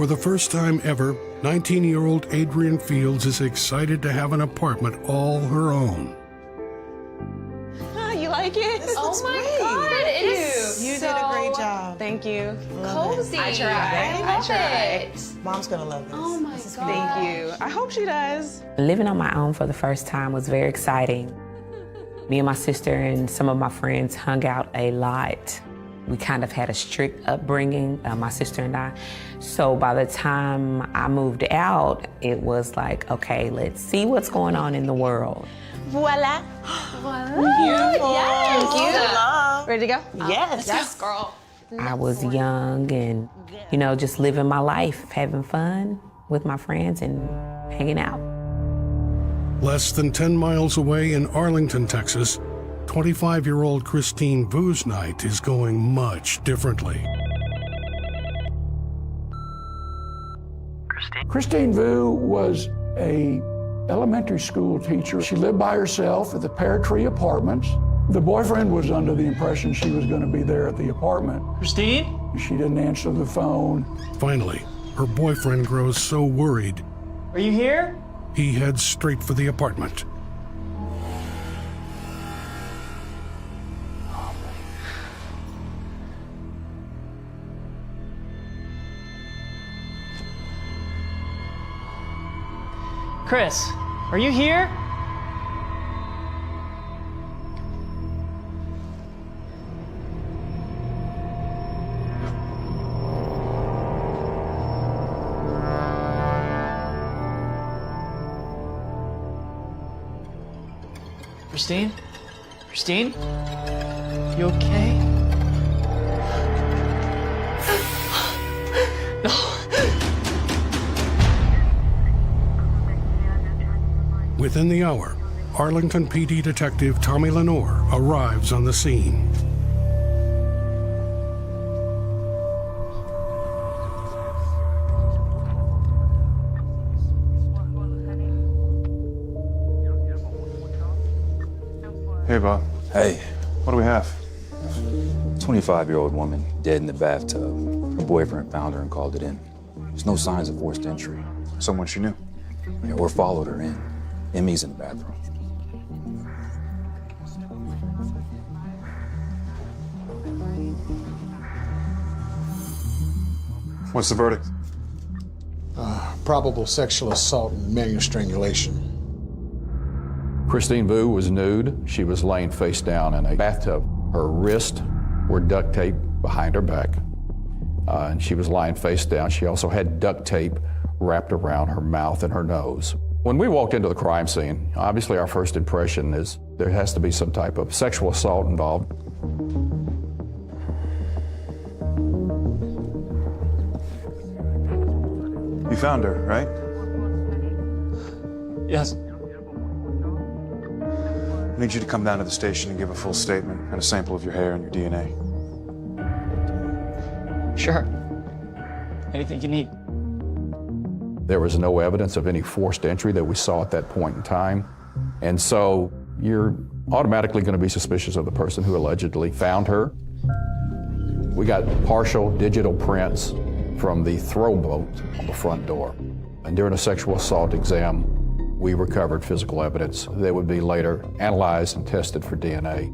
For the first time ever, 19-year-old Adrienne Fields is excited to have an apartment all her own. You like it? Oh my God, it is. You did a great job. Thank you. Cozy. I tried. I tried. Mom's gonna love this. Oh my God. Thank you. I hope she does. Living on my own for the first time was very exciting. Me and my sister and some of my friends hung out a lot. We kind of had a strict upbringing, my sister and I. So by the time I moved out, it was like, okay, let's see what's going on in the world. Voila. Beautiful. Yes. Thank you. Ready to go? Yes. Yes, girl. I was young and, you know, just living my life, having fun with my friends and hanging out. Less than 10 miles away in Arlington, Texas, 25-year-old Christine Vu's night is going much differently. Christine Vu was a elementary school teacher. She lived by herself at the Pear Tree Apartments. The boyfriend was under the impression she was going to be there at the apartment. Christine? She didn't answer the phone. Finally, her boyfriend grows so worried, Are you here? he heads straight for the apartment. Chris, are you here? Christine? Christine? You okay? Within the hour, Arlington PD Detective Tommy Lenore arrives on the scene. Hey, Bob. Hey, What do we have? 25-year-old woman dead in the bathtub. Her boyfriend found her and called it in. There's no signs of forced entry. Someone she knew. Yeah, or followed her in. Emmy's in the bathroom. What's the verdict? Probable sexual assault and manual strangulation. Christine Vu was nude. She was laying face down in a bathtub. Her wrists were duct taped behind her back, and she was lying face down. She also had duct tape wrapped around her mouth and her nose. When we walked into the crime scene, obviously our first impression is there has to be some type of sexual assault involved. You found her, right? Yes. I need you to come down to the station and give a full statement and a sample of your hair and your DNA. Sure. Anything you need. There was no evidence of any forced entry that we saw at that point in time. And so you're automatically going to be suspicious of the person who allegedly found her. We got partial digital prints from the throw boat on the front door. And during a sexual assault exam, we recovered physical evidence that would be later analyzed and tested for DNA.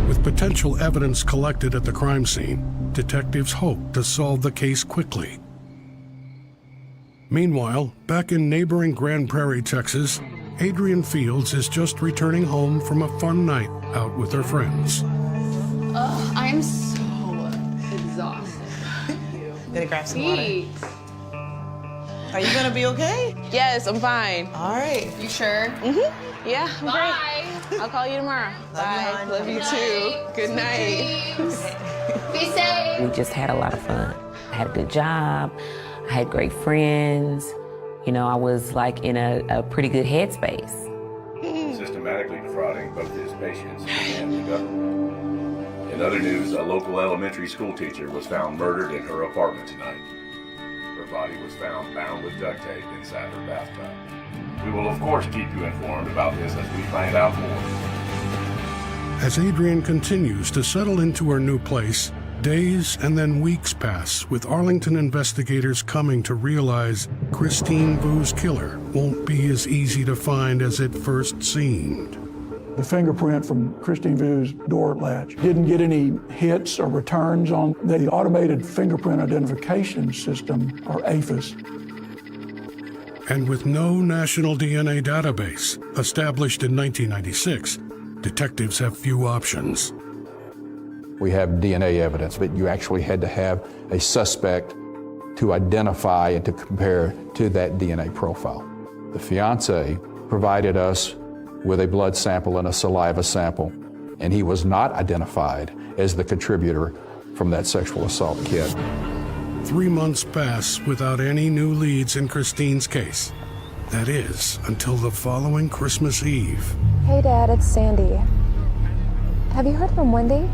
With potential evidence collected at the crime scene, detectives hope to solve the case quickly. Meanwhile, back in neighboring Grand Prairie, Texas, Adrienne Fields is just returning home from a fun night out with her friends. I'm so exhausted. Gonna grab some water. Pete, Are you gonna be okay? Yes, I'm fine. All right. you sure? Yeah, I'm Bye. great. I'll call you tomorrow. Bye. hon. Love you too. Good night. Be safe. We just had a lot of fun. I had a good job. I had great friends. You know, I was like in a pretty good headspace. Systematically defrauding both his patients and the government. In other news, a local elementary school teacher was found murdered in her apartment tonight. Her body was found bound with duct tape inside her bathtub. We will, of course, keep you informed about this as we find out more. As Adrienne continues to settle into her new place, Days and then weeks pass, with Arlington investigators coming to realize Christine Vu's killer won't be as easy to find as it first seemed. The fingerprint from Christine Vu's door latch didn't get any hits or returns on the automated fingerprint identification system, or AFIS. And with no national DNA database established in 1996, detectives have few options. We have DNA evidence, but you actually had to have a suspect to identify and to compare to that DNA profile. The fiance provided us with a blood sample and a saliva sample, and he was not identified as the contributor from that sexual assault kit. 3 months pass without any new leads in Christine's case. That is, until the following Christmas Eve. Hey, Dad, it's Sandy. Have you heard from Wendy?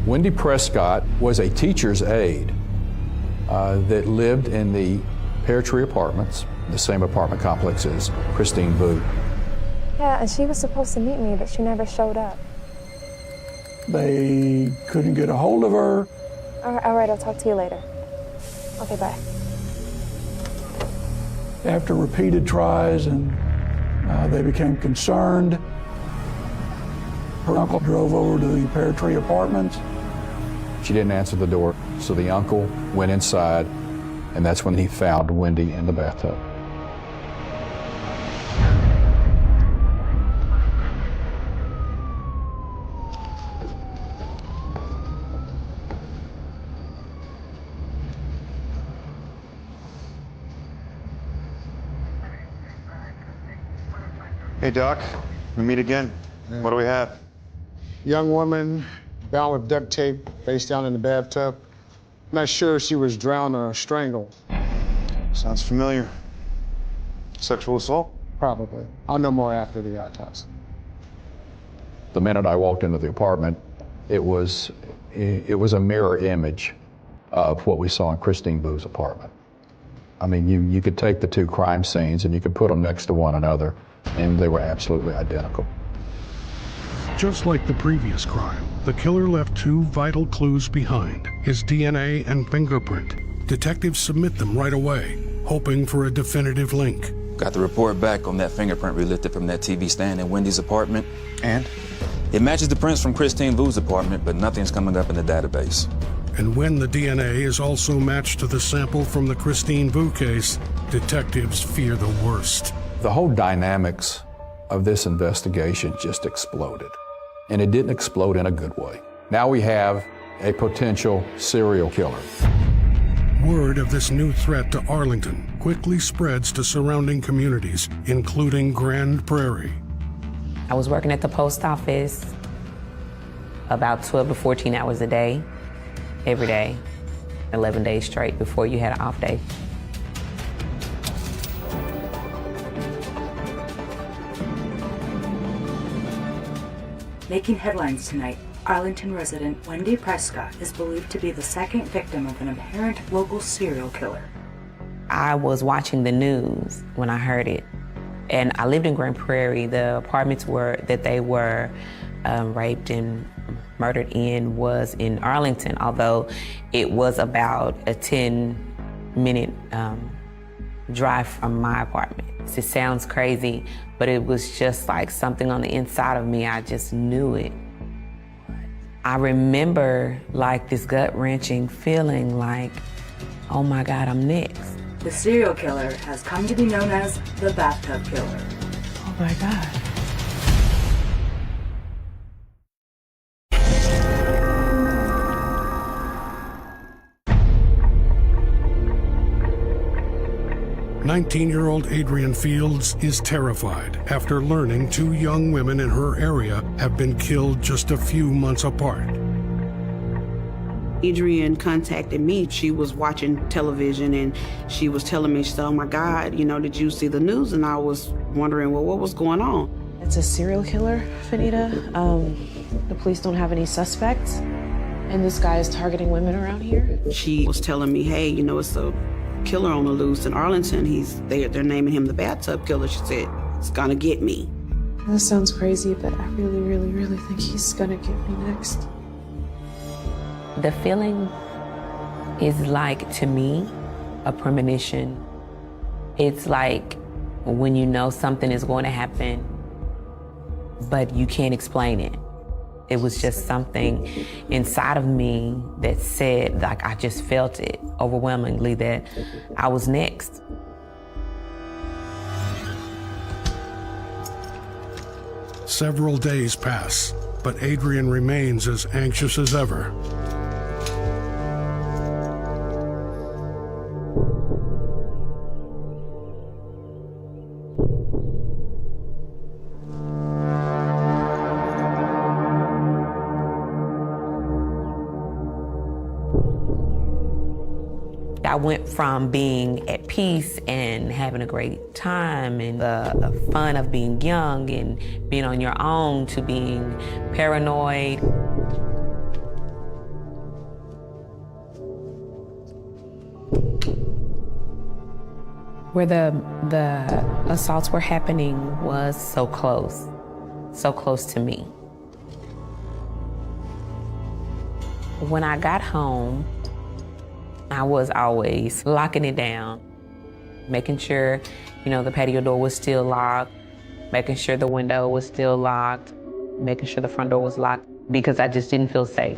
Wendy Prescott was a teacher's aide that lived in the Pear Tree Apartments, the same apartment complex as Christine Vu. Yeah, and she was supposed to meet me, but she never showed up. They couldn't get a hold of her. All right, I'll talk to you later. Okay, bye. After repeated tries, and they became concerned. Her uncle drove over to the Pear Tree Apartments. She didn't answer the door, so the uncle went inside, and that's when he found Wendy in the bathtub. Hey, Doc. We meet again. What do we have? Young woman, bound with duct tape, face down in the bathtub. Not sure if she was drowned or strangled. Sounds familiar. Sexual assault? Probably. I'll know more after the autopsy. The minute I walked into the apartment, it was a mirror image of what we saw in Christine Vu's apartment. I mean, you could take the two crime scenes and you could put them next to one another, and they were absolutely identical. Just like the previous crime, the killer left two vital clues behind, his DNA and fingerprint. Detectives submit them right away, hoping for a definitive link. Got the report back on that fingerprint we lifted from that TV stand in Wendy's apartment. And? It matches the prints from Christine Vu's apartment, but nothing's coming up in the database. And when the DNA is also matched to the sample from the Christine Vu case, detectives fear the worst. The whole dynamics of this investigation just exploded. And it didn't explode in a good way. Now we have a potential serial killer. Word of this new threat to Arlington quickly spreads to surrounding communities, including Grand Prairie. I was working at the post office about 12 to 14 hours a day, every day, 11 days straight before you had an off day. Making headlines tonight, Arlington resident Wendy Prescott is believed to be the second victim of an apparent local serial killer. I was watching the news when I heard it, and I lived in Grand Prairie. The apartments that they were raped and murdered in was in Arlington, although it was about a 10-minute drive from my apartment. It sounds crazy, but it was just like something on the inside of me. I just knew it. I remember like this gut-wrenching feeling like, oh my God, I'm next. The serial killer has come to be known as the bathtub killer. Oh my God. "19-year-old Adrienne Fields is terrified after learning two young women in her area have been killed just a few months apart. Adrienne contacted me. She was watching television and she was telling me, she said, oh my God, did you see the news? And I was wondering, well, what was going on? It's a serial killer, Fanita. The police don't have any suspects, and this guy is targeting women around here. She was telling me, hey, it's a killer on the loose in Arlington. They're naming him the bathtub killer. She said, it's gonna get me. This sounds crazy, but I really, really, really think he's gonna get me next. The feeling is like, to me, a premonition. It's like when you know something is going to happen, but you can't explain it. It was just something inside of me that said, like, I just felt it overwhelmingly that I was next. Several days pass, but Adrian remains as anxious as ever. I went from being at peace and having a great time and the fun of being young and being on your own to being paranoid. Where the assaults were happening was so close to me. When I got home, I was always locking it down, making sure, the patio door was still locked, making sure the window was still locked, making sure the front door was locked, because I just didn't feel safe.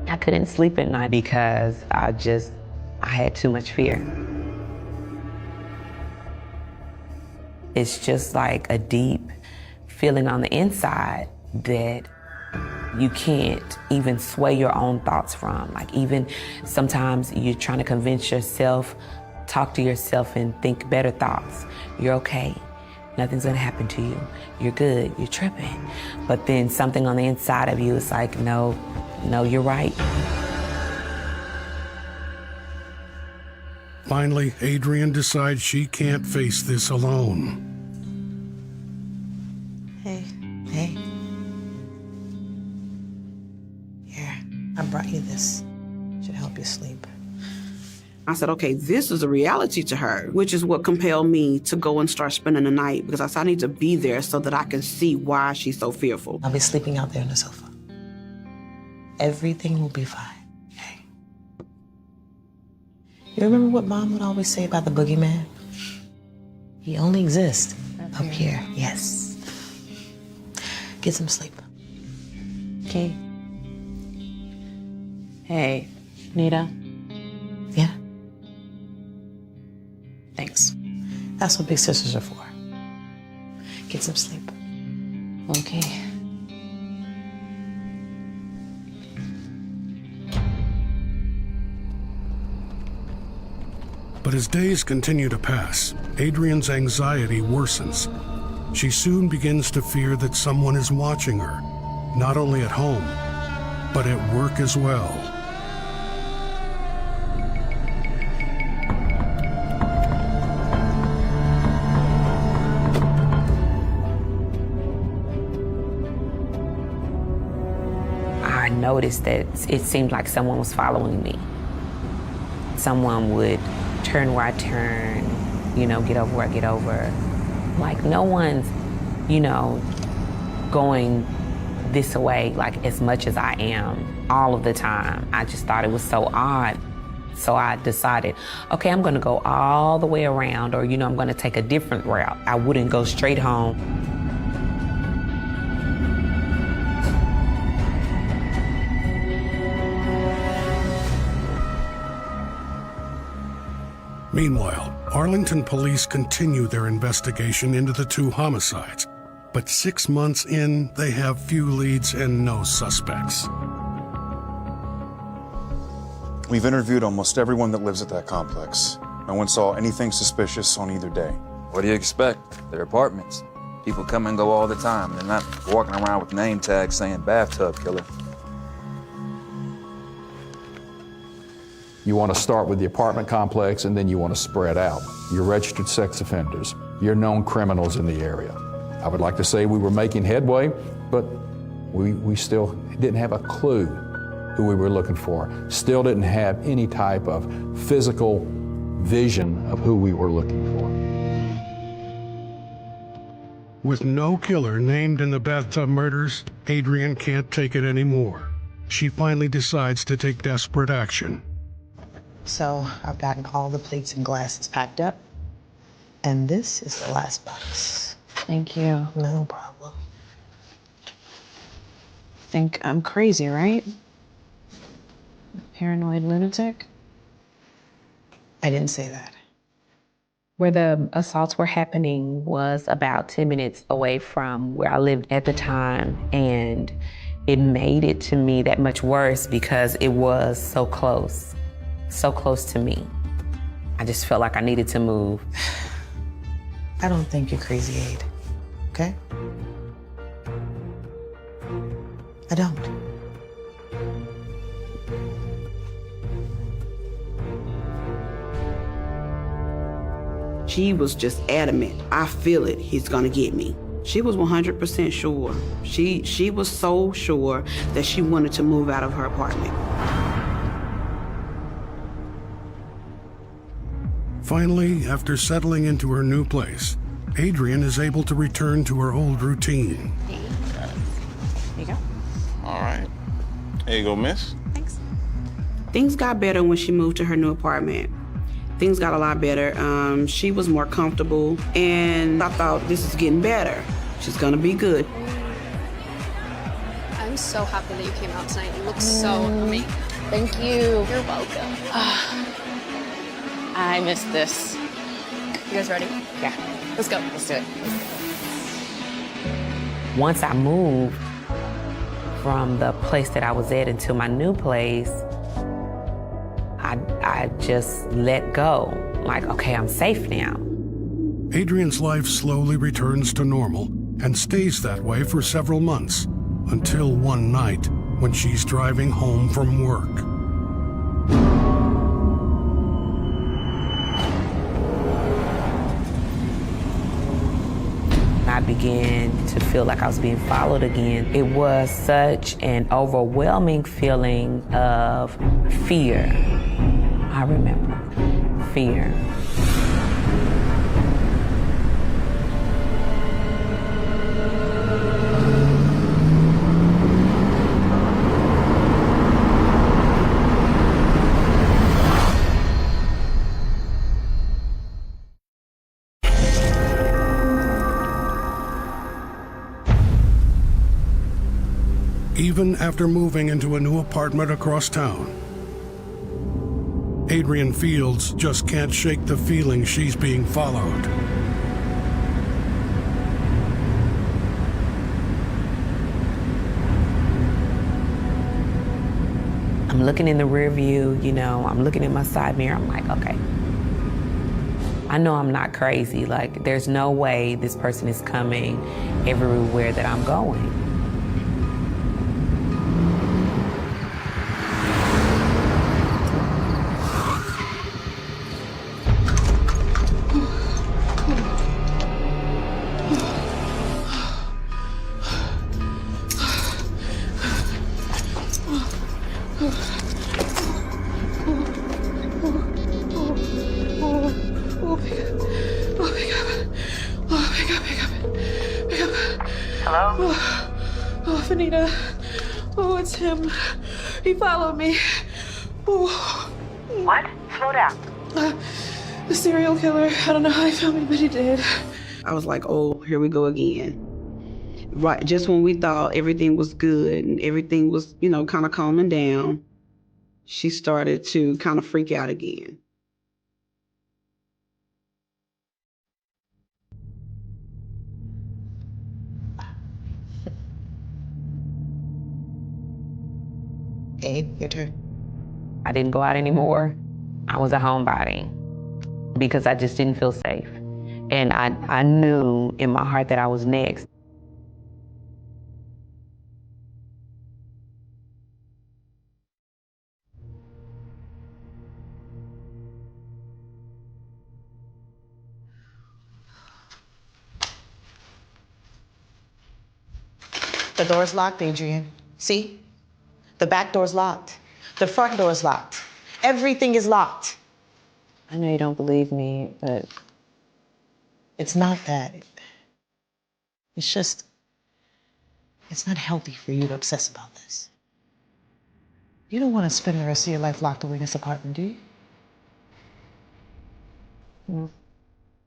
I couldn't sleep at night because I had too much fear. It's just like a deep feeling on the inside that you can't even sway your own thoughts from. Like, even sometimes you're trying to convince yourself, talk to yourself and think better thoughts. You're okay. Nothing's gonna happen to you. You're good. You're tripping. But then something on the inside of you is like, no, you're right. Finally, Adrian decides she can't face this alone. Hey. Here, I brought you this. Should help you sleep. I said, okay, this is a reality to her, which is what compelled me to go and start spending the night, because I said I need to be there so that I can see why she's so fearful. I'll be sleeping out there on the sofa. Everything will be fine, okay? You remember what Mom would always say about the boogeyman? He only exists up here. Yes. Get some sleep. Okay. Hey, Nita. Yeah? Thanks. That's what big sisters are for. Get some sleep. Okay. But as days continue to pass, Adrian's anxiety worsens. She soon begins to fear that someone is watching her, not only at home, but at work as well. I noticed that it seemed like someone was following me. Someone would turn where I turn, get over where I get over. Like, no one's, going this way, like, as much as I am all of the time. I just thought it was so odd. So I decided, okay, I'm gonna go all the way around, or, I'm gonna take a different route. I wouldn't go straight home. Meanwhile, Arlington police continue their investigation into the two homicides. But 6 months in, they have few leads and no suspects. We've interviewed almost everyone that lives at that complex. No one saw anything suspicious on either day. What do you expect? They're apartments. People come and go all the time. They're not walking around with name tags saying bathtub killer. You want to start with the apartment complex, and then you want to spread out. Your registered sex offenders, your known criminals in the area. I would like to say we were making headway, but we still didn't have a clue who we were looking for. Still didn't have any type of physical vision of who we were looking for. With no killer named in the bathtub murders, Adrienne can't take it anymore. She finally decides to take desperate action. So I've gotten all the plates and glasses packed up, and this is the last box. Thank you. No problem. Think I'm crazy, right? Paranoid lunatic? I didn't say that. Where the assaults were happening was about 10 minutes away from where I lived at the time, and it made it to me that much worse because it was so close to me. I just felt like I needed to move. I don't think you're crazy, Aid. Okay? I don't. She was just adamant. I feel it. He's gonna get me. She was 100% sure. She was so sure that she wanted to move out of her apartment. Finally, after settling into her new place, Adrienne is able to return to her old routine. Here you go. All right. Here you go, miss. Thanks. Things got better when she moved to her new apartment. Things got a lot better. She was more comfortable, and I thought, this is getting better. She's gonna be good. I'm so happy that you came out tonight. You look so amazing. Thank you. You're welcome. I missed this. You guys ready? Yeah. Let's go. Let's do it. Once I moved from the place that I was at into my new place, I just let go. Like, okay, I'm safe now. Adrienne's life slowly returns to normal and stays that way for several months, until one night when she's driving home from work. I began to feel like I was being followed again. It was such an overwhelming feeling of fear. I remember fear. Even after moving into a new apartment across town, Adrienne Fields just can't shake the feeling she's being followed. I'm looking in the rear view, I'm looking in my side mirror. I'm like, okay, I know I'm not crazy. Like, there's no way this person is coming everywhere that I'm going. Anita. Oh, it's him. He followed me. Oh. What? Slow down. The serial killer. I don't know how he found me, but he did. I was like, oh, here we go again. Right, just when we thought everything was good and everything was, kind of calming down, she started to kind of freak out again. Abe, your turn. I didn't go out anymore. I was a homebody because I just didn't feel safe. And I knew in my heart that I was next. The door's locked, Adrienne. See? The back door's locked. The front door's locked. Everything is locked. I know you don't believe me, but It's not that. It's just, it's not healthy for you to obsess about this. You don't want to spend the rest of your life locked away in this apartment, do you?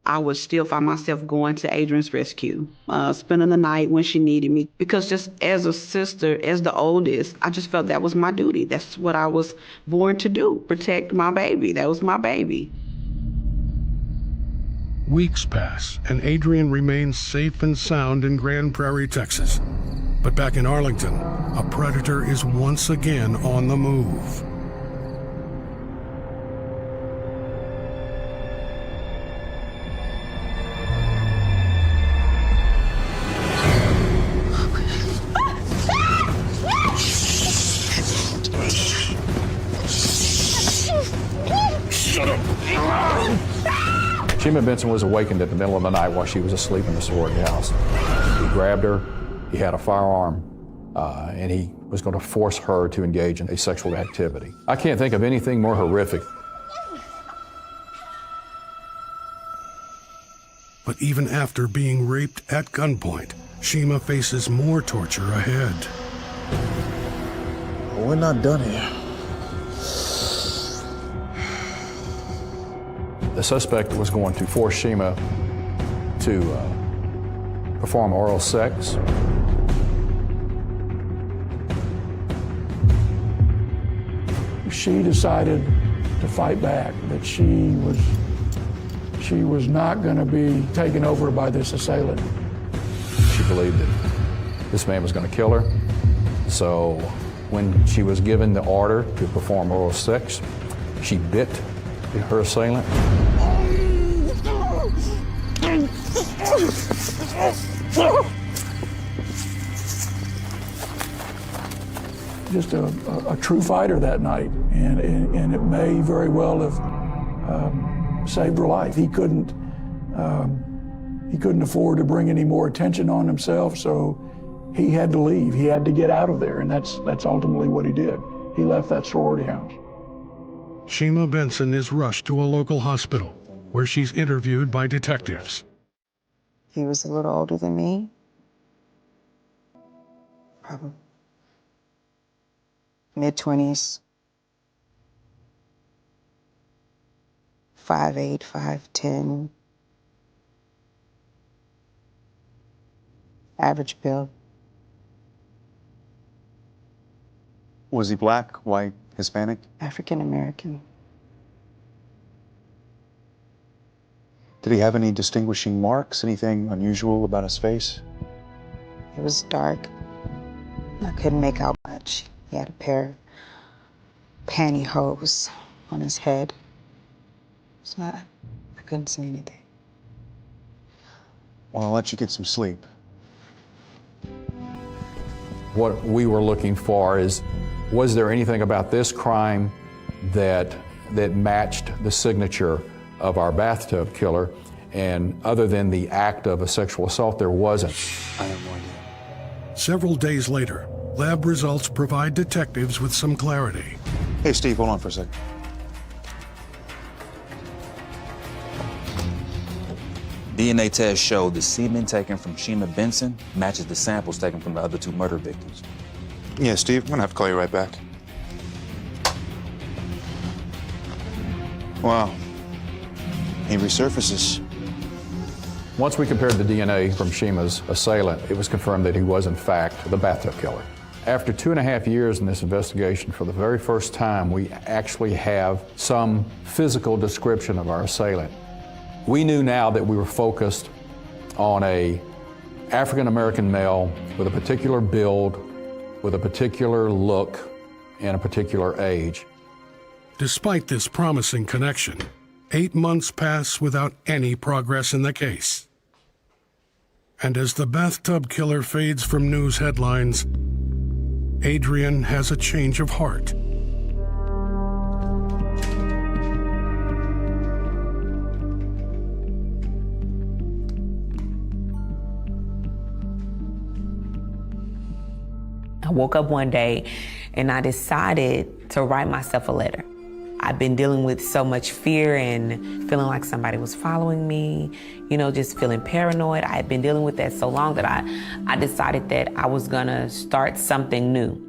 I would still find myself going to Adrian's rescue, spending the night when she needed me. Because just as a sister, as the oldest, I just felt that was my duty. That's what I was born to do, protect my baby. That was my baby. Weeks pass, and Adrian remains safe and sound in Grand Prairie, Texas. But back in Arlington, a predator is once again on the move. Shut up! Shima Benson was awakened in the middle of the night while she was asleep in the sorority house. He grabbed her, he had a firearm, and he was going to force her to engage in a sexual activity. I can't think of anything more horrific. But even after being raped at gunpoint, Shima faces more torture ahead. We're not done here. The suspect was going to force Shima to perform oral sex. She decided to fight back, that she was not going to be taken over by this assailant. She believed that this man was going to kill her. So when she was given the order to perform oral sex, she bit her assailant. Just a true fighter that night, and it may very well have saved her life. He couldn't afford to bring any more attention on himself, so he had to leave. He had to get out of there, and that's ultimately what he did. He left that sorority house. Shima Benson is rushed to a local hospital, where she's interviewed by detectives. He was a little older than me. Probably mid-20s. 5'8", 5'10". Average build. Was he black, white, Hispanic? African American. Did he have any distinguishing marks? Anything unusual about his face? It was dark. I couldn't make out much. He had a pair of pantyhose on his head. So I couldn't see anything. Well, I'll let you get some sleep. What we were looking for is, was there anything about this crime that matched the signature of our bathtub killer? And other than the act of a sexual assault, there wasn't. I have no idea. Several days later, lab results provide detectives with some clarity. Hey, Steve, hold on for a second. DNA tests showed the semen taken from Shima Benson matches the samples taken from the other two murder victims. Yeah, Steve, I'm gonna have to call you right back. Wow. He resurfaces. Once we compared the DNA from Shima's assailant, it was confirmed that he was, in fact, the bathtub killer. After 2.5 years in this investigation, for the very first time, we actually have some physical description of our assailant. We knew now that we were focused on an African-American male with a particular build, with a particular look, and a particular age. Despite this promising connection, 8 months pass without any progress in the case. And as the bathtub killer fades from news headlines, Adrian has a change of heart. I woke up one day and I decided to write myself a letter. I've been dealing with so much fear and feeling like somebody was following me, you know, just feeling paranoid. I had been dealing with that so long that I decided that I was gonna start something new.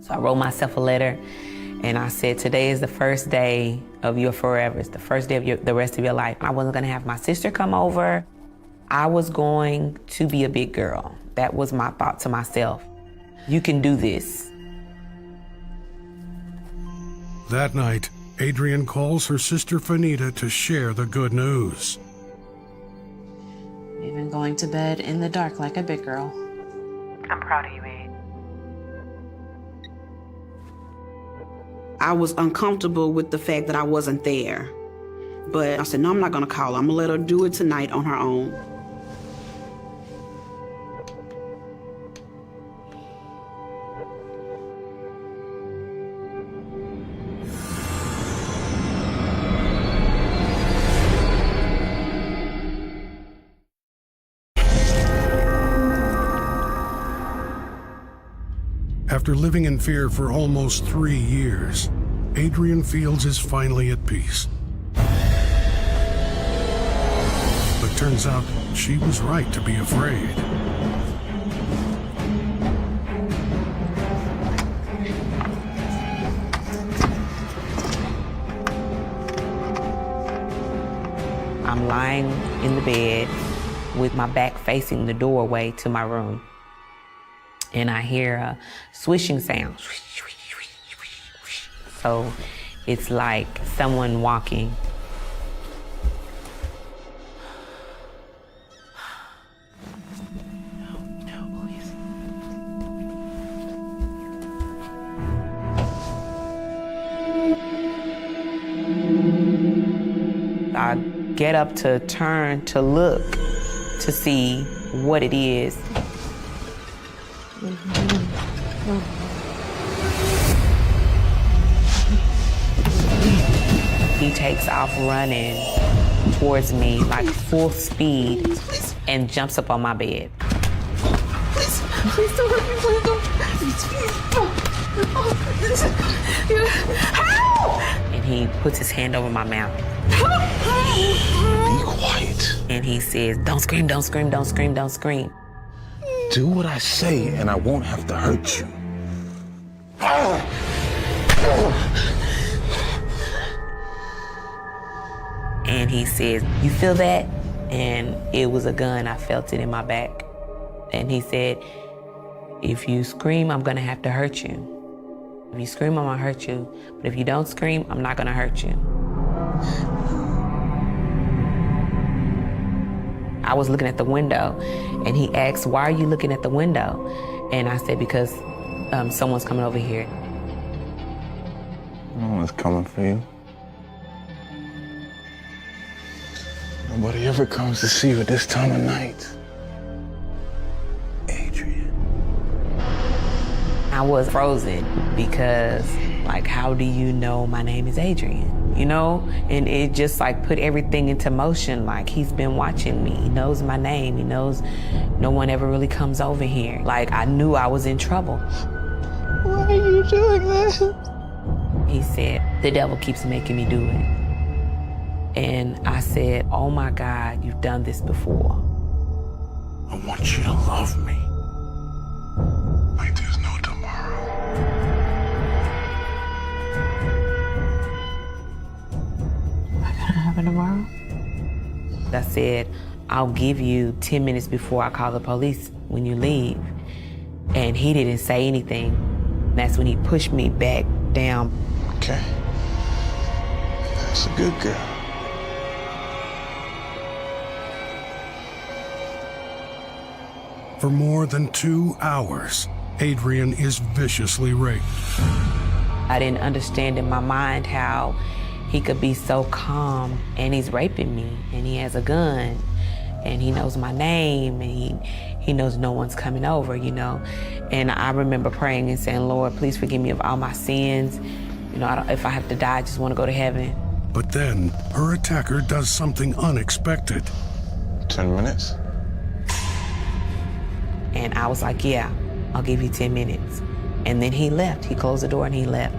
So I wrote myself a letter and I said, today is the first day of your forever. It's the first day of the rest of your life. I wasn't gonna have my sister come over. I was going to be a big girl. That was my thought to myself. You can do this. That night, Adrian calls her sister Fanita to share the good news. Even going to bed in the dark like a big girl. I'm proud of you, Ed. I was uncomfortable with the fact that I wasn't there. But I said, no, I'm not gonna call her. I'm gonna let her do it tonight on her own. After living in fear for almost 3 years, Adrian Fields is finally at peace. But turns out she was right to be afraid. I'm lying in the bed with my back facing the doorway to my room. And I hear a swishing sound. So it's like someone walking. I get up to turn to look to see what it is. He takes off running towards me like full speed and jumps up on my bed. Please don't hurt me, please don't. Help! And he puts his hand over my mouth. Be quiet. And he says, don't scream, don't scream, don't scream, don't scream. Do what I say and I won't have to hurt you. And he says, you feel that? And it was a gun. I felt it in my back. And he said, if you scream, I'm gonna have to hurt you. If you scream, I'm gonna hurt you. But if you don't scream, I'm not gonna hurt you. I was looking at the window and he asked, why are you looking at the window? And I said, because someone's coming over here. No one's coming for you. Nobody ever comes to see you at this time of night. I was frozen because, like, how do you know my name is Adrian? You know? And it just, like, put everything into motion. Like, he's been watching me. He knows my name. He knows no one ever really comes over here. Like, I knew I was in trouble. Why are you doing this? He said, the devil keeps making me do it. And I said, oh my God, you've done this before. I want you to love me. Like there's no tomorrow. What's gonna happen tomorrow? I said, I'll give you 10 minutes before I call the police when you leave. And he didn't say anything. That's when he pushed me back down. Okay. That's a good girl. For more than 2 hours, Adrian is viciously raped. I didn't understand in my mind how he could be so calm and he's raping me and he has a gun and he knows my name and he knows no one's coming over, you know. And I remember praying and saying, Lord, please forgive me of all my sins. You know, if I have to die, I just want to go to heaven. But then her attacker does something unexpected. 10 minutes? And I was like, yeah, I'll give you 10 minutes. And then he left. He closed the door and he left.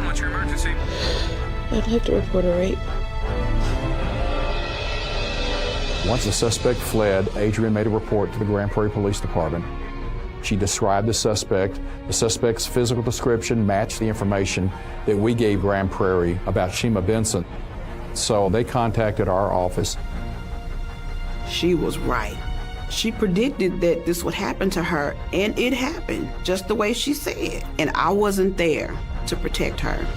What's your emergency? I'd like to report a rape. Once the suspect fled, Adrian made a report to the Grand Prairie Police Department. She described the suspect. The suspect's physical description matched the information that we gave Grand Prairie about Shima Benson. So they contacted our office. She was right. She predicted that this would happen to her, and it happened, just the way she said. And I wasn't there to protect her.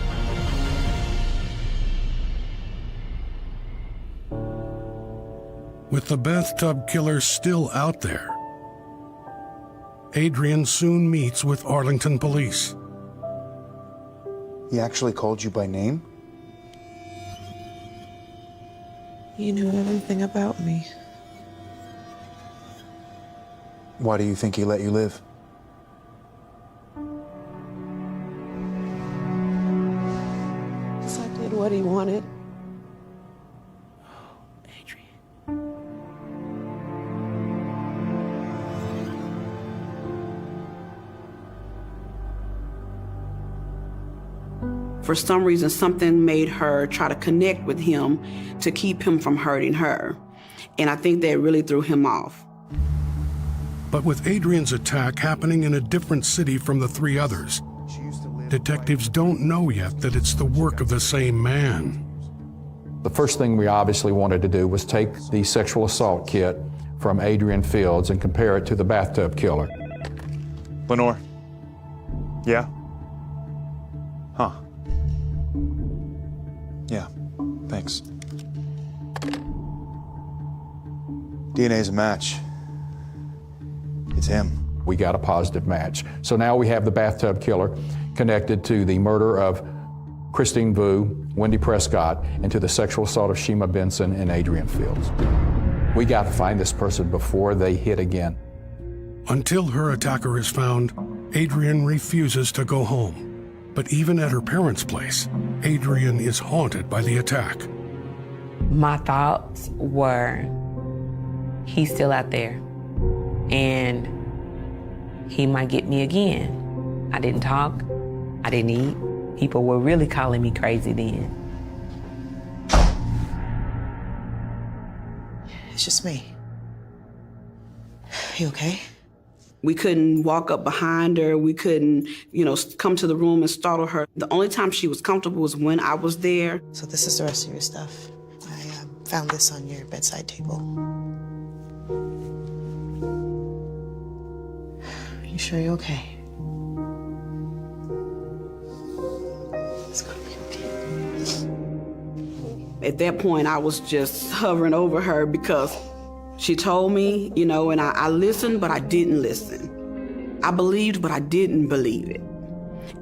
With the bathtub killer still out there, Adrian soon meets with Arlington police. He actually called you by name? You knew everything about me. Why do you think he let you live? Because I did what he wanted. For some reason, something made her try to connect with him to keep him from hurting her. And I think that really threw him off. But with Adrian's attack happening in a different city from the three others, detectives don't know yet that it's the work of the same man. The first thing we obviously wanted to do was take the sexual assault kit from Adrian Fields and compare it to the bathtub killer. Lenore? Yeah? Huh. Yeah, thanks. DNA's a match. It's him. We got a positive match. So now we have the bathtub killer connected to the murder of Christine Vu, Wendy Prescott, and to the sexual assault of Shima Benson and Adrian Fields. We got to find this person before they hit again. Until her attacker is found, Adrian refuses to go home. But even at her parents' place, Adrian is haunted by the attack. My thoughts were, he's still out there, and he might get me again. I didn't talk, I didn't eat. People were really calling me crazy then. It's just me. You okay? We couldn't walk up behind her. We couldn't, come to the room and startle her. The only time she was comfortable was when I was there. So this is the rest of your stuff. I found this on your bedside table. You sure you're okay? It's gonna be okay. At that point, I was just hovering over her because she told me, and I listened, but I didn't listen. I believed, but I didn't believe it.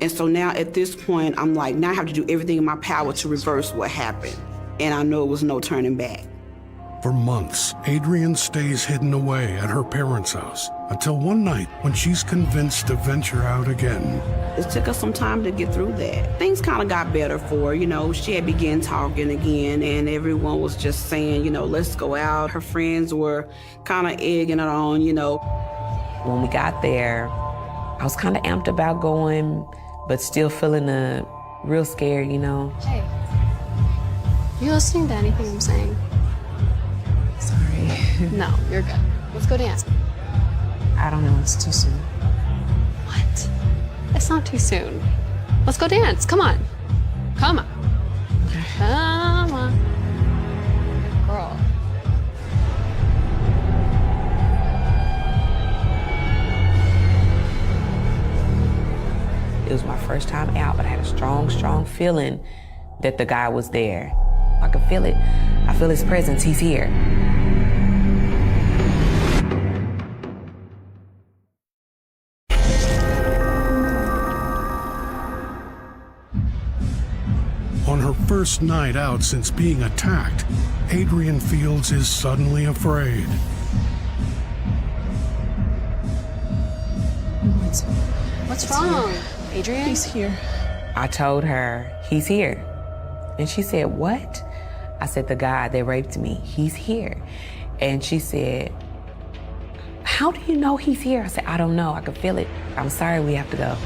And so now at this point, I'm like, now I have to do everything in my power to reverse what happened. And I know it was no turning back. For months, Adrian stays hidden away at her parents' house until one night when she's convinced to venture out again. It took us some time to get through that. Things kind of got better for her, she had begun talking again and everyone was just saying, let's go out. Her friends were kind of egging it on, When we got there, I was kind of amped about going, but still feeling real scared, Hey, you listening to anything I'm saying? Sorry. No, you're good. Let's go dance. I don't know, it's too soon. What? It's not too soon. Let's go dance. Come on. Come on. Come on. Girl. It was my first time out, but I had a strong, strong feeling that the guy was there. I could feel it. I feel his presence. He's here. On her first night out since being attacked, Adrian Fields is suddenly afraid. What's wrong, Adrian? He's here. I told her, he's here. And she said, what? I said, the guy that raped me, he's here. And she said, how do you know he's here? I said, I don't know, I can feel it. I'm sorry, we have to go.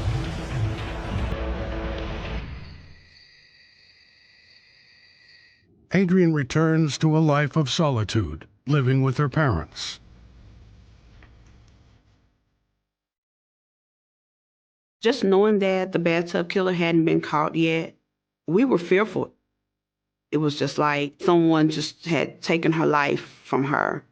Adrian returns to a life of solitude, living with her parents. Just knowing that the bathtub killer hadn't been caught yet, we were fearful. It was just like someone just had taken her life from her.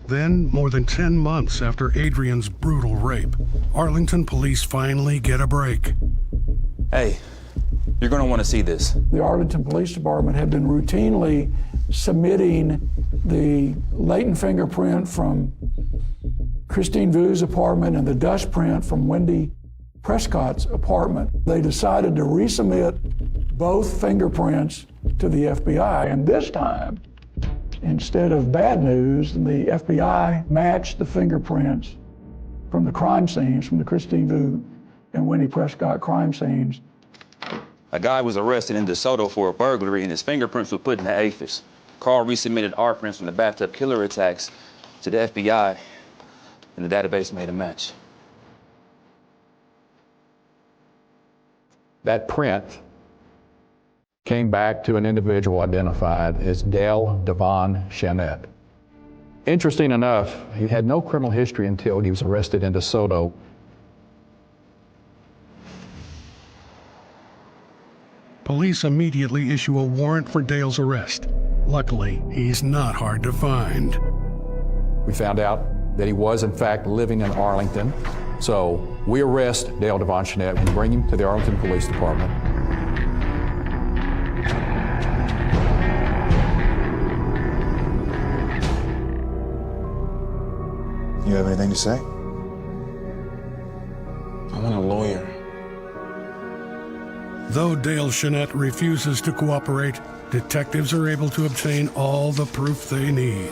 Then, more than 10 months after Adrian's brutal rape, Arlington police finally get a break. Hey, you're going to want to see this. The Arlington Police Department had been routinely submitting the latent fingerprint from Christine Vu's apartment and the dust print from Wendy Prescott's apartment. They decided to resubmit both fingerprints to the FBI, and this time, instead of bad news, the FBI matched the fingerprints from the crime scenes, from the Christine Vu and Wendy Prescott crime scenes. A guy was arrested in DeSoto for a burglary and his fingerprints were put in the AFIS. Carl resubmitted our prints from the bathtub killer attacks to the FBI, and the database made a match. That print came back to an individual identified as Dale Devon Chanette. Interesting enough, he had no criminal history until he was arrested in DeSoto. Police immediately issue a warrant for Dale's arrest. Luckily, he's not hard to find. We found out that he was in fact living in Arlington, so we arrest Dale Devon Chanette and bring him to the Arlington Police Department. You have anything to say? I want a lawyer. Though Dale Chanette refuses to cooperate, detectives are able to obtain all the proof they need.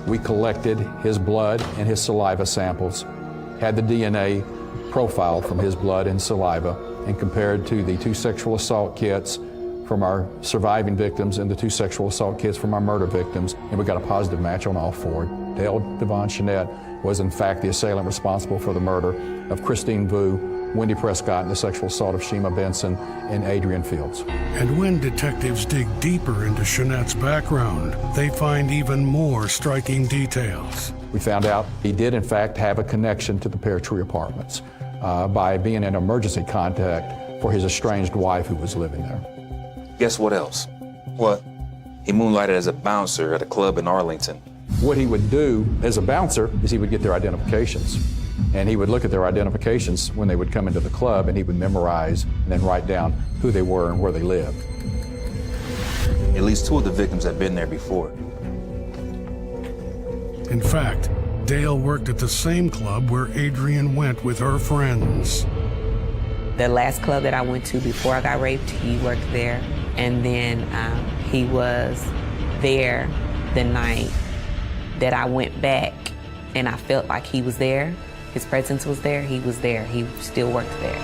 We collected his blood and his saliva samples, had the DNA profile from his blood and saliva, and compared to the 2 sexual assault kits from our surviving victims and the 2 sexual assault kits from our murder victims, and we got a positive match on all 4. Dale Devon Chanette was in fact the assailant responsible for the murder of Christine Vu, Wendy Prescott, and the sexual assault of Shima Benson and Adrian Fields. And when detectives dig deeper into Chanette's background, they find even more striking details. We found out he did in fact have a connection to the Pear Tree Apartments by being an emergency contact for his estranged wife who was living there. Guess what else? What? He moonlighted as a bouncer at a club in Arlington. What he would do as a bouncer is he would get their identifications. And he would look at their identifications when they would come into the club, and he would memorize and then write down who they were and where they lived. At least 2 of the victims had been there before. In fact, Dale worked at the same club where Adrian went with her friends. The last club that I went to before I got raped, he worked there. And then he was there the night that I went back, and I felt like he was there. His presence was there, he was there, he still worked there.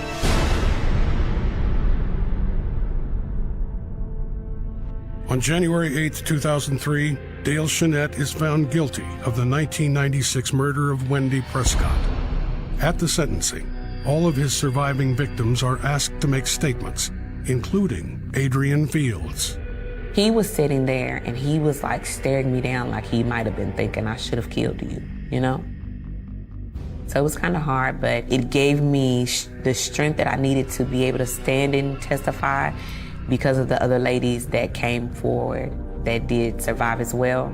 On January 8, 2003, Dale Chanette is found guilty of the 1996 murder of Wendy Prescott. At the sentencing, all of his surviving victims are asked to make statements, including Adrian Fields. He was sitting there and he was like staring me down like he might have been thinking I should have killed you, you know? So it was kind of hard, but it gave me the strength that I needed to be able to stand and testify because of the other ladies that came forward that did survive as well.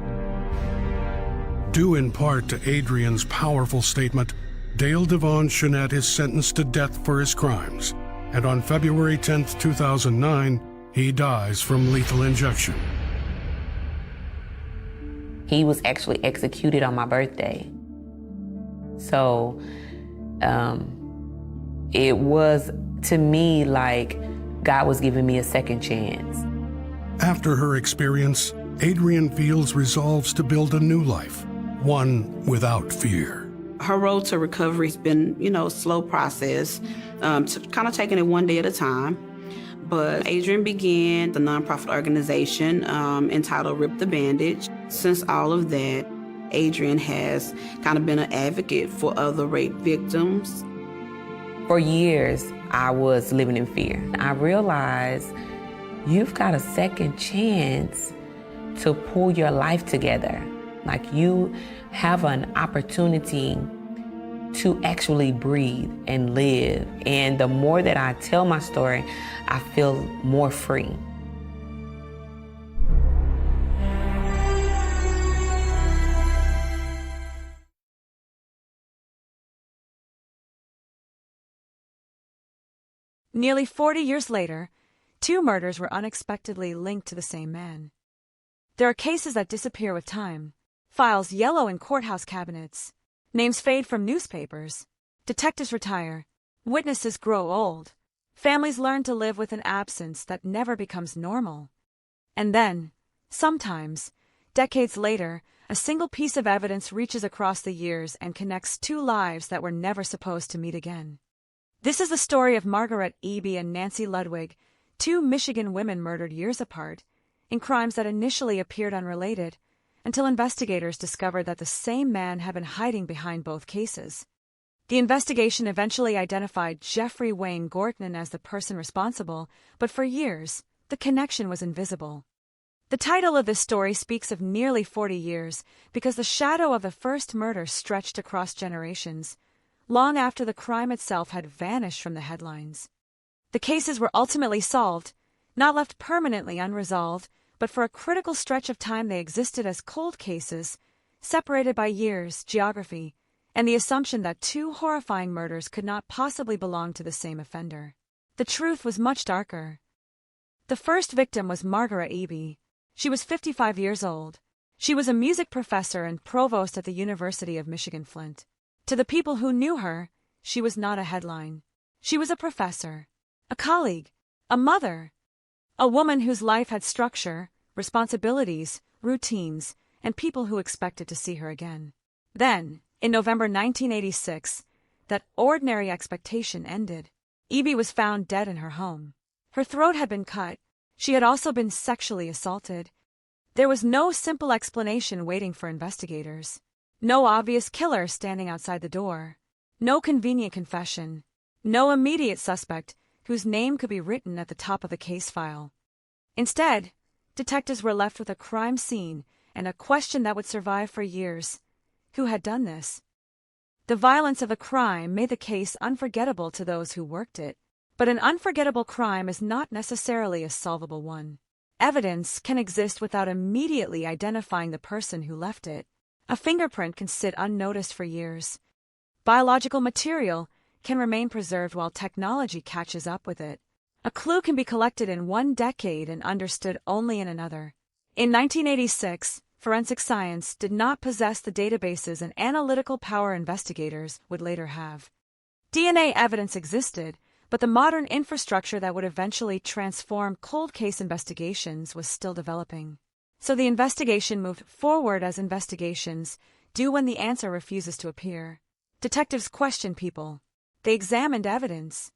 Due in part to Adrian's powerful statement, Dale Devon Chenette is sentenced to death for his crimes, and on February 10, 2009, he dies from lethal injection. He was actually executed on my birthday. So it was, to me, like God was giving me a second chance. After her experience, Adrienne Fields resolves to build a new life, one without fear. Her road to recovery has been, a slow process, kind of taking it one day at a time. But Adrienne began the nonprofit organization entitled Rip the Bandage. Since all of that, Adrienne has kind of been an advocate for other rape victims. For years, I was living in fear. I realized you've got a second chance to pull your life together. Like, you have an opportunity to actually breathe and live. And the more that I tell my story, I feel more free. Nearly 40 years later, 2 murders were unexpectedly linked to the same man. There are cases that disappear with time, files yellow in courthouse cabinets, names fade from newspapers, detectives retire, witnesses grow old, families learn to live with an absence that never becomes normal. And then, sometimes, decades later, a single piece of evidence reaches across the years and connects 2 lives that were never supposed to meet again. This is the story of Margaret Eby and Nancy Ludwig, 2 Michigan women murdered years apart, in crimes that initially appeared unrelated, until investigators discovered that the same man had been hiding behind both cases. The investigation eventually identified Jeffrey Wayne Gorton as the person responsible, but for years, the connection was invisible. The title of this story speaks of nearly 40 years because the shadow of the first murder stretched across generations, long after the crime itself had vanished from the headlines. The cases were ultimately solved, not left permanently unresolved, but for a critical stretch of time they existed as cold cases, separated by years, geography, and the assumption that 2 horrifying murders could not possibly belong to the same offender. The truth was much darker. The first victim was Margaret Eby. She was 55 years old. She was a music professor and provost at the University of Michigan-Flint. To the people who knew her, she was not a headline. She was a professor, a colleague, a mother, a woman whose life had structure, responsibilities, routines, and people who expected to see her again. Then, in November 1986, that ordinary expectation ended. Eby was found dead in her home. Her throat had been cut. She had also been sexually assaulted. There was no simple explanation waiting for investigators. No obvious killer standing outside the door. No convenient confession. No immediate suspect whose name could be written at the top of the case file. Instead, detectives were left with a crime scene and a question that would survive for years. Who had done this? The violence of the crime made the case unforgettable to those who worked it, but an unforgettable crime is not necessarily a solvable one. Evidence can exist without immediately identifying the person who left it. A fingerprint can sit unnoticed for years. Biological material can remain preserved while technology catches up with it. A clue can be collected in one decade and understood only in another. In 1986, forensic science did not possess the databases and analytical power investigators would later have. DNA evidence existed, but the modern infrastructure that would eventually transform cold case investigations was still developing. So the investigation moved forward as investigations do when the answer refuses to appear. Detectives questioned people. They examined evidence.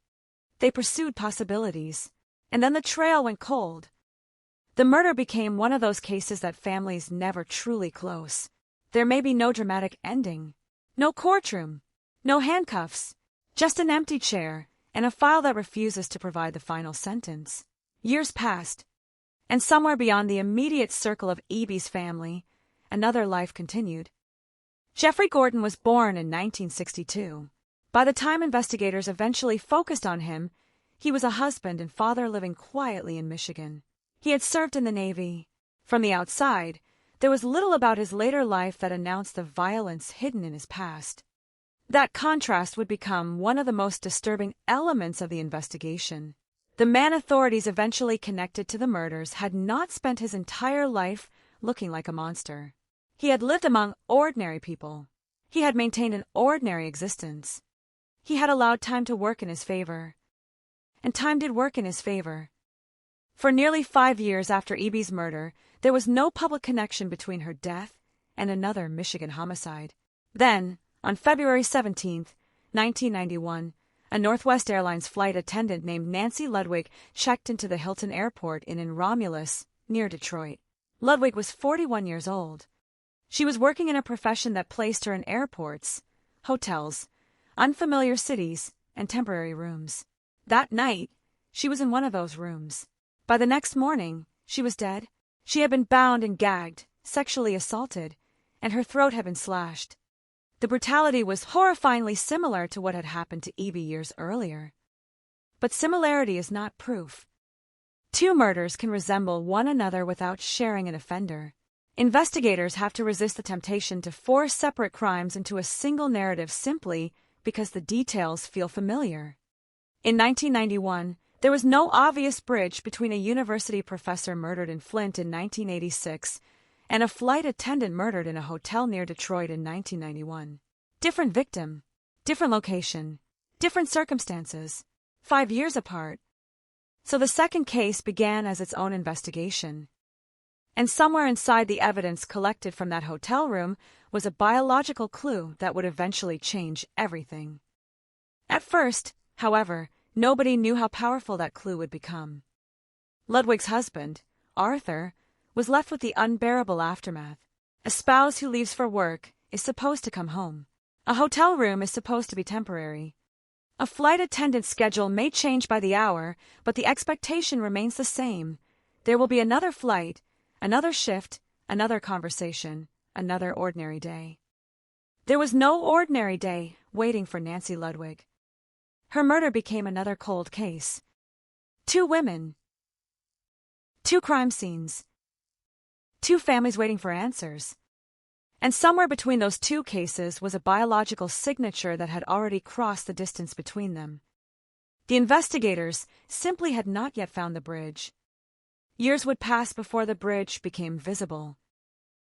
They pursued possibilities. And then the trail went cold. The murder became one of those cases that families never truly close. There may be no dramatic ending, no courtroom, no handcuffs, just an empty chair and a file that refuses to provide the final sentence. Years passed, and somewhere beyond the immediate circle of Eby's family, another life continued. Jeffrey Gorton was born in 1962. By the time investigators eventually focused on him, he was a husband and father living quietly in Michigan. He had served in the Navy. From the outside, there was little about his later life that announced the violence hidden in his past. That contrast would become one of the most disturbing elements of the investigation. The man authorities eventually connected to the murders had not spent his entire life looking like a monster. He had lived among ordinary people. He had maintained an ordinary existence. He had allowed time to work in his favor. And time did work in his favor. For nearly 5 years after E.B.'s murder, there was no public connection between her death and another Michigan homicide. Then, on February 17, 1991, a Northwest Airlines flight attendant named Nancy Ludwig checked into the Hilton Airport in Romulus, near Detroit. Ludwig was 41 years old. She was working in a profession that placed her in airports, hotels, unfamiliar cities, and temporary rooms. That night, she was in one of those rooms. By the next morning, she was dead. She had been bound and gagged, sexually assaulted, and her throat had been slashed. The brutality was horrifyingly similar to what had happened to E.B. years earlier. But similarity is not proof. Two murders can resemble one another without sharing an offender. Investigators have to resist the temptation to force separate crimes into a single narrative simply because the details feel familiar. In 1991, there was no obvious bridge between a university professor murdered in Flint in 1986 and a flight attendant murdered in a hotel near Detroit in 1991. Different victim, different location, different circumstances, 5 years apart. So the second case began as its own investigation. And somewhere inside the evidence collected from that hotel room was a biological clue that would eventually change everything. At first, however, nobody knew how powerful that clue would become. Ludwig's husband, Arthur, was left with the unbearable aftermath. A spouse who leaves for work is supposed to come home. A hotel room is supposed to be temporary. A flight attendant's schedule may change by the hour, but the expectation remains the same. There will be another flight, another shift, another conversation, another ordinary day. There was no ordinary day waiting for Nancy Ludwig. Her murder became another cold case. 2 women. 2 crime scenes. 2 families waiting for answers. And somewhere between those 2 cases was a biological signature that had already crossed the distance between them. The investigators simply had not yet found the bridge. Years would pass before the bridge became visible.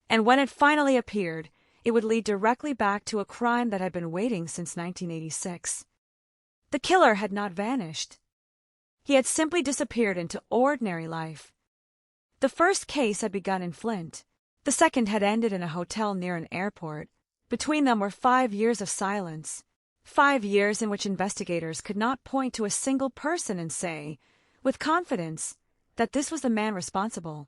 And when it finally appeared, it would lead directly back to a crime that had been waiting since 1986. The killer had not vanished. He had simply disappeared into ordinary life. The first case had begun in Flint. The second had ended in a hotel near an airport. Between them were 5 years of silence. 5 years in which investigators could not point to a single person and say, with confidence, that this was the man responsible.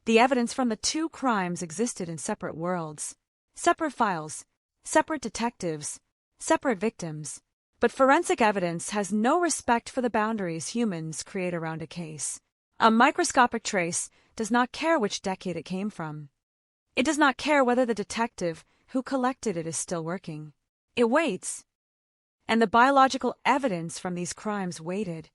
The evidence from the 2 crimes existed in separate worlds, separate files, separate detectives, separate victims. But forensic evidence has no respect for the boundaries humans create around a case. A microscopic trace does not care which decade it came from. It does not care whether the detective who collected it is still working. It waits. And the biological evidence from these crimes waited.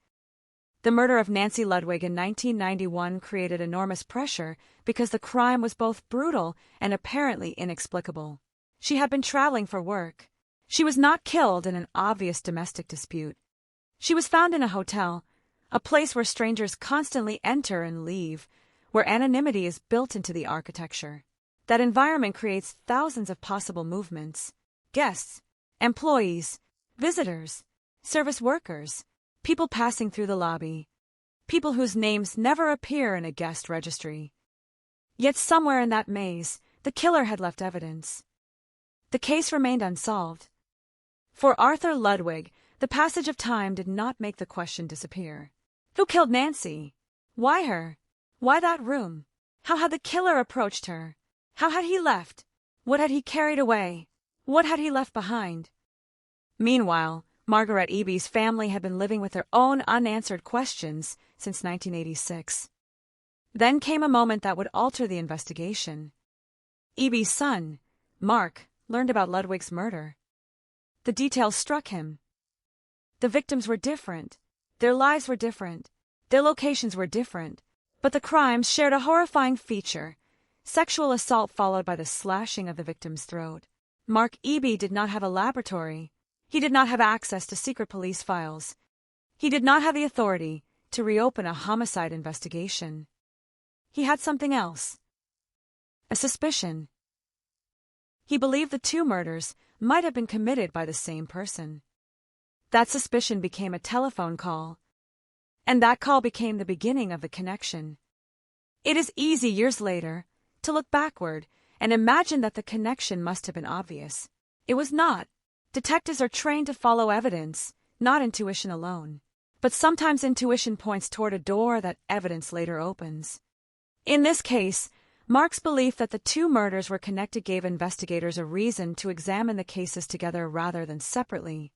The murder of Nancy Ludwig in 1991 created enormous pressure because the crime was both brutal and apparently inexplicable. She had been traveling for work. She was not killed in an obvious domestic dispute. She was found in a hotel, a place where strangers constantly enter and leave, where anonymity is built into the architecture. That environment creates thousands of possible movements: guests, employees, visitors, service workers, people passing through the lobby, people whose names never appear in a guest registry. Yet somewhere in that maze, the killer had left evidence. The case remained unsolved. For Arthur Ludwig, the passage of time did not make the question disappear. Who killed Nancy? Why her? Why that room? How had the killer approached her? How had he left? What had he carried away? What had he left behind? Meanwhile, Margaret E.B.'s family had been living with their own unanswered questions since 1986. Then came a moment that would alter the investigation. E.B.'s son, Mark, learned about Ludwig's murder. The details struck him. The victims were different. Their lives were different. Their locations were different. But the crimes shared a horrifying feature: sexual assault followed by the slashing of the victim's throat. Mark Eby did not have a laboratory. He did not have access to secret police files. He did not have the authority to reopen a homicide investigation. He had something else. A suspicion. He believed the two murders might have been committed by the same person. That suspicion became a telephone call, and that call became the beginning of the connection. It is easy years later to look backward and imagine that the connection must have been obvious. It was not. Detectives are trained to follow evidence, not intuition alone. But sometimes intuition points toward a door that evidence later opens. In this case, Mark's belief that the two murders were connected gave investigators a reason to examine the cases together rather than separately.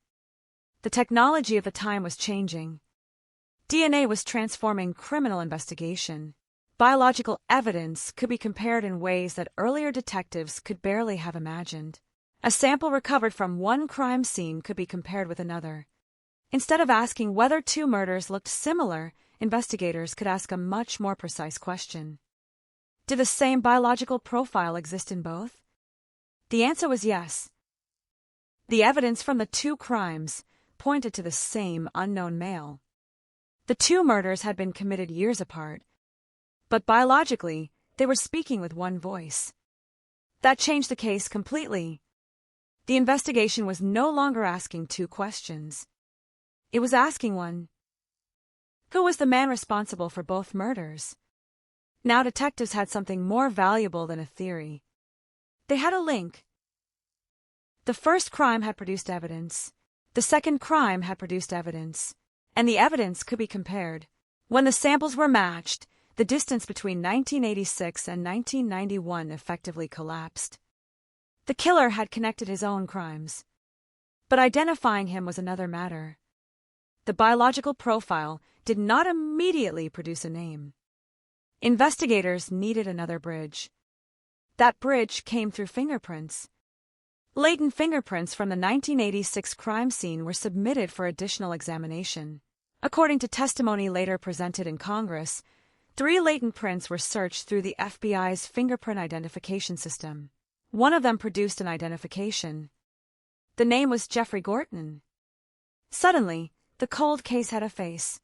The technology of the time was changing. DNA was transforming criminal investigation. Biological evidence could be compared in ways that earlier detectives could barely have imagined. A sample recovered from one crime scene could be compared with another. Instead of asking whether two murders looked similar, investigators could ask a much more precise question. Did the same biological profile exist in both? The answer was yes. The evidence from the two crimes pointed to the same unknown male. The two murders had been committed years apart, but biologically, they were speaking with one voice. That changed the case completely. The investigation was no longer asking two questions. It was asking one. Who was the man responsible for both murders? Now detectives had something more valuable than a theory. They had a link. The first crime had produced evidence. The second crime had produced evidence. And the evidence could be compared. When the samples were matched, the distance between 1986 and 1991 effectively collapsed. The killer had connected his own crimes. But identifying him was another matter. The biological profile did not immediately produce a name. Investigators needed another bridge. That bridge came through fingerprints. Latent fingerprints from the 1986 crime scene were submitted for additional examination. According to testimony later presented in Congress, 3 latent prints were searched through the FBI's fingerprint identification system. One of them produced an identification. The name was Jeffrey Gorton. Suddenly, the cold case had a face.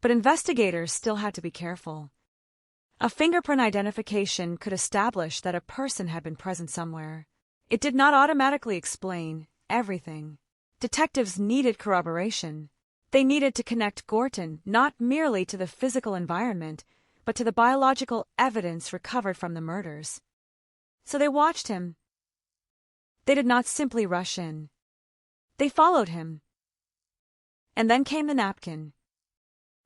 But investigators still had to be careful. A fingerprint identification could establish that a person had been present somewhere. It did not automatically explain everything. Detectives needed corroboration. They needed to connect Gorton not merely to the physical environment, but to the biological evidence recovered from the murders. So they watched him. They did not simply rush in. They followed him. And then came the napkin.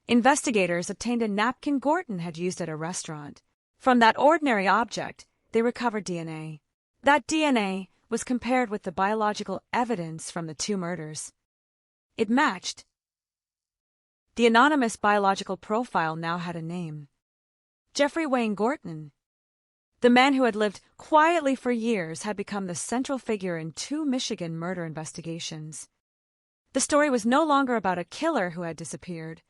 Investigators obtained a napkin Gorton had used at a restaurant. From that ordinary object, they recovered DNA. That DNA was compared with the biological evidence from the 2 murders. It matched. The anonymous biological profile now had a name. Jeffrey Wayne Gorton. The man who had lived quietly for years had become the central figure in 2 Michigan murder investigations. The story was no longer about a killer who had disappeared.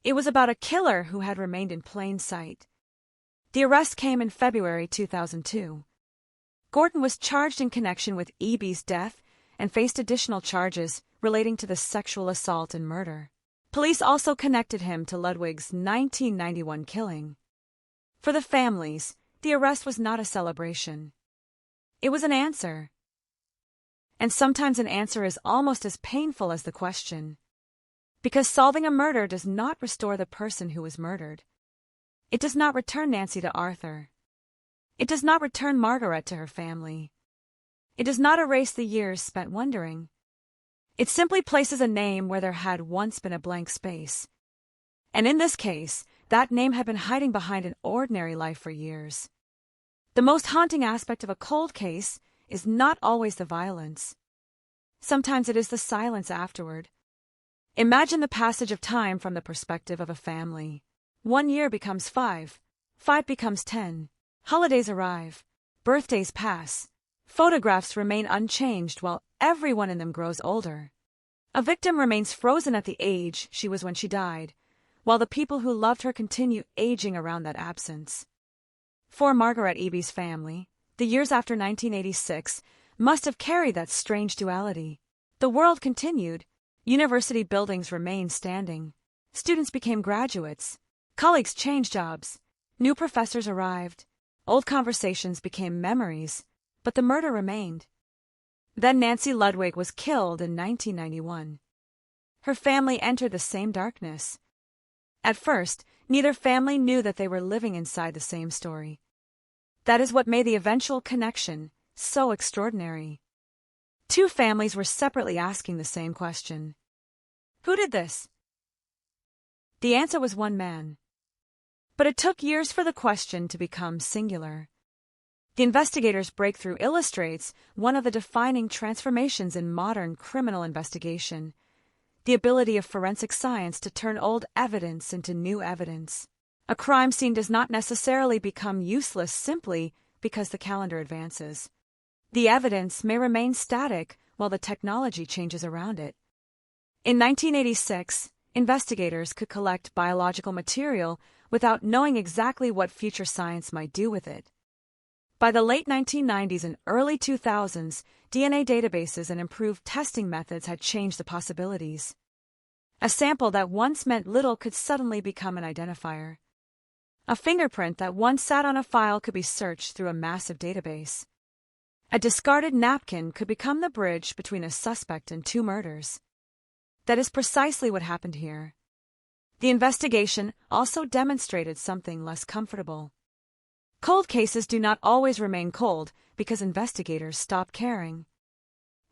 It was about a killer who had remained in plain sight. The arrest came in February 2002. Gorton was charged in connection with Eby's death and faced additional charges relating to the sexual assault and murder. Police also connected him to Ludwig's 1991 killing. For the families, the arrest was not a celebration. It was an answer. And sometimes an answer is almost as painful as the question. Because solving a murder does not restore the person who was murdered. It does not return Nancy to Arthur. It does not return Margaret to her family. It does not erase the years spent wondering. It simply places a name where there had once been a blank space. And in this case, that name had been hiding behind an ordinary life for years. The most haunting aspect of a cold case is not always the violence. Sometimes it is the silence afterward. Imagine the passage of time from the perspective of a family. 1 year becomes 5. 5 becomes 10. Holidays arrive. Birthdays pass. Photographs remain unchanged while everyone in them grows older. A victim remains frozen at the age she was when she died, while the people who loved her continue aging around that absence. For Margaret Eby's family, the years after 1986 must have carried that strange duality. The world continued. University buildings remained standing. Students became graduates. Colleagues changed jobs. New professors arrived. Old conversations became memories, but the murder remained. Then Nancy Ludwig was killed in 1991. Her family entered the same darkness. At first, neither family knew that they were living inside the same story. That is what made the eventual connection so extraordinary. Two families were separately asking the same question. Who did this? The answer was one man. But it took years for the question to become singular. The investigator's breakthrough illustrates one of the defining transformations in modern criminal investigation: the ability of forensic science to turn old evidence into new evidence. A crime scene does not necessarily become useless simply because the calendar advances. The evidence may remain static while the technology changes around it. In 1986, investigators could collect biological material without knowing exactly what future science might do with it. By the late 1990s and early 2000s, DNA databases and improved testing methods had changed the possibilities. A sample that once meant little could suddenly become an identifier. A fingerprint that once sat on a file could be searched through a massive database. A discarded napkin could become the bridge between a suspect and two murders. That is precisely what happened here. The investigation also demonstrated something less comfortable. Cold cases do not always remain cold because investigators stop caring.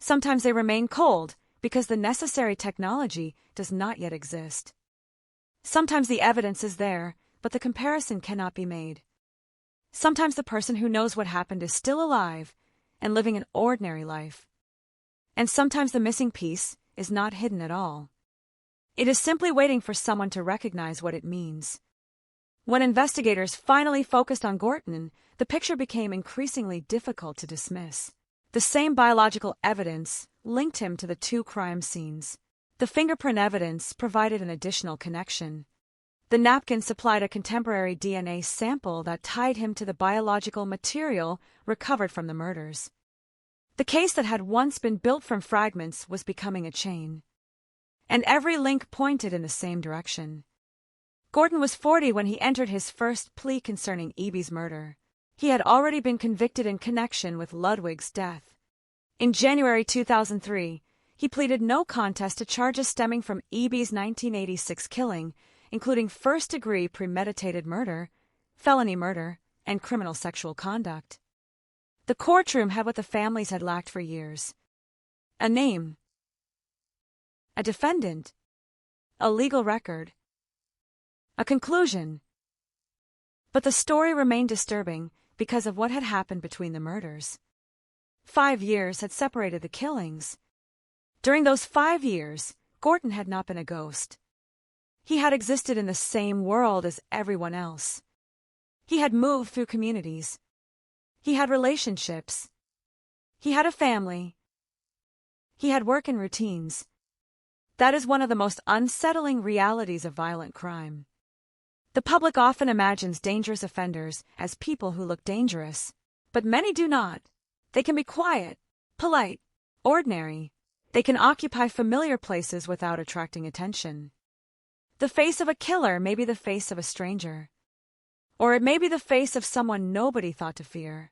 Sometimes they remain cold because the necessary technology does not yet exist. Sometimes the evidence is there, but the comparison cannot be made. Sometimes the person who knows what happened is still alive and living an ordinary life. And sometimes the missing piece is not hidden at all. It is simply waiting for someone to recognize what it means. When investigators finally focused on Gorton, the picture became increasingly difficult to dismiss. The same biological evidence linked him to the two crime scenes. The fingerprint evidence provided an additional connection. The napkin supplied a contemporary DNA sample that tied him to the biological material recovered from the murders. The case that had once been built from fragments was becoming a chain. And every link pointed in the same direction. Gorton was 40 when he entered his first plea concerning Eby's murder. He had already been convicted in connection with Ludwig's death. In January 2003, he pleaded no contest to charges stemming from Eby's 1986 killing, including first-degree premeditated murder, felony murder, and criminal sexual conduct. The courtroom had what the families had lacked for years: a name, a defendant, a legal record, a conclusion. But the story remained disturbing because of what had happened between the murders. 5 years had separated the killings. During those 5 years, Gorton had not been a ghost. He had existed in the same world as everyone else. He had moved through communities. He had relationships. He had a family. He had work and routines. That is one of the most unsettling realities of violent crime. The public often imagines dangerous offenders as people who look dangerous, but many do not. They can be quiet, polite, ordinary. They can occupy familiar places without attracting attention. The face of a killer may be the face of a stranger, or it may be the face of someone nobody thought to fear.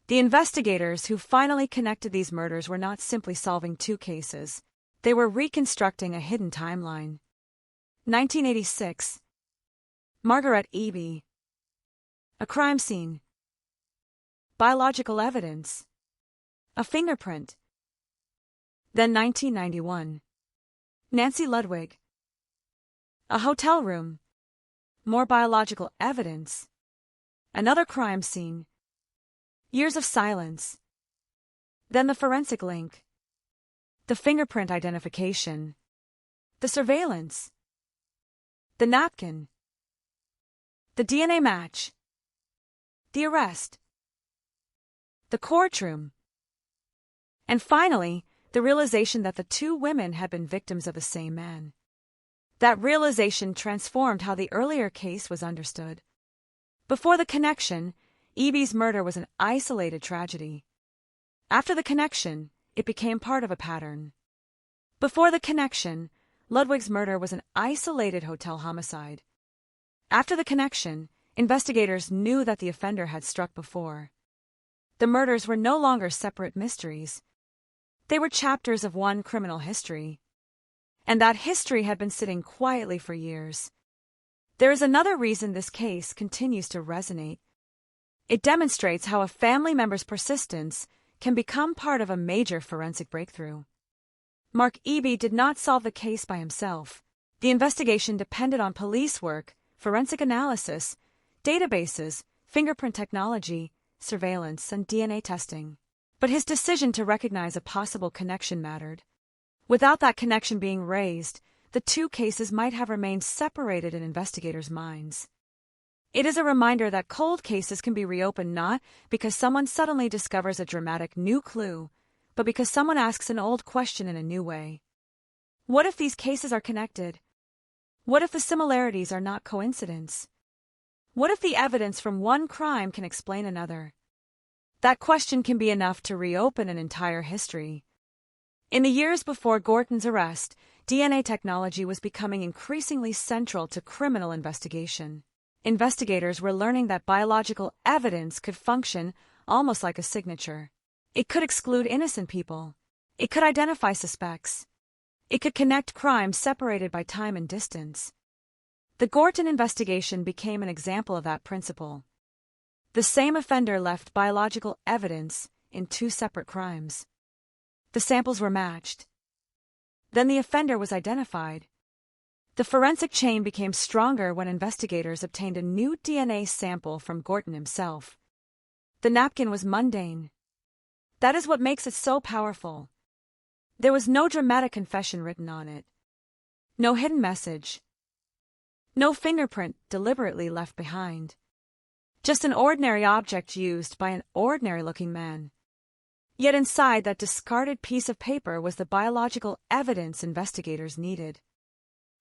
The investigators who finally connected these murders were not simply solving two cases. They were reconstructing a hidden timeline. 1986. Margaret Eby. A crime scene. Biological evidence. A fingerprint. Then 1991. Nancy Ludwig. A hotel room. More biological evidence. Another crime scene. Years of silence. Then the forensic link. The fingerprint identification. The surveillance. The napkin. The DNA match. The arrest. The courtroom. And finally, the realization that the two women had been victims of the same man. That realization transformed how the earlier case was understood. Before the connection, Eby's murder was an isolated tragedy. After the connection, it became part of a pattern. Before the connection, Ludwig's murder was an isolated hotel homicide. After the connection, investigators knew that the offender had struck before. The murders were no longer separate mysteries. They were chapters of one criminal history. And that history had been sitting quietly for years. There is another reason this case continues to resonate. It demonstrates how a family member's persistence can become part of a major forensic breakthrough. Mark Eby did not solve the case by himself. The investigation depended on police work, forensic analysis, databases, fingerprint technology, surveillance, and DNA testing. But his decision to recognize a possible connection mattered. Without that connection being raised, the two cases might have remained separated in investigators' minds. It is a reminder that cold cases can be reopened not because someone suddenly discovers a dramatic new clue, but because someone asks an old question in a new way. What if these cases are connected? What if the similarities are not coincidence? What if the evidence from one crime can explain another? That question can be enough to reopen an entire history. In the years before Gorton's arrest, DNA technology was becoming increasingly central to criminal investigation. Investigators were learning that biological evidence could function almost like a signature. It could exclude innocent people. It could identify suspects. It could connect crimes separated by time and distance. The Gorton investigation became an example of that principle. The same offender left biological evidence in two separate crimes. The samples were matched. Then the offender was identified. The forensic chain became stronger when investigators obtained a new DNA sample from Gorton himself. The napkin was mundane. That is what makes it so powerful. There was no dramatic confession written on it. No hidden message. No fingerprint deliberately left behind. Just an ordinary object used by an ordinary-looking man. Yet inside that discarded piece of paper was the biological evidence investigators needed.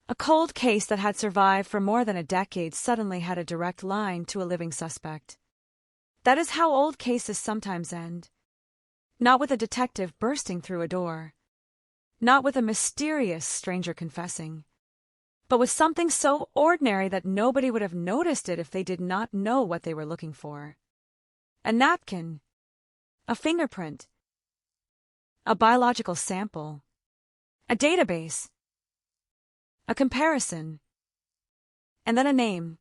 A cold case that had survived for more than a decade suddenly had a direct line to a living suspect. That is how old cases sometimes end. Not with a detective bursting through a door. Not with a mysterious stranger confessing. But with something so ordinary that nobody would have noticed it if they did not know what they were looking for. A napkin. A fingerprint. A biological sample. A database. A comparison. And then a name.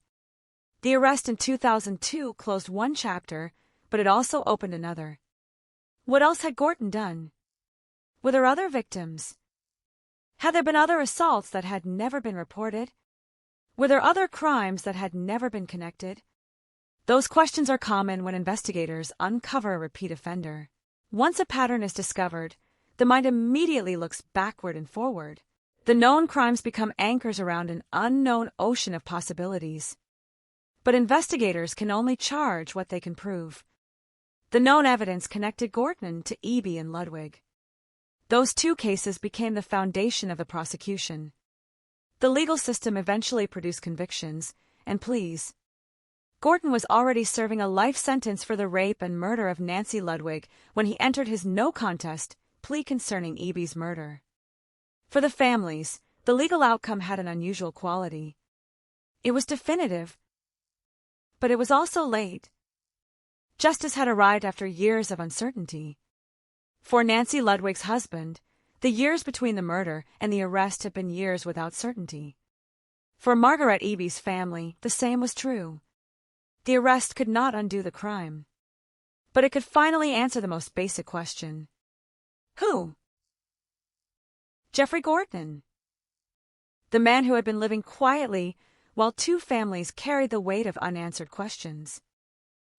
The arrest in 2002 closed one chapter, but it also opened another. What else had Gorton done? Were there other victims? Had there been other assaults that had never been reported? Were there other crimes that had never been connected? Those questions are common when investigators uncover a repeat offender. Once a pattern is discovered, the mind immediately looks backward and forward. The known crimes become anchors around an unknown ocean of possibilities. But investigators can only charge what they can prove. The known evidence connected Gorton to Eby and Ludwig. Those two cases became the foundation of the prosecution. The legal system eventually produced convictions and pleas. Gorton was already serving a life sentence for the rape and murder of Nancy Ludwig when he entered his no-contest plea concerning Eby's murder. For the families, the legal outcome had an unusual quality. It was definitive, but it was also late. Justice had arrived after years of uncertainty. For Nancy Ludwig's husband, the years between the murder and the arrest had been years without certainty. For Margaret Eby's family, the same was true. The arrest could not undo the crime. But it could finally answer the most basic question. Who? Jeffrey Gorton. The man who had been living quietly while two families carried the weight of unanswered questions.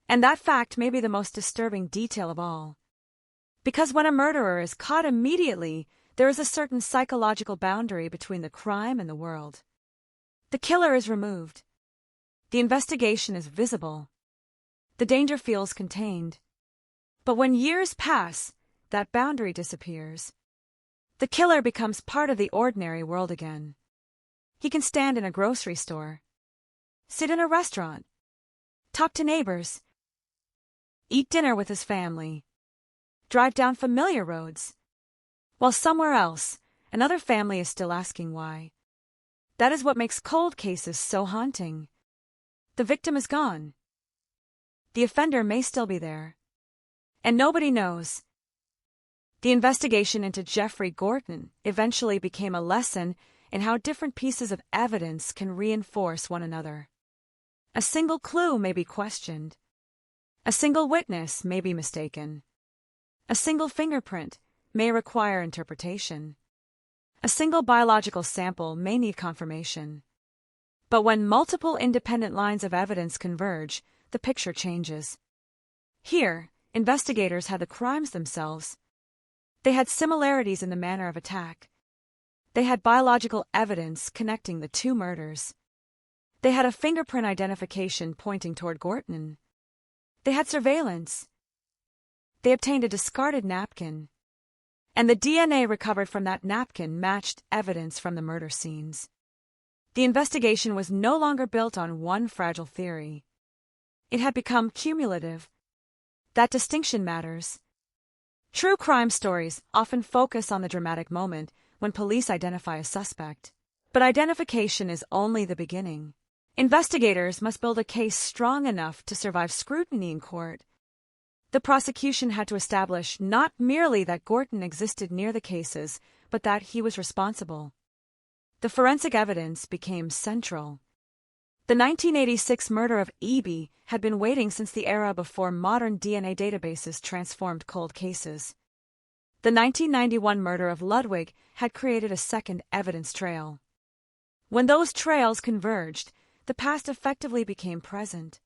And that fact may be the most disturbing detail of all. Because when a murderer is caught immediately, there is a certain psychological boundary between the crime and the world. The killer is removed. The investigation is visible. The danger feels contained. But when years pass, that boundary disappears. The killer becomes part of the ordinary world again. He can stand in a grocery store, sit in a restaurant, talk to neighbors, eat dinner with his family, drive down familiar roads, while somewhere else, another family is still asking why. That is what makes cold cases so haunting. The victim is gone. The offender may still be there. And nobody knows. The investigation into Jeffrey Gorton eventually became a lesson in how different pieces of evidence can reinforce one another. A single clue may be questioned. A single witness may be mistaken. A single fingerprint may require interpretation. A single biological sample may need confirmation. But when multiple independent lines of evidence converge, the picture changes. Here, investigators had the crimes themselves. They had similarities in the manner of attack. They had biological evidence connecting the two murders. They had a fingerprint identification pointing toward Gorton. They had surveillance. They obtained a discarded napkin. And the DNA recovered from that napkin matched evidence from the murder scenes. The investigation was no longer built on one fragile theory. It had become cumulative. That distinction matters. True crime stories often focus on the dramatic moment when police identify a suspect. But identification is only the beginning. Investigators must build a case strong enough to survive scrutiny in court. The prosecution had to establish not merely that Gorton existed near the cases, but that he was responsible. The forensic evidence became central. The 1986 murder of Eby had been waiting since the era before modern DNA databases transformed cold cases. The 1991 murder of Ludwig had created a second evidence trail. When those trails converged, the past effectively became present.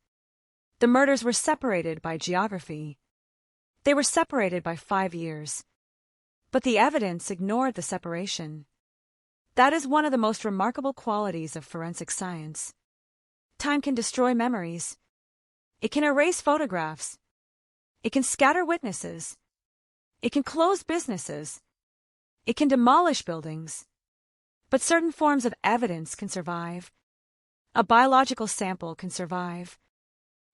The murders were separated by geography. They were separated by 5 years. But the evidence ignored the separation. That is one of the most remarkable qualities of forensic science. Time can destroy memories. It can erase photographs. It can scatter witnesses. It can close businesses. It can demolish buildings. But certain forms of evidence can survive. A biological sample can survive.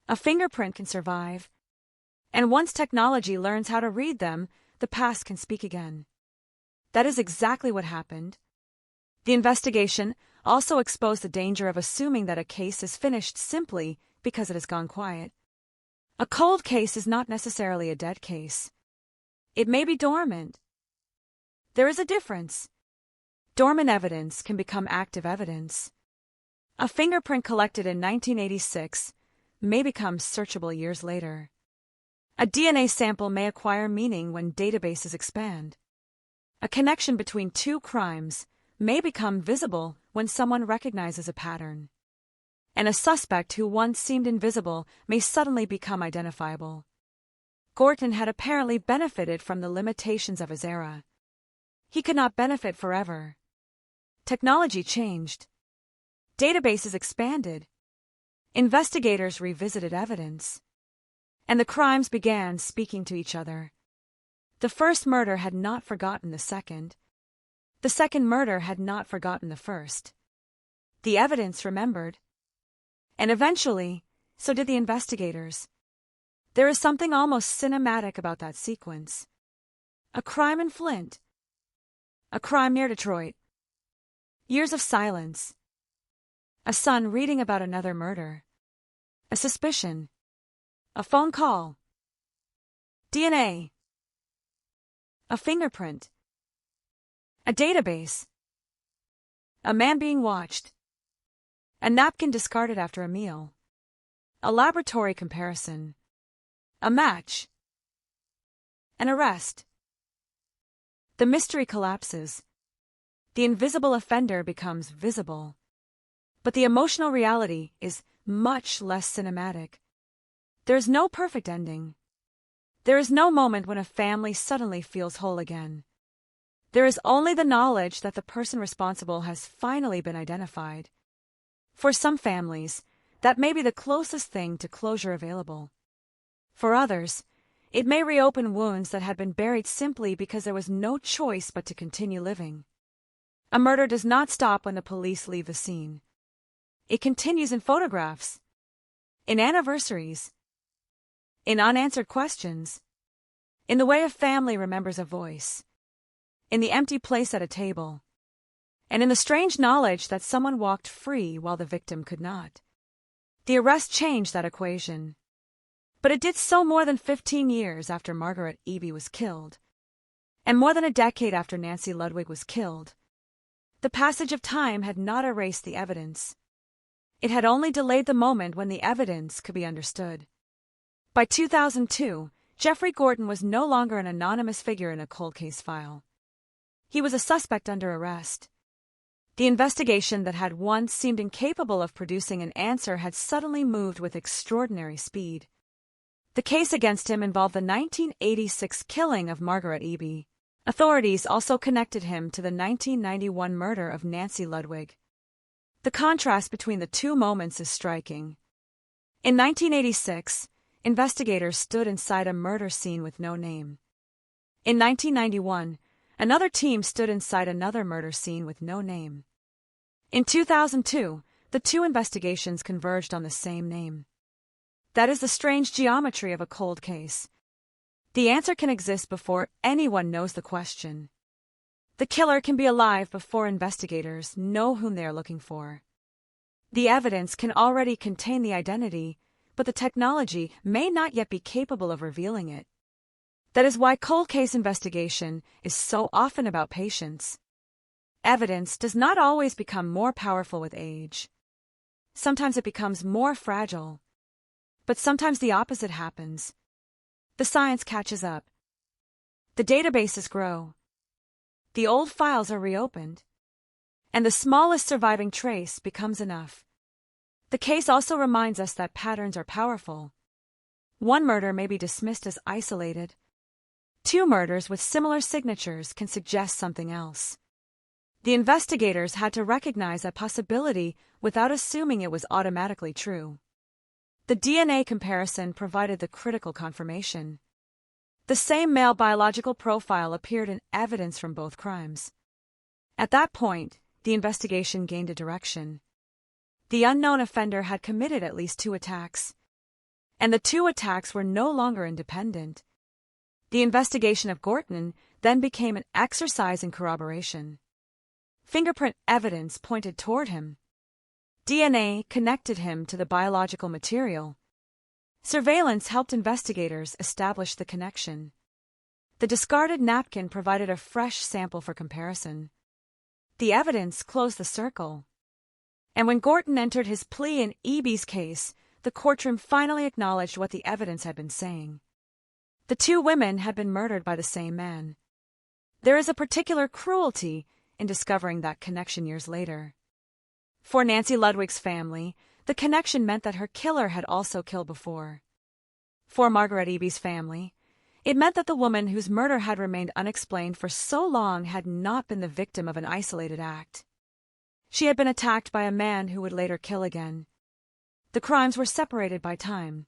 A fingerprint can survive. And once technology learns how to read them, the past can speak again. That is exactly what happened. The investigation also exposed the danger of assuming that a case is finished simply because it has gone quiet. A cold case is not necessarily a dead case. It may be dormant. There is a difference. Dormant evidence can become active evidence. A fingerprint collected in 1986 may become searchable years later. A DNA sample may acquire meaning when databases expand. A connection between two crimes may become visible when someone recognizes a pattern. And a suspect who once seemed invisible may suddenly become identifiable. Gorton had apparently benefited from the limitations of his era. He could not benefit forever. Technology changed. Databases expanded. Investigators revisited evidence. And the crimes began speaking to each other. The first murder had not forgotten the second. The second murder had not forgotten the first. The evidence remembered. And eventually, so did the investigators. There is something almost cinematic about that sequence. A crime in Flint. A crime near Detroit. Years of silence. A son reading about another murder. A suspicion. A phone call. DNA. A fingerprint. A database. A man being watched. A napkin discarded after a meal. A laboratory comparison. A match. An arrest. The mystery collapses. The invisible offender becomes visible. But the emotional reality is much less cinematic. There is no perfect ending. There is no moment when a family suddenly feels whole again. There is only the knowledge that the person responsible has finally been identified. For some families, that may be the closest thing to closure available. For others, it may reopen wounds that had been buried simply because there was no choice but to continue living. A murder does not stop when the police leave the scene. It continues in photographs, in anniversaries, in unanswered questions, in the way a family remembers a voice, in the empty place at a table, and in the strange knowledge that someone walked free while the victim could not. The arrest changed that equation. But it did so more than 15 years after Margaret Eby was killed, and more than a decade after Nancy Ludwig was killed. The passage of time had not erased the evidence. It had only delayed the moment when the evidence could be understood. By 2002, Jeffrey Gorton was no longer an anonymous figure in a cold case file. He was a suspect under arrest. The investigation that had once seemed incapable of producing an answer had suddenly moved with extraordinary speed. The case against him involved the 1986 killing of Margaret Eby. Authorities also connected him to the 1991 murder of Nancy Ludwig. The contrast between the two moments is striking. In 1986, investigators stood inside a murder scene with no name. In 1991, another team stood inside another murder scene with no name. In 2002, the two investigations converged on the same name. That is the strange geometry of a cold case. The answer can exist before anyone knows the question. The killer can be alive before investigators know whom they are looking for. The evidence can already contain the identity, but the technology may not yet be capable of revealing it. That is why cold case investigation is so often about patience. Evidence does not always become more powerful with age. Sometimes it becomes more fragile. But sometimes the opposite happens. The science catches up. The databases grow. The old files are reopened. And the smallest surviving trace becomes enough. The case also reminds us that patterns are powerful. One murder may be dismissed as isolated. Two murders with similar signatures can suggest something else. The investigators had to recognize a possibility without assuming it was automatically true. The DNA comparison provided the critical confirmation. The same male biological profile appeared in evidence from both crimes. At that point, the investigation gained a direction. The unknown offender had committed at least 2 attacks. And the 2 attacks were no longer independent. The investigation of Gorton then became an exercise in corroboration. Fingerprint evidence pointed toward him. DNA connected him to the biological material. Surveillance helped investigators establish the connection. The discarded napkin provided a fresh sample for comparison. The evidence closed the circle. And when Gorton entered his plea in Eby's case, the courtroom finally acknowledged what the evidence had been saying. The 2 women had been murdered by the same man. There is a particular cruelty in discovering that connection years later. For Nancy Ludwig's family, the connection meant that her killer had also killed before. For Margaret Eby's family, it meant that the woman whose murder had remained unexplained for so long had not been the victim of an isolated act. She had been attacked by a man who would later kill again. The crimes were separated by time,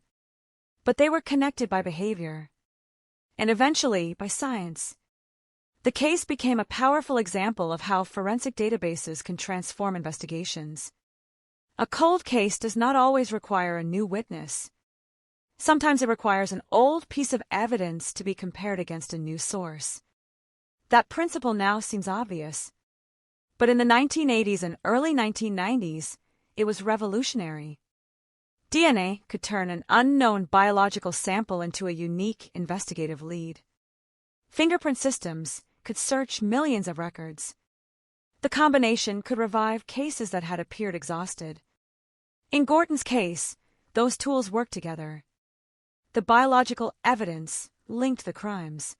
but they were connected by behavior, and eventually by science. The case became a powerful example of how forensic databases can transform investigations. A cold case does not always require a new witness. Sometimes it requires an old piece of evidence to be compared against a new source. That principle now seems obvious. But in the 1980s and early 1990s, it was revolutionary. DNA could turn an unknown biological sample into a unique investigative lead. Fingerprint systems could search millions of records. The combination could revive cases that had appeared exhausted. In Gorton's case, those tools worked together. The biological evidence linked the crimes.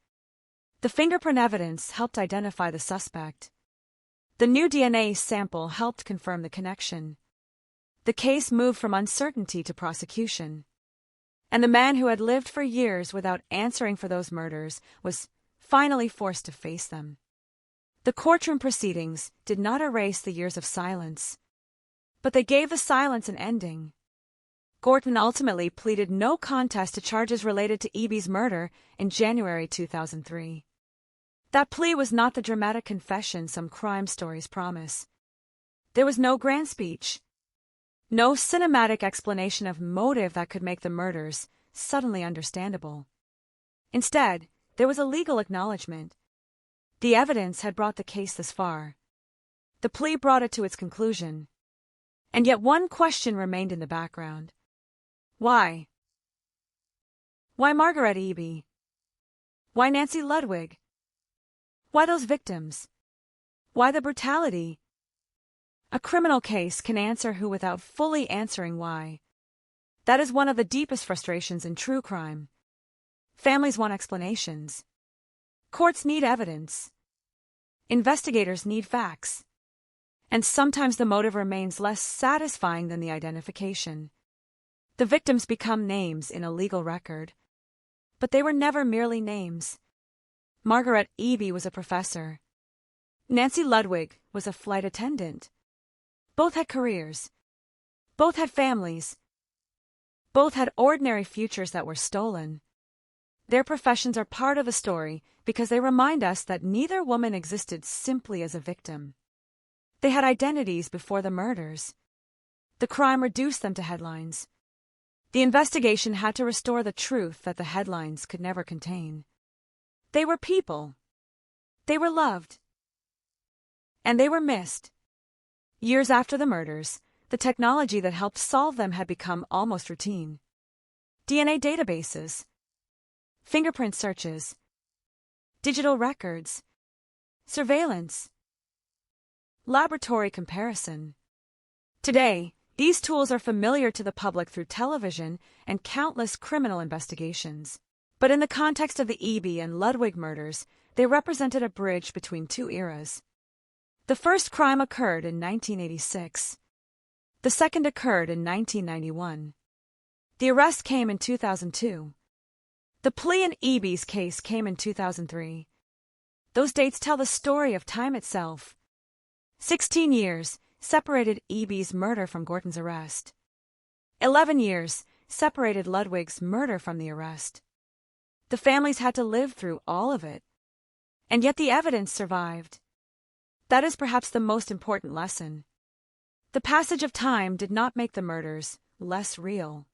The fingerprint evidence helped identify the suspect. The new DNA sample helped confirm the connection. The case moved from uncertainty to prosecution. And the man who had lived for years without answering for those murders was finally forced to face them. The courtroom proceedings did not erase the years of silence, but they gave the silence an ending. Gorton ultimately pleaded no contest to charges related to Eby's murder in January 2003. That plea was not the dramatic confession some crime stories promise. There was no grand speech, no cinematic explanation of motive that could make the murders suddenly understandable. Instead, there was a legal acknowledgement. The evidence had brought the case this far. The plea brought it to its conclusion. And yet one question remained in the background. Why? Why Margaret Eby? Why Nancy Ludwig? Why those victims? Why the brutality? A criminal case can answer who without fully answering why. That is one of the deepest frustrations in true crime. Families want explanations. Courts need evidence. Investigators need facts. And sometimes the motive remains less satisfying than the identification. The victims become names in a legal record. But they were never merely names. Margaret Eby was a professor. Nancy Ludwig was a flight attendant. Both had careers. Both had families. Both had ordinary futures that were stolen. Their professions are part of the story because they remind us that neither woman existed simply as a victim. They had identities before the murders. The crime reduced them to headlines. The investigation had to restore the truth that the headlines could never contain. They were people. They were loved. And they were missed. Years after the murders, the technology that helped solve them had become almost routine. DNA databases, fingerprint searches, digital records, surveillance, laboratory comparison. Today, these tools are familiar to the public through television and countless criminal investigations. But in the context of the Eby and Ludwig murders, they represented a bridge between two eras. The first crime occurred in 1986. The second occurred in 1991. The arrest came in 2002. The plea in Eby's case came in 2003. Those dates tell the story of time itself. 16 years separated Eby's murder from Gorton's arrest. 11 years separated Ludwig's murder from the arrest. The families had to live through all of it. And yet the evidence survived. That is perhaps the most important lesson. The passage of time did not make the murders less real.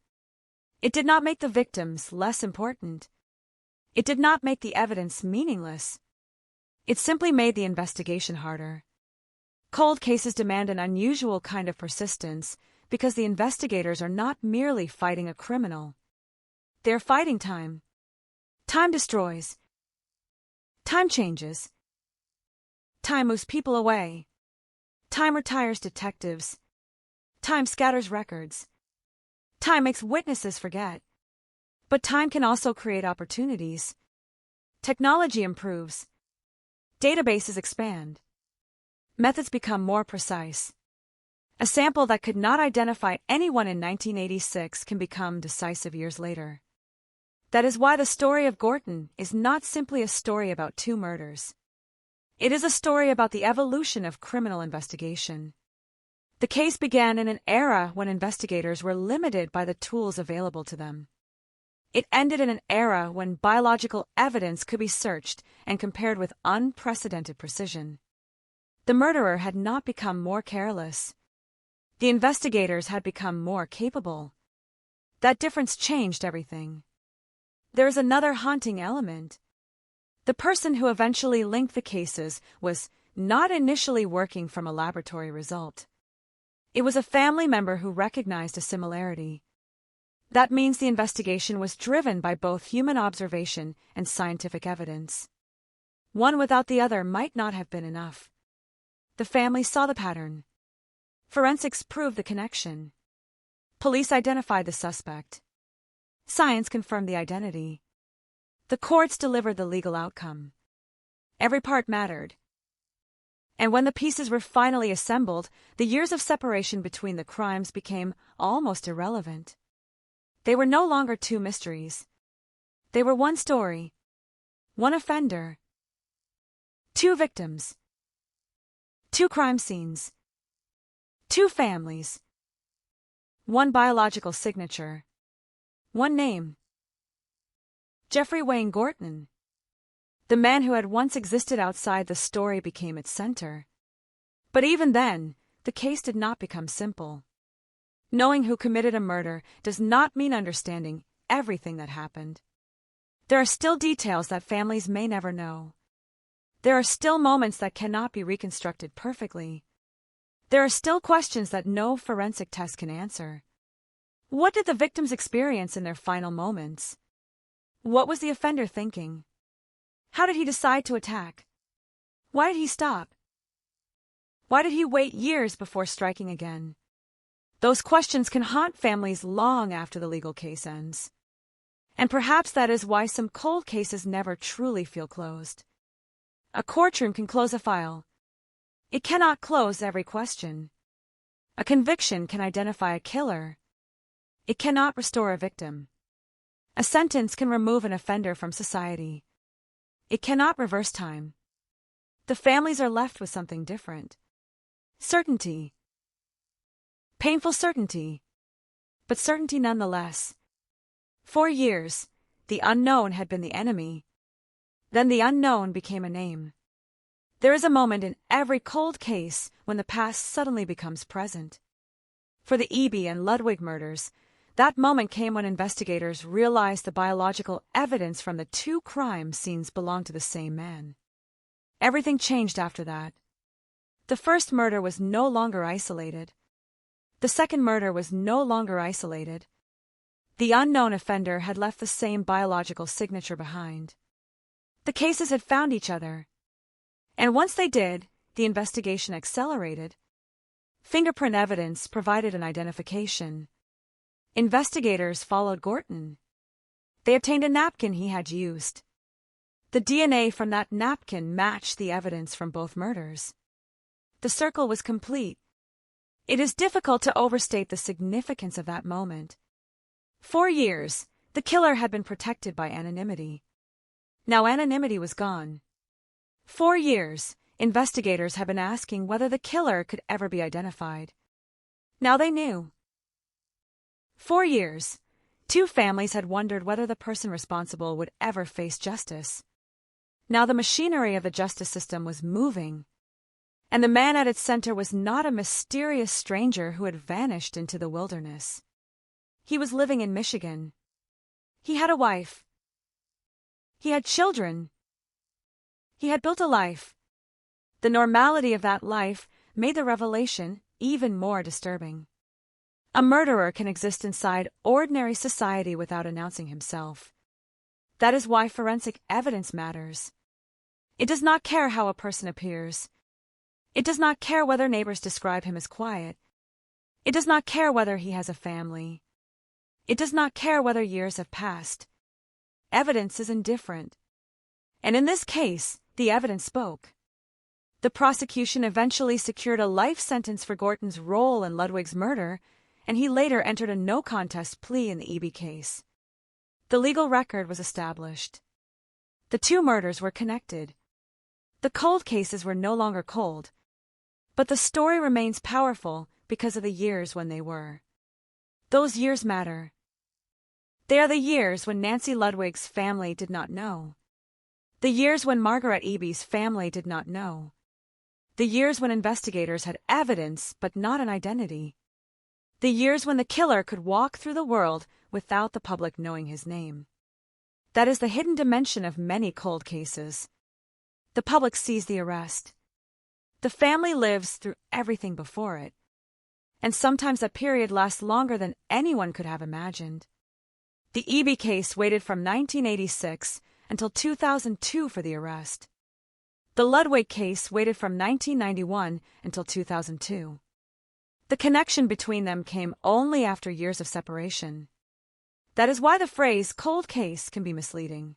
It did not make the victims less important. It did not make the evidence meaningless. It simply made the investigation harder. Cold cases demand an unusual kind of persistence because the investigators are not merely fighting a criminal. They're fighting time. Time destroys. Time changes. Time moves people away. Time retires detectives. Time scatters records. Time makes witnesses forget. But time can also create opportunities. Technology improves. Databases expand. Methods become more precise. A sample that could not identify anyone in 1986 can become decisive years later. That is why the story of Gorton is not simply a story about two murders. It is a story about the evolution of criminal investigation. The case began in an era when investigators were limited by the tools available to them. It ended in an era when biological evidence could be searched and compared with unprecedented precision. The murderer had not become more careless. The investigators had become more capable. That difference changed everything. There is another haunting element. The person who eventually linked the cases was not initially working from a laboratory result. It was a family member who recognized a similarity. That means the investigation was driven by both human observation and scientific evidence. One without the other might not have been enough. The family saw the pattern. Forensics proved the connection. Police identified the suspect. Science confirmed the identity. The courts delivered the legal outcome. Every part mattered. And when the pieces were finally assembled, the years of separation between the crimes became almost irrelevant. They were no longer two mysteries. They were one story, one offender, two victims, two crime scenes, two families, one biological signature, one name. Jeffrey Wayne Gorton. The man who had once existed outside the story became its center. But even then, the case did not become simple. Knowing who committed a murder does not mean understanding everything that happened. There are still details that families may never know. There are still moments that cannot be reconstructed perfectly. There are still questions that no forensic test can answer. What did the victims experience in their final moments? What was the offender thinking? How did he decide to attack? Why did he stop? Why did he wait years before striking again? Those questions can haunt families long after the legal case ends. And perhaps that is why some cold cases never truly feel closed. A courtroom can close a file. It cannot close every question. A conviction can identify a killer. It cannot restore a victim. A sentence can remove an offender from society. It cannot reverse time. The families are left with something different. Certainty. Painful certainty. But certainty nonetheless. For years, the unknown had been the enemy. Then the unknown became a name. There is a moment in every cold case when the past suddenly becomes present. For the Eby and Ludwig murders, that moment came when investigators realized the biological evidence from the two crime scenes belonged to the same man. Everything changed after that. The first murder was no longer isolated. The second murder was no longer isolated. The unknown offender had left the same biological signature behind. The cases had found each other. And once they did, the investigation accelerated. Fingerprint evidence provided an identification. Investigators followed Gorton. They obtained a napkin he had used. The DNA from that napkin matched the evidence from both murders. The circle was complete. It is difficult to overstate the significance of that moment. For years, the killer had been protected by anonymity. Now anonymity was gone. For years, investigators had been asking whether the killer could ever be identified. Now they knew. For years, two families had wondered whether the person responsible would ever face justice. Now the machinery of the justice system was moving, and the man at its center was not a mysterious stranger who had vanished into the wilderness. He was living in Michigan. He had a wife. He had children. He had built a life. The normality of that life made the revelation even more disturbing. A murderer can exist inside ordinary society without announcing himself. That is why forensic evidence matters. It does not care how a person appears. It does not care whether neighbors describe him as quiet. It does not care whether he has a family. It does not care whether years have passed. Evidence is indifferent. And in this case, the evidence spoke. The prosecution eventually secured a life sentence for Gorton's role in Ludwig's murder, and he later entered a no-contest plea in the Eby case. The legal record was established. The two murders were connected. The cold cases were no longer cold, but the story remains powerful because of the years when they were. Those years matter. They are the years when Nancy Ludwig's family did not know. The years when Margaret Eby's family did not know. The years when investigators had evidence but not an identity. The years when the killer could walk through the world without the public knowing his name. That is the hidden dimension of many cold cases. The public sees the arrest. The family lives through everything before it. And sometimes that period lasts longer than anyone could have imagined. The Eby case waited from 1986 until 2002 for the arrest. The Ludwig case waited from 1991 until 2002. The connection between them came only after years of separation. That is why the phrase cold case can be misleading.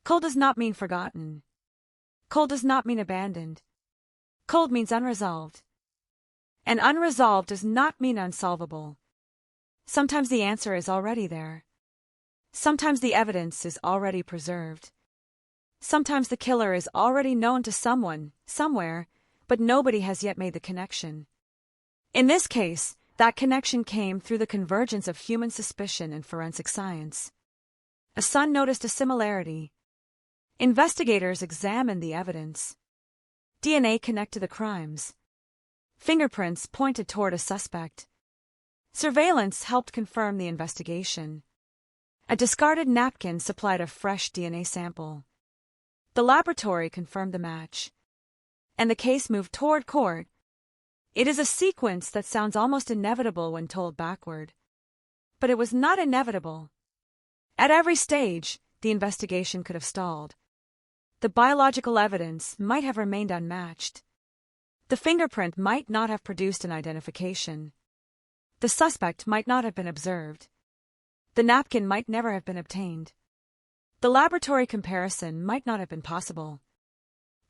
Cold does not mean forgotten. Cold does not mean abandoned. Cold means unresolved. And unresolved does not mean unsolvable. Sometimes the answer is already there. Sometimes the evidence is already preserved. Sometimes the killer is already known to someone, somewhere, but nobody has yet made the connection. In this case, that connection came through the convergence of human suspicion and forensic science. A son noticed a similarity. Investigators examined the evidence. DNA connected the crimes. Fingerprints pointed toward a suspect. Surveillance helped confirm the investigation. A discarded napkin supplied a fresh DNA sample. The laboratory confirmed the match, and the case moved toward court. It is a sequence that sounds almost inevitable when told backward. But it was not inevitable. At every stage, the investigation could have stalled. The biological evidence might have remained unmatched. The fingerprint might not have produced an identification. The suspect might not have been observed. The napkin might never have been obtained. The laboratory comparison might not have been possible.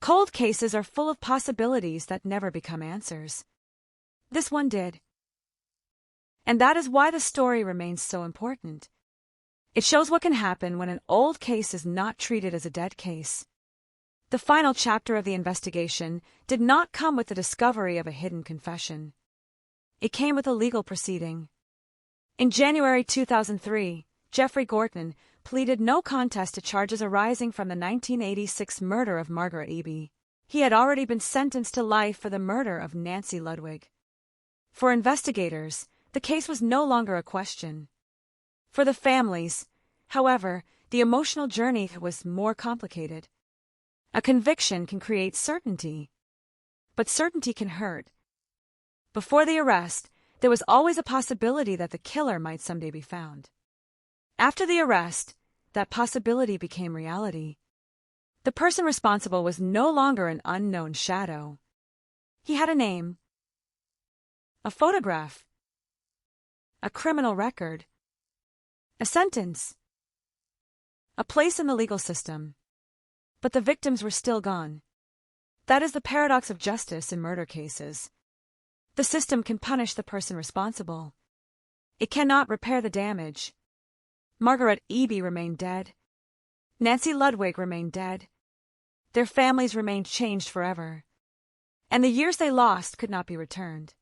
Cold cases are full of possibilities that never become answers. This one did. And that is why the story remains so important. It shows what can happen when an old case is not treated as a dead case. The final chapter of the investigation did not come with the discovery of a hidden confession. It came with a legal proceeding. In January 2003, Jeffrey Gorton pleaded no contest to charges arising from the 1986 murder of Margaret Eby. He had already been sentenced to life for the murder of Nancy Ludwig. For investigators, the case was no longer a question. For the families, however, the emotional journey was more complicated. A conviction can create certainty, but certainty can hurt. Before the arrest, there was always a possibility that the killer might someday be found. After the arrest, that possibility became reality. The person responsible was no longer an unknown shadow. He had a name, a photograph, a criminal record, a sentence, a place in the legal system. But the victims were still gone. That is the paradox of justice in murder cases. The system can punish the person responsible. It cannot repair the damage. Margaret Eby remained dead. Nancy Ludwig remained dead. Their families remained changed forever. And the years they lost could not be returned.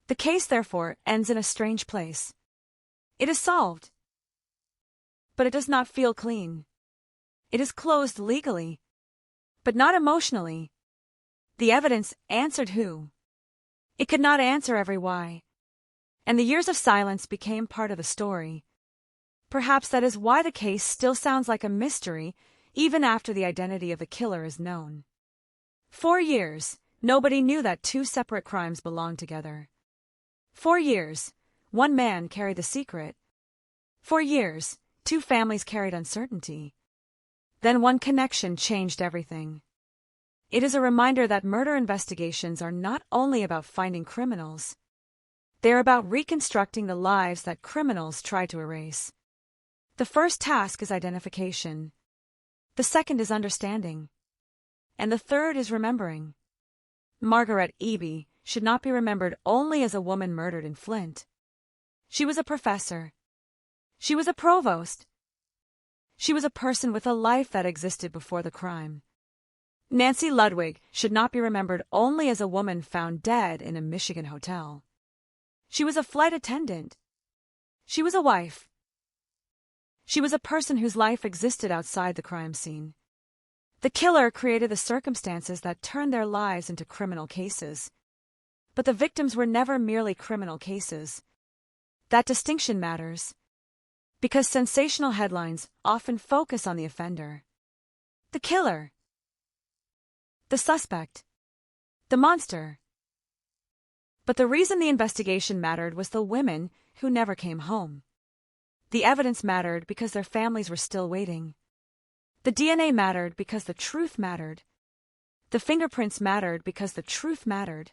The case, therefore, ends in a strange place. It is solved. But it does not feel clean. It is closed legally, but not emotionally. The evidence answered who. It could not answer every why. And the years of silence became part of the story. Perhaps that is why the case still sounds like a mystery, even after the identity of the killer is known. 4 years, nobody knew that two separate crimes belonged together. 4 years, one man carried the secret. 4 years, two families carried uncertainty. Then one connection changed everything. It is a reminder that murder investigations are not only about finding criminals. They are about reconstructing the lives that criminals try to erase. The first task is identification. The second is understanding. And the third is remembering. Margaret Eby should not be remembered only as a woman murdered in Flint. She was a professor. She was a provost. She was a person with a life that existed before the crime. Nancy Ludwig should not be remembered only as a woman found dead in a Michigan hotel. She was a flight attendant. She was a wife. She was a person whose life existed outside the crime scene. The killer created the circumstances that turned their lives into criminal cases. But the victims were never merely criminal cases. That distinction matters, because sensational headlines often focus on the offender. The killer. The suspect. The monster. But the reason the investigation mattered was the women who never came home. The evidence mattered because their families were still waiting. The DNA mattered because the truth mattered. The fingerprints mattered because the truth mattered.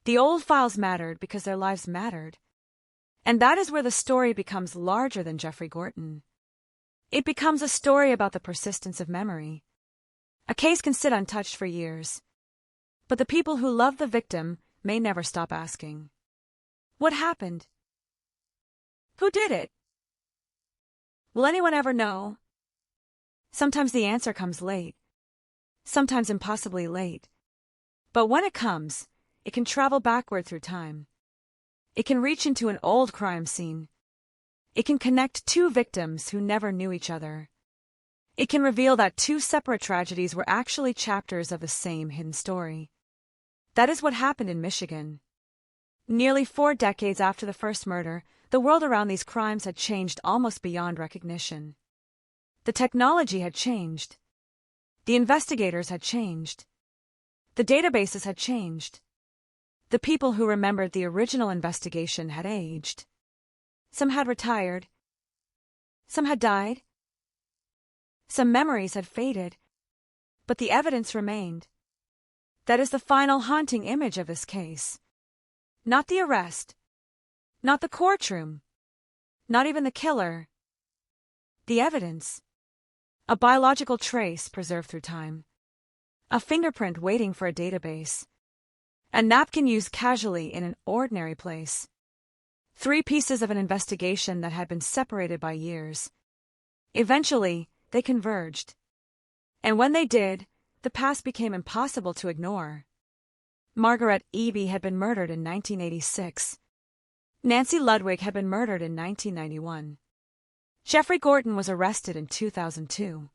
The old files mattered because their lives mattered. And that is where the story becomes larger than Jeffrey Gorton. It becomes a story about the persistence of memory. A case can sit untouched for years. But the people who love the victim may never stop asking. What happened? Who did it? Will anyone ever know? Sometimes the answer comes late. Sometimes impossibly late. But when it comes, it can travel backward through time. It can reach into an old crime scene. It can connect two victims who never knew each other. It can reveal that two separate tragedies were actually chapters of the same hidden story. That is what happened in Michigan. Nearly 4 decades after the first murder, the world around these crimes had changed almost beyond recognition. The technology had changed. The investigators had changed. The databases had changed. The people who remembered the original investigation had aged. Some had retired. Some had died. Some memories had faded. But the evidence remained. That is the final haunting image of this case. Not the arrest. Not the courtroom. Not even the killer. The evidence. A biological trace preserved through time. A fingerprint waiting for a database. A napkin used casually in an ordinary place. 3 pieces of an investigation that had been separated by years. Eventually, they converged. And when they did, the past became impossible to ignore. Margaret Eby had been murdered in 1986. Nancy Ludwig had been murdered in 1991. Jeffrey Gorton was arrested in 2002.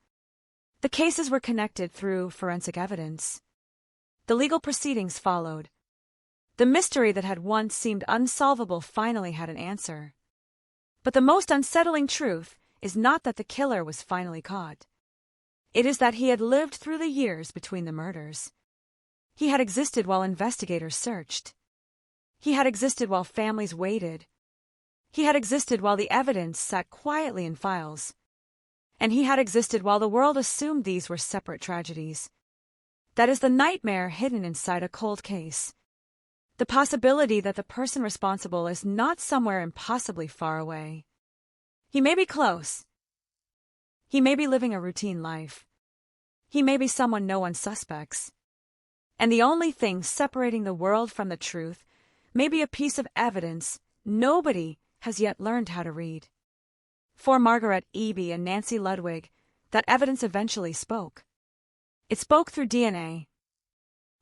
The cases were connected through forensic evidence. The legal proceedings followed. The mystery that had once seemed unsolvable finally had an answer. But the most unsettling truth is not that the killer was finally caught. It is that he had lived through the years between the murders. He had existed while investigators searched. He had existed while families waited. He had existed while the evidence sat quietly in files. And he had existed while the world assumed these were separate tragedies. That is the nightmare hidden inside a cold case. The possibility that the person responsible is not somewhere impossibly far away. He may be close. He may be living a routine life. He may be someone no one suspects. And the only thing separating the world from the truth may be a piece of evidence nobody has yet learned how to read. For Margaret Eby and Nancy Ludwig, that evidence eventually spoke. It spoke through DNA.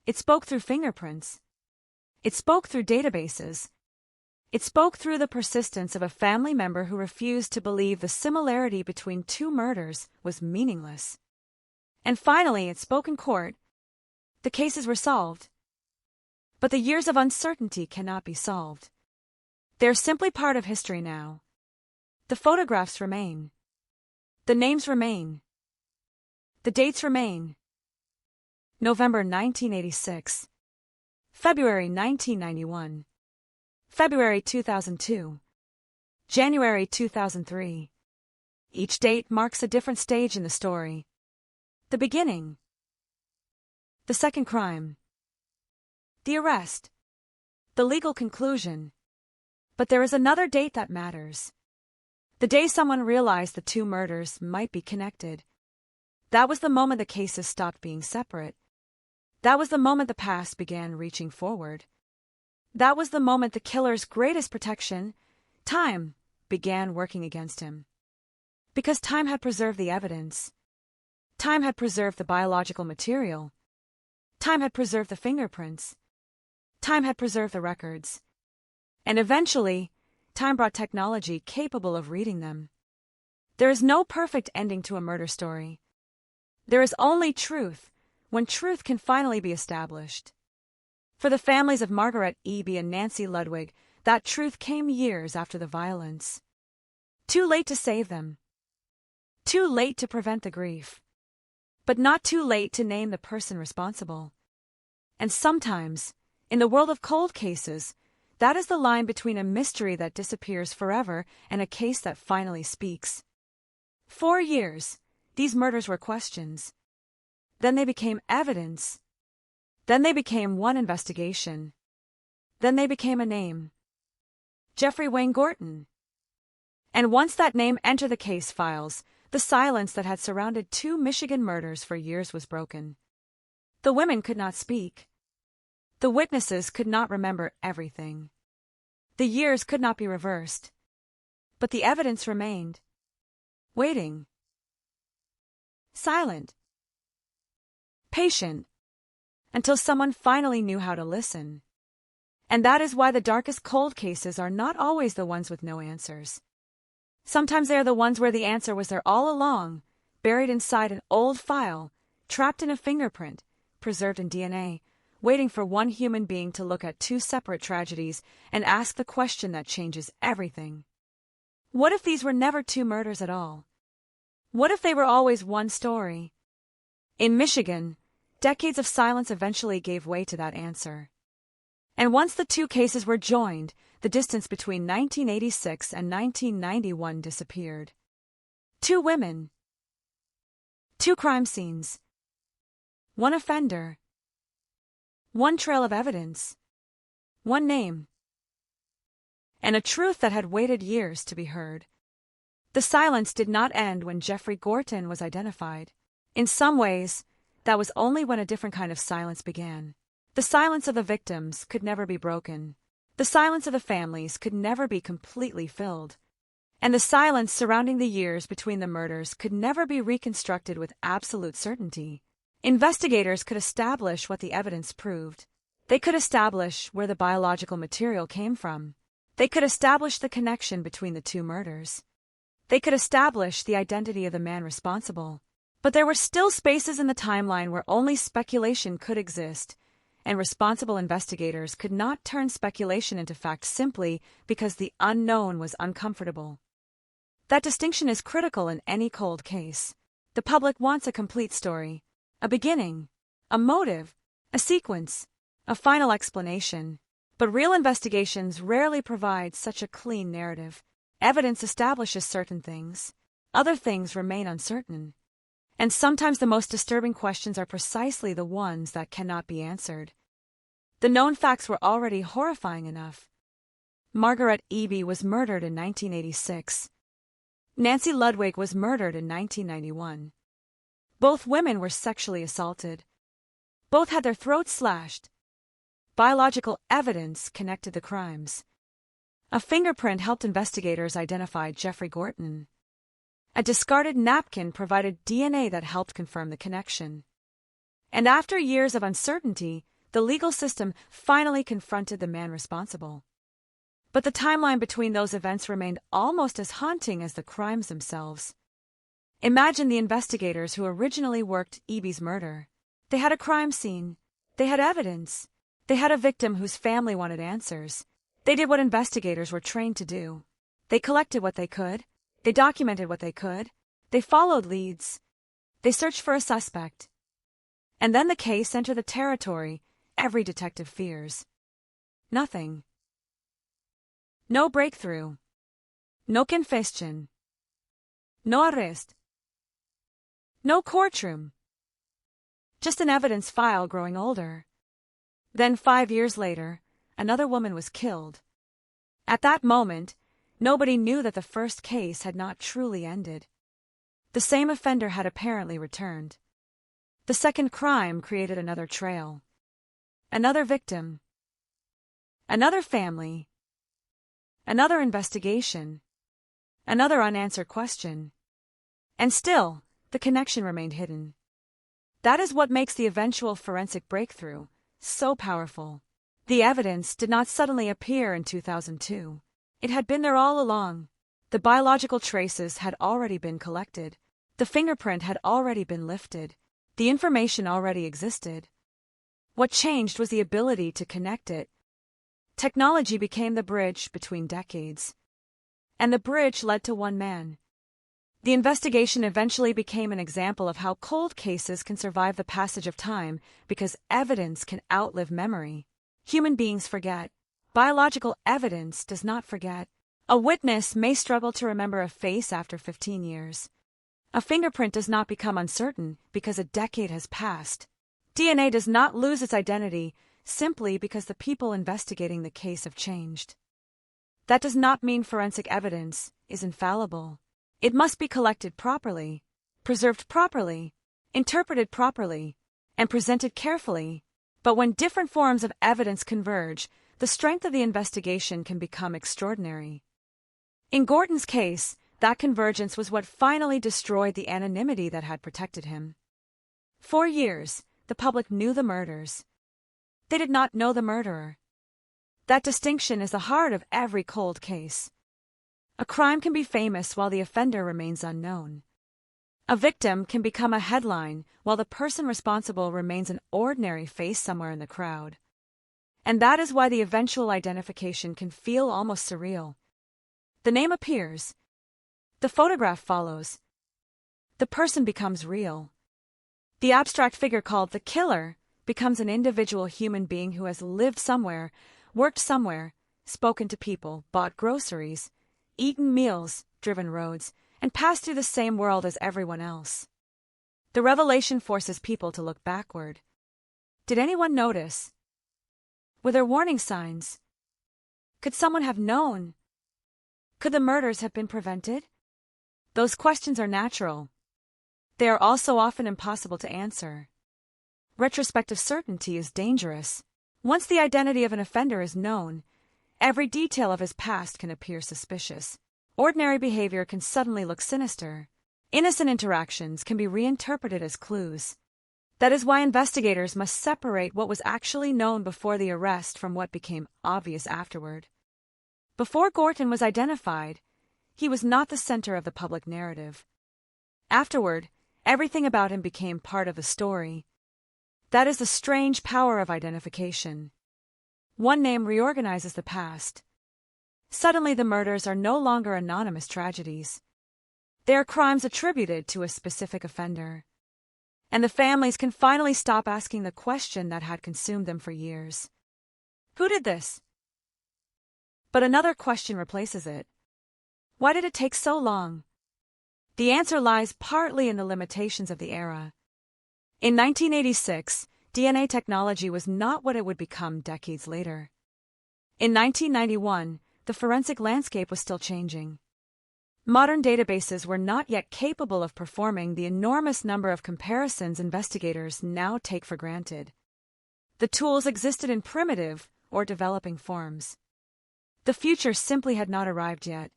It spoke through fingerprints. It spoke through databases. It spoke through the persistence of a family member who refused to believe the similarity between 2 murders was meaningless. And finally, it spoke in court. The cases were solved. But the years of uncertainty cannot be solved. They are simply part of history now. The photographs remain. The names remain. The dates remain. November 1986. February 1991. February 2002. January 2003. Each date marks a different stage in the story. The beginning. The second crime. The arrest. The legal conclusion. But there is another date that matters. The day someone realized the 2 murders might be connected. That was the moment the cases stopped being separate. That was the moment the past began reaching forward. That was the moment the killer's greatest protection, time, began working against him. Because time had preserved the evidence. Time had preserved the biological material. Time had preserved the fingerprints. Time had preserved the records. And eventually, time brought technology capable of reading them. There is no perfect ending to a murder story. There is only truth, when truth can finally be established. For the families of Margaret Eby and Nancy Ludwig, that truth came years after the violence. Too late to save them. Too late to prevent the grief. But not too late to name the person responsible. And sometimes, in the world of cold cases, that is the line between a mystery that disappears forever and a case that finally speaks. 4 years, these murders were questions. Then they became evidence. Then they became one investigation. Then they became a name. Jeffrey Wayne Gorton. And once that name entered the case files, the silence that had surrounded 2 Michigan murders for years was broken. The women could not speak. The witnesses could not remember everything. The years could not be reversed. But the evidence remained. Waiting. Silent. Patient. Until someone finally knew how to listen. And that is why the darkest cold cases are not always the ones with no answers. Sometimes they are the ones where the answer was there all along, buried inside an old file, trapped in a fingerprint, preserved in DNA, waiting for one human being to look at two separate tragedies and ask the question that changes everything. What if these were never two murders at all? What if they were always one story? In Michigan, decades of silence eventually gave way to that answer. And once the two cases were joined, the distance between 1986 and 1991 disappeared. Two women. Two crime scenes. One offender. One trail of evidence. One name. And a truth that had waited years to be heard. The silence did not end when Jeffrey Gorton was identified. In some ways, that was only when a different kind of silence began. The silence of the victims could never be broken. The silence of the families could never be completely filled. And the silence surrounding the years between the murders could never be reconstructed with absolute certainty. Investigators could establish what the evidence proved. They could establish where the biological material came from. They could establish the connection between the two murders. They could establish the identity of the man responsible. But there were still spaces in the timeline where only speculation could exist, and responsible investigators could not turn speculation into fact simply because the unknown was uncomfortable. That distinction is critical in any cold case. The public wants a complete story, a beginning, a motive, a sequence, a final explanation. But real investigations rarely provide such a clean narrative. Evidence establishes certain things. Other things remain uncertain. And sometimes the most disturbing questions are precisely the ones that cannot be answered. The known facts were already horrifying enough. Margaret Eby was murdered in 1986. Nancy Ludwig was murdered in 1991. Both women were sexually assaulted. Both had their throats slashed. Biological evidence connected the crimes. A fingerprint helped investigators identify Jeffrey Gorton. A discarded napkin provided DNA that helped confirm the connection. And after years of uncertainty, the legal system finally confronted the man responsible. But the timeline between those events remained almost as haunting as the crimes themselves. Imagine the investigators who originally worked Eby's murder. They had a crime scene. They had evidence. They had a victim whose family wanted answers. They did what investigators were trained to do. They collected what they could. They documented what they could. They followed leads. They searched for a suspect. And then the case entered the territory every detective fears. Nothing. No breakthrough. No confession. No arrest. No courtroom. Just an evidence file growing older. Then 5 years later, another woman was killed. At that moment, nobody knew that the first case had not truly ended. The same offender had apparently returned. The second crime created another trail. Another victim. Another family. Another investigation. Another unanswered question. And still, the connection remained hidden. That is what makes the eventual forensic breakthrough so powerful. The evidence did not suddenly appear in 2002. It had been there all along. The biological traces had already been collected. The fingerprint had already been lifted. The information already existed. What changed was the ability to connect it. Technology became the bridge between decades. And the bridge led to one man. The investigation eventually became an example of how cold cases can survive the passage of time because evidence can outlive memory. Human beings forget. Biological evidence does not forget. A witness may struggle to remember a face after 15 years. A fingerprint does not become uncertain because a decade has passed. DNA does not lose its identity simply because the people investigating the case have changed. That does not mean forensic evidence is infallible. It must be collected properly, preserved properly, interpreted properly, and presented carefully. But when different forms of evidence converge, the strength of the investigation can become extraordinary. In Gorton's case, that convergence was what finally destroyed the anonymity that had protected him. For years, the public knew the murders. They did not know the murderer. That distinction is the heart of every cold case. A crime can be famous while the offender remains unknown. A victim can become a headline while the person responsible remains an ordinary face somewhere in the crowd. And that is why the eventual identification can feel almost surreal. The name appears. The photograph follows. The person becomes real. The abstract figure called the killer becomes an individual human being who has lived somewhere, worked somewhere, spoken to people, bought groceries, eaten meals, driven roads, and passed through the same world as everyone else. The revelation forces people to look backward. Did anyone notice? Were there warning signs? Could someone have known? Could the murders have been prevented? Those questions are natural. They are also often impossible to answer. Retrospective certainty is dangerous. Once the identity of an offender is known, every detail of his past can appear suspicious. Ordinary behavior can suddenly look sinister. Innocent interactions can be reinterpreted as clues. That is why investigators must separate what was actually known before the arrest from what became obvious afterward. Before Gorton was identified, he was not the center of the public narrative. Afterward, everything about him became part of the story. That is the strange power of identification. One name reorganizes the past. Suddenly the murders are no longer anonymous tragedies. They are crimes attributed to a specific offender. And the families can finally stop asking the question that had consumed them for years. Who did this? But another question replaces it. Why did it take so long? The answer lies partly in the limitations of the era. In 1986, DNA technology was not what it would become decades later. In 1991, the forensic landscape was still changing. Modern databases were not yet capable of performing the enormous number of comparisons investigators now take for granted. The tools existed in primitive or developing forms. The future simply had not arrived yet.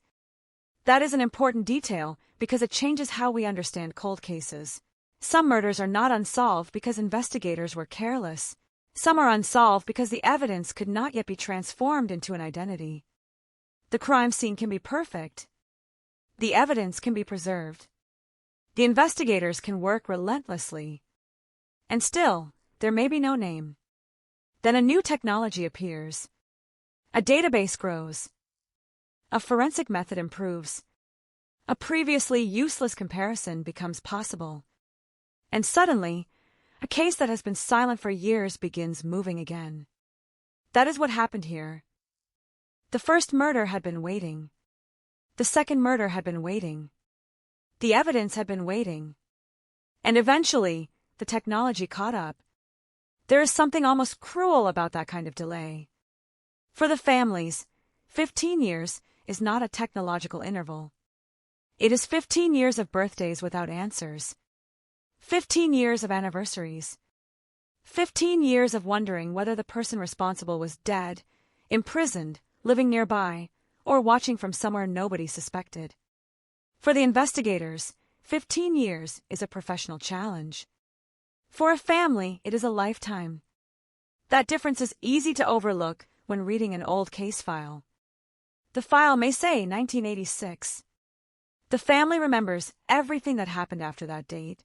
That is an important detail because it changes how we understand cold cases. Some murders are not unsolved because investigators were careless. Some are unsolved because the evidence could not yet be transformed into an identity. The crime scene can be perfect. The evidence can be preserved. The investigators can work relentlessly. And still, there may be no name. Then a new technology appears. A database grows. A forensic method improves. A previously useless comparison becomes possible. And suddenly, a case that has been silent for years begins moving again. That is what happened here. The first murder had been waiting. The second murder had been waiting. The evidence had been waiting. And eventually, the technology caught up. There is something almost cruel about that kind of delay. For the families, 15 years is not a technological interval. It is 15 years of birthdays without answers. 15 years of anniversaries. 15 years of wondering whether the person responsible was dead, imprisoned, living nearby, or watching from somewhere nobody suspected. For the investigators, 15 years is a professional challenge. For a family, it is a lifetime. That difference is easy to overlook when reading an old case file. The file may say 1986. The family remembers everything that happened after that date.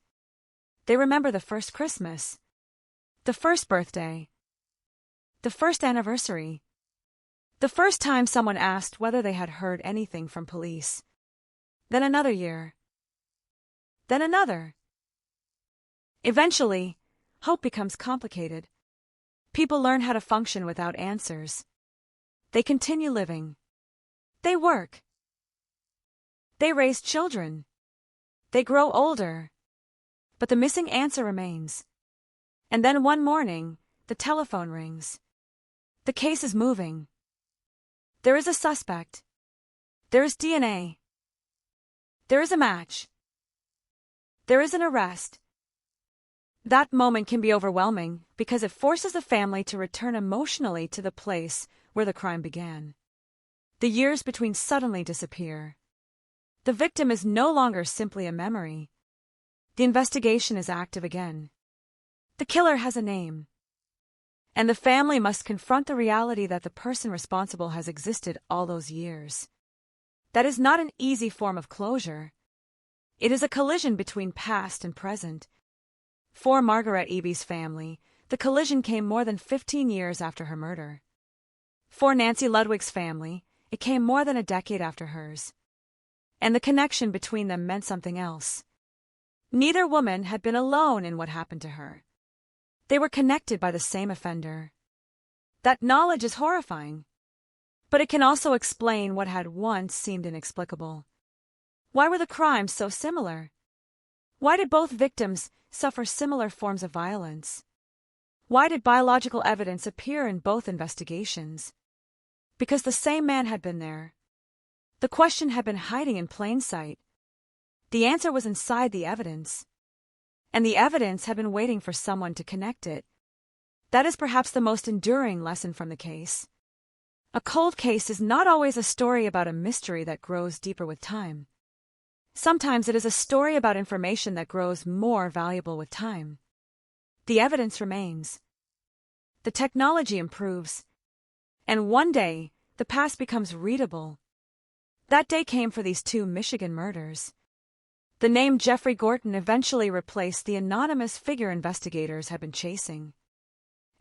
They remember the first Christmas, the first birthday, the first anniversary, the first time someone asked whether they had heard anything from police. Then another year. Then another. Eventually, hope becomes complicated. People learn how to function without answers. They continue living. They work. They raise children. They grow older. But the missing answer remains. And then one morning, the telephone rings. The case is moving. There is a suspect. There is DNA. There is a match. There is an arrest. That moment can be overwhelming because it forces the family to return emotionally to the place where the crime began. The years between suddenly disappear. The victim is no longer simply a memory. The investigation is active again. The killer has a name. And the family must confront the reality that the person responsible has existed all those years. That is not an easy form of closure. It is a collision between past and present. For Margaret Eby's family, the collision came more than 15 years after her murder. For Nancy Ludwig's family, it came more than a decade after hers. And the connection between them meant something else. Neither woman had been alone in what happened to her. They were connected by the same offender. That knowledge is horrifying, but it can also explain what had once seemed inexplicable. Why were the crimes so similar? Why did both victims suffer similar forms of violence? Why did biological evidence appear in both investigations? Because the same man had been there. The question had been hiding in plain sight. The answer was inside the evidence. And the evidence had been waiting for someone to connect it. That is perhaps the most enduring lesson from the case. A cold case is not always a story about a mystery that grows deeper with time. Sometimes it is a story about information that grows more valuable with time. The evidence remains. The technology improves. And one day, the past becomes readable. That day came for these two Michigan murders. The name Jeffrey Gorton eventually replaced the anonymous figure investigators had been chasing.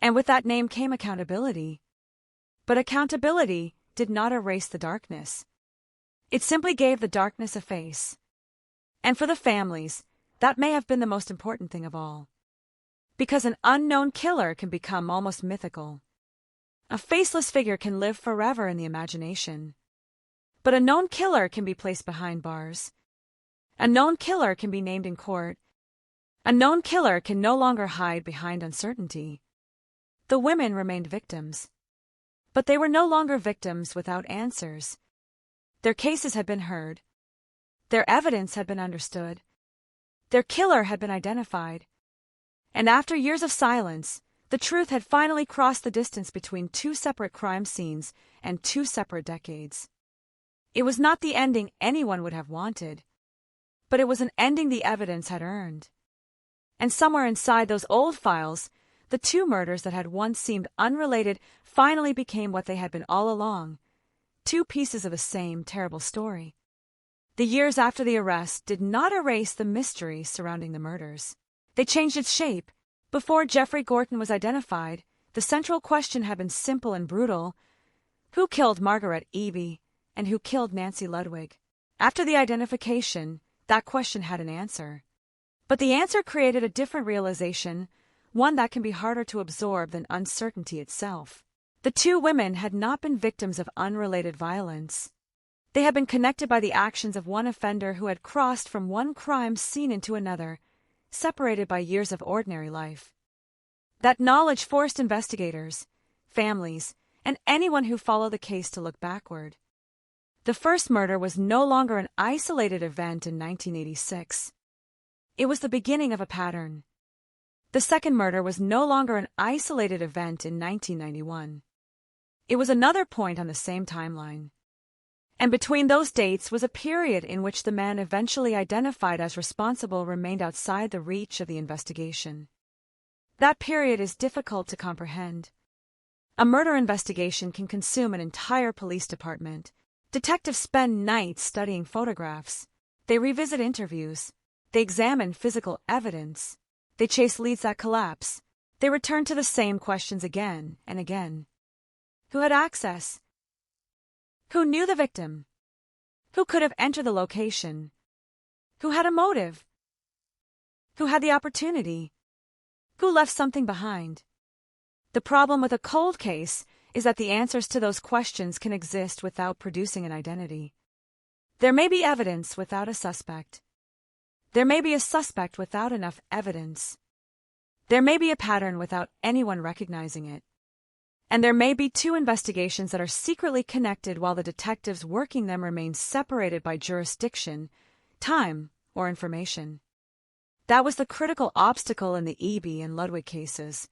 And with that name came accountability. But accountability did not erase the darkness. It simply gave the darkness a face. And for the families, that may have been the most important thing of all. Because an unknown killer can become almost mythical. A faceless figure can live forever in the imagination. But a known killer can be placed behind bars. A known killer can be named in court. A known killer can no longer hide behind uncertainty. The women remained victims. But they were no longer victims without answers. Their cases had been heard. Their evidence had been understood. Their killer had been identified. And after years of silence, the truth had finally crossed the distance between two separate crime scenes and two separate decades. It was not the ending anyone would have wanted, but it was an ending the evidence had earned. And somewhere inside those old files, the two murders that had once seemed unrelated finally became what they had been all along, two pieces of the same terrible story. The years after the arrest did not erase the mystery surrounding the murders. They changed its shape. Before Jeffrey Gorton was identified, the central question had been simple and brutal. Who killed Margaret Eby, and who killed Nancy Ludwig? After the identification, that question had an answer. But the answer created a different realization, one that can be harder to absorb than uncertainty itself. The two women had not been victims of unrelated violence. They had been connected by the actions of one offender who had crossed from one crime scene into another, separated by years of ordinary life. That knowledge forced investigators, families, and anyone who followed the case to look backward. The first murder was no longer an isolated event in 1986. It was the beginning of a pattern. The second murder was no longer an isolated event in 1991. It was another point on the same timeline. And between those dates was a period in which the man eventually identified as responsible remained outside the reach of the investigation. That period is difficult to comprehend. A murder investigation can consume an entire police department. Detectives spend nights studying photographs. They revisit interviews. They examine physical evidence. They chase leads that collapse. They return to the same questions again and again. Who had access? Who knew the victim? Who could have entered the location? Who had a motive? Who had the opportunity? Who left something behind? The problem with a cold case is that the answers to those questions can exist without producing an identity. There may be evidence without a suspect. There may be a suspect without enough evidence. There may be a pattern without anyone recognizing it. And there may be two investigations that are secretly connected while the detectives working them remain separated by jurisdiction, time, or information. That was the critical obstacle in the Eby and Ludwig cases.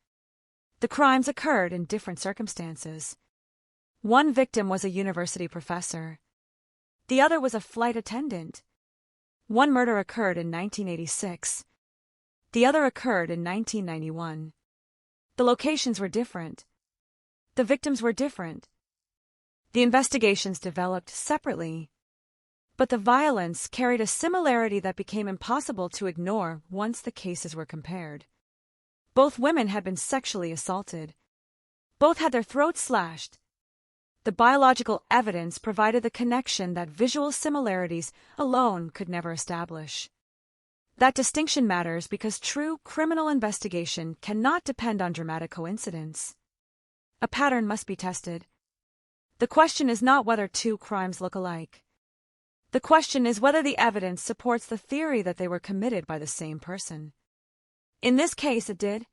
The crimes occurred in different circumstances. One victim was a university professor. The other was a flight attendant. One murder occurred in 1986. The other occurred in 1991. The locations were different. The victims were different. The investigations developed separately. But the violence carried a similarity that became impossible to ignore once the cases were compared. Both women had been sexually assaulted. Both had their throats slashed. The biological evidence provided the connection that visual similarities alone could never establish. That distinction matters because true criminal investigation cannot depend on dramatic coincidence. A pattern must be tested. The question is not whether two crimes look alike. The question is whether the evidence supports the theory that they were committed by the same person. In this case, it did.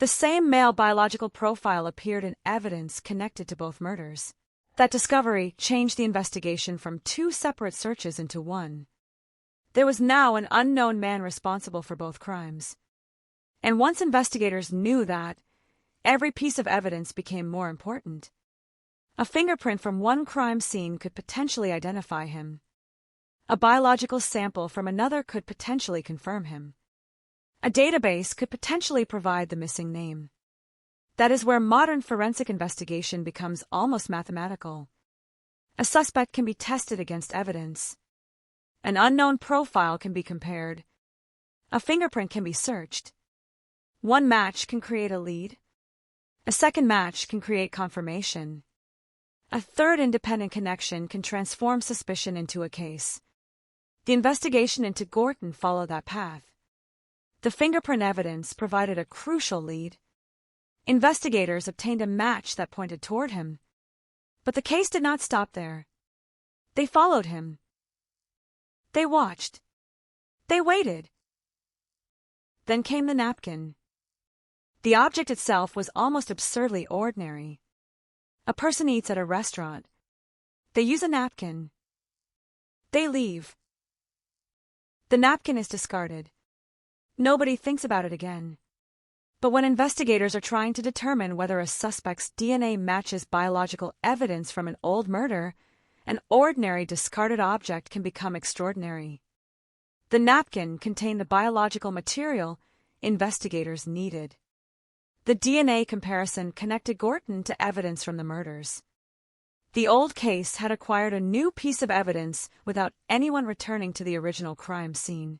The same male biological profile appeared in evidence connected to both murders. That discovery changed the investigation from two separate searches into one. There was now an unknown man responsible for both crimes. And once investigators knew that, every piece of evidence became more important. A fingerprint from one crime scene could potentially identify him. A biological sample from another could potentially confirm him. A database could potentially provide the missing name. That is where modern forensic investigation becomes almost mathematical. A suspect can be tested against evidence. An unknown profile can be compared. A fingerprint can be searched. One match can create a lead. A second match can create confirmation. A third independent connection can transform suspicion into a case. The investigation into Gorton followed that path. The fingerprint evidence provided a crucial lead. Investigators obtained a match that pointed toward him. But the case did not stop there. They followed him. They watched. They waited. Then came the napkin. The object itself was almost absurdly ordinary. A person eats at a restaurant. They use a napkin. They leave. The napkin is discarded. Nobody thinks about it again. But when investigators are trying to determine whether a suspect's DNA matches biological evidence from an old murder, an ordinary discarded object can become extraordinary. The napkin contained the biological material investigators needed. The DNA comparison connected Gorton to evidence from the murders. The old case had acquired a new piece of evidence without anyone returning to the original crime scene.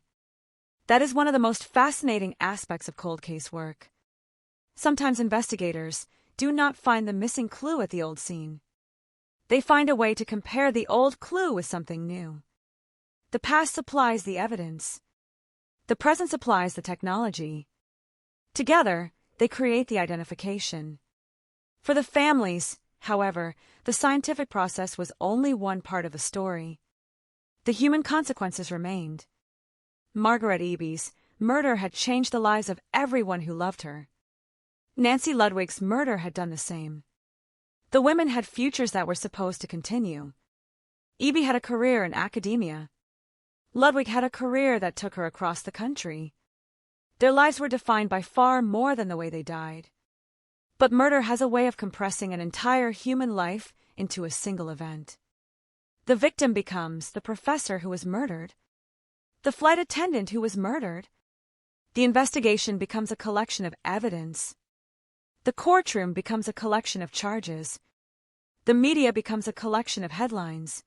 That is one of the most fascinating aspects of cold case work. Sometimes investigators do not find the missing clue at the old scene. They find a way to compare the old clue with something new. The past supplies the evidence. The present supplies the technology. Together, they create the identification. For the families, however, the scientific process was only one part of the story. The human consequences remained. Margaret Eby's murder had changed the lives of everyone who loved her. Nancy Ludwig's murder had done the same. The women had futures that were supposed to continue. Eby had a career in academia. Ludwig had a career that took her across the country. Their lives were defined by far more than the way they died. But murder has a way of compressing an entire human life into a single event. The victim becomes the professor who was murdered, the flight attendant who was murdered. The investigation becomes a collection of evidence. The courtroom becomes a collection of charges. The media becomes a collection of headlines.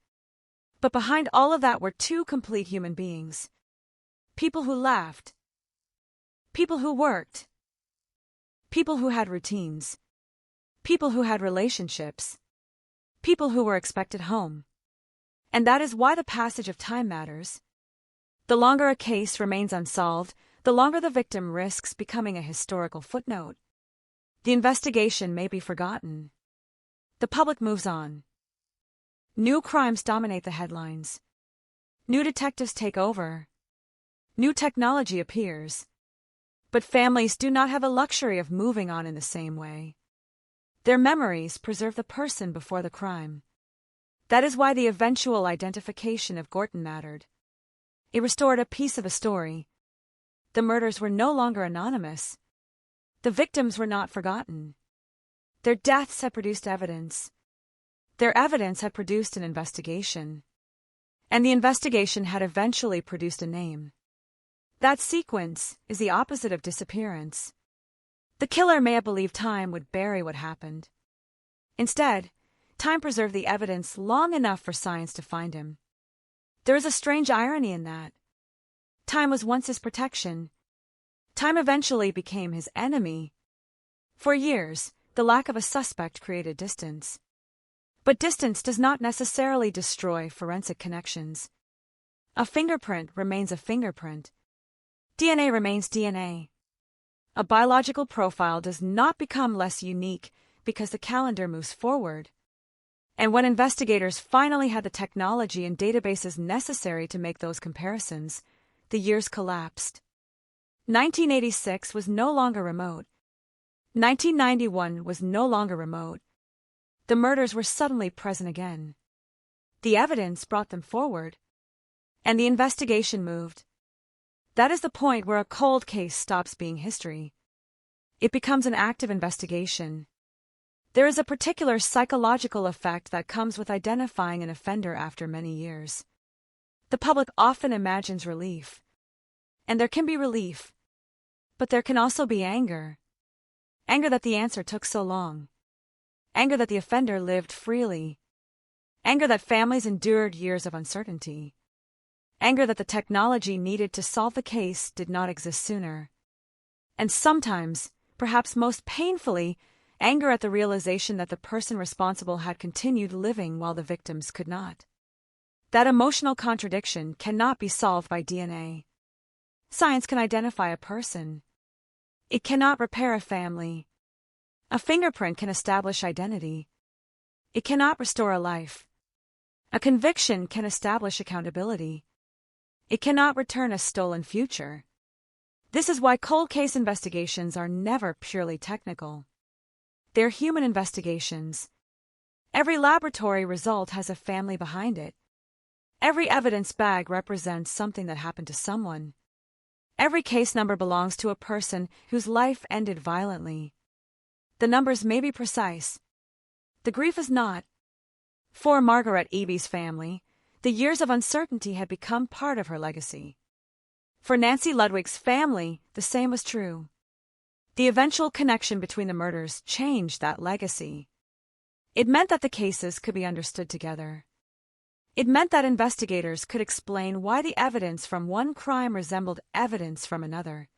But behind all of that were two complete human beings. People who laughed. People who worked. People who had routines. People who had relationships. People who were expected home. And that is why the passage of time matters. The longer a case remains unsolved, the longer the victim risks becoming a historical footnote. The investigation may be forgotten. The public moves on. New crimes dominate the headlines. New detectives take over. New technology appears. But families do not have a luxury of moving on in the same way. Their memories preserve the person before the crime. That is why the eventual identification of Gorton mattered. It restored a piece of a story. The murders were no longer anonymous. The victims were not forgotten. Their deaths had produced evidence. Their evidence had produced an investigation. And the investigation had eventually produced a name. That sequence is the opposite of disappearance. The killer may have believed time would bury what happened. Instead, time preserved the evidence long enough for science to find him. There is a strange irony in that. Time was once his protection. Time eventually became his enemy. For years, the lack of a suspect created distance. But distance does not necessarily destroy forensic connections. A fingerprint remains a fingerprint. DNA remains DNA. A biological profile does not become less unique because the calendar moves forward. And when investigators finally had the technology and databases necessary to make those comparisons, the years collapsed. 1986 was no longer remote. 1991 was no longer remote. The murders were suddenly present again. The evidence brought them forward, and the investigation moved. That is the point where a cold case stops being history. It becomes an active investigation. There is a particular psychological effect that comes with identifying an offender after many years. The public often imagines relief. And there can be relief. But there can also be anger. Anger that the answer took so long. Anger that the offender lived freely. Anger that families endured years of uncertainty. Anger that the technology needed to solve the case did not exist sooner. And sometimes, perhaps most painfully, anger at the realization that the person responsible had continued living while the victims could not. That emotional contradiction cannot be solved by DNA. Science can identify a person. It cannot repair a family. A fingerprint can establish identity. It cannot restore a life. A conviction can establish accountability. It cannot return a stolen future. This is why cold case investigations are never purely technical. They're human investigations. Every laboratory result has a family behind it. Every evidence bag represents something that happened to someone. Every case number belongs to a person whose life ended violently. The numbers may be precise. The grief is not. For Margaret Eby's family, the years of uncertainty had become part of her legacy. For Nancy Ludwig's family, the same was true. The eventual connection between the murders changed that legacy. It meant that the cases could be understood together. It meant that investigators could explain why the evidence from one crime resembled evidence from another.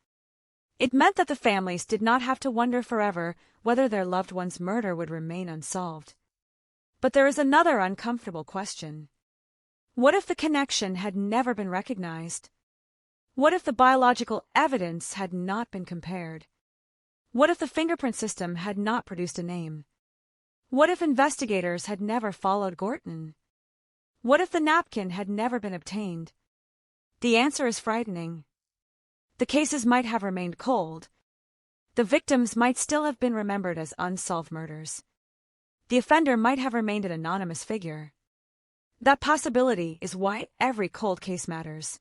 It meant that the families did not have to wonder forever whether their loved one's murder would remain unsolved. But there is another uncomfortable question. What if the connection had never been recognized? What if the biological evidence had not been compared? What if the fingerprint system had not produced a name? What if investigators had never followed Gorton? What if the napkin had never been obtained? The answer is frightening. The cases might have remained cold. The victims might still have been remembered as unsolved murders. The offender might have remained an anonymous figure. That possibility is why every cold case matters.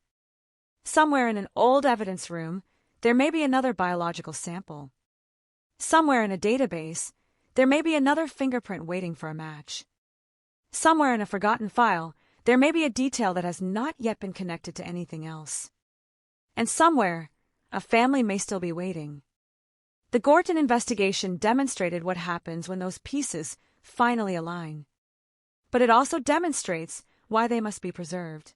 Somewhere in an old evidence room, there may be another biological sample. Somewhere in a database, there may be another fingerprint waiting for a match. Somewhere in a forgotten file, there may be a detail that has not yet been connected to anything else. And somewhere, a family may still be waiting. The Gorton investigation demonstrated what happens when those pieces finally align. But it also demonstrates why they must be preserved.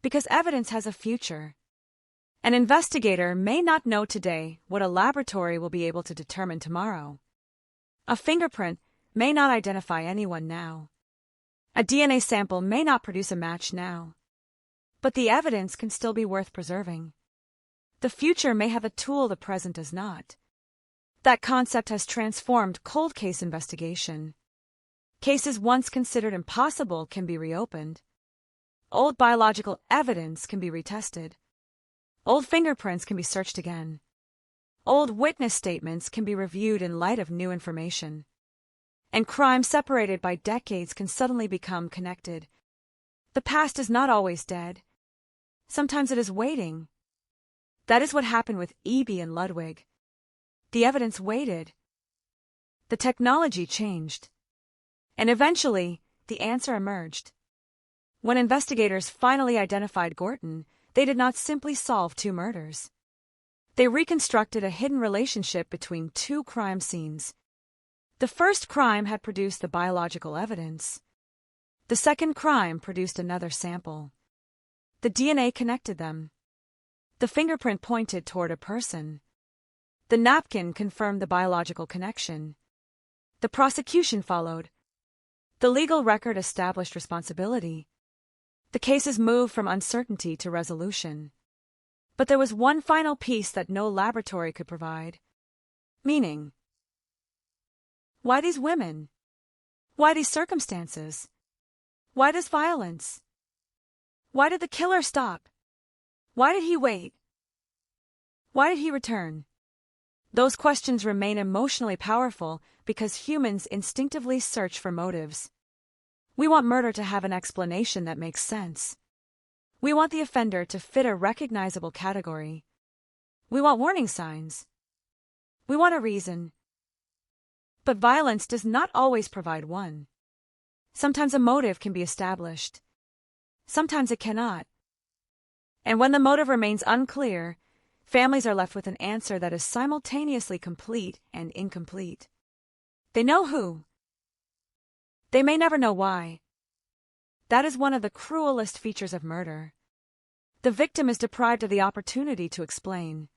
Because evidence has a future. An investigator may not know today what a laboratory will be able to determine tomorrow. A fingerprint may not identify anyone now. A DNA sample may not produce a match now. But the evidence can still be worth preserving. The future may have a tool the present does not. That concept has transformed cold case investigation. Cases once considered impossible can be reopened. Old biological evidence can be retested. Old fingerprints can be searched again. Old witness statements can be reviewed in light of new information. And crimes separated by decades can suddenly become connected. The past is not always dead. Sometimes it is waiting. That is what happened with Eby and Ludwig. The evidence waited. The technology changed. And eventually, the answer emerged. When investigators finally identified Gorton, they did not simply solve two murders. They reconstructed a hidden relationship between two crime scenes. The first crime had produced the biological evidence. The second crime produced another sample. The DNA connected them. The fingerprint pointed toward a person. The napkin confirmed the biological connection. The prosecution followed. The legal record established responsibility. The cases moved from uncertainty to resolution. But there was one final piece that no laboratory could provide: meaning. Why these women? Why these circumstances? Why this violence? Why did the killer stop? Why did he wait? Why did he return? Those questions remain emotionally powerful because humans instinctively search for motives. We want murder to have an explanation that makes sense. We want the offender to fit a recognizable category. We want warning signs. We want a reason. But violence does not always provide one. Sometimes a motive can be established. Sometimes it cannot. And when the motive remains unclear, families are left with an answer that is simultaneously complete and incomplete. They know who. They may never know why. That is one of the cruelest features of murder. The victim is deprived of the opportunity to explain.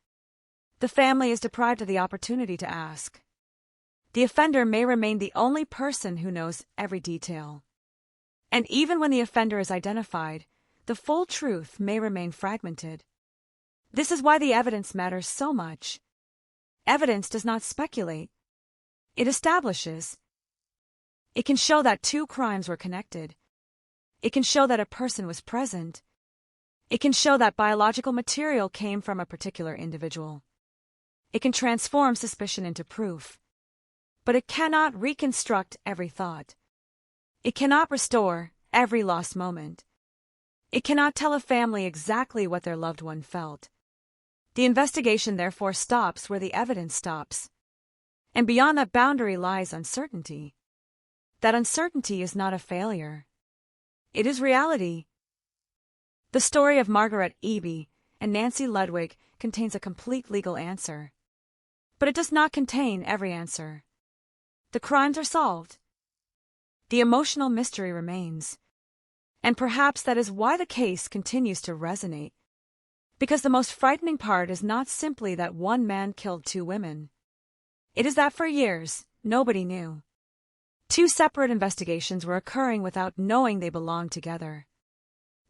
The family is deprived of the opportunity to ask. The offender may remain the only person who knows every detail. And even when the offender is identified, the full truth may remain fragmented. This is why the evidence matters so much. Evidence does not speculate. It establishes. It can show that two crimes were connected. It can show that a person was present. It can show that biological material came from a particular individual. It can transform suspicion into proof. But it cannot reconstruct every thought. It cannot restore every lost moment. It cannot tell a family exactly what their loved one felt. The investigation therefore stops where the evidence stops. And beyond that boundary lies uncertainty. That uncertainty is not a failure. It is reality. The story of Margaret Eby and Nancy Ludwig contains a complete legal answer. But it does not contain every answer. The crimes are solved. The emotional mystery remains. And perhaps that is why the case continues to resonate. Because the most frightening part is not simply that one man killed two women. It is that for years, nobody knew. Two separate investigations were occurring without knowing they belonged together.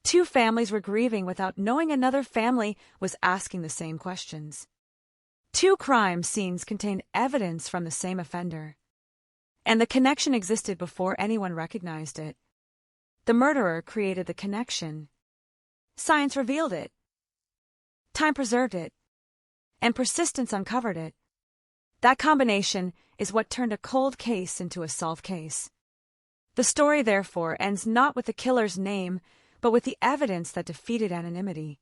Two families were grieving without knowing another family was asking the same questions. Two crime scenes contained evidence from the same offender. And the connection existed before anyone recognized it. The murderer created the connection. Science revealed it. Time preserved it. And persistence uncovered it. That combination is what turned a cold case into a solved case. The story, therefore, ends not with the killer's name, but with the evidence that defeated anonymity.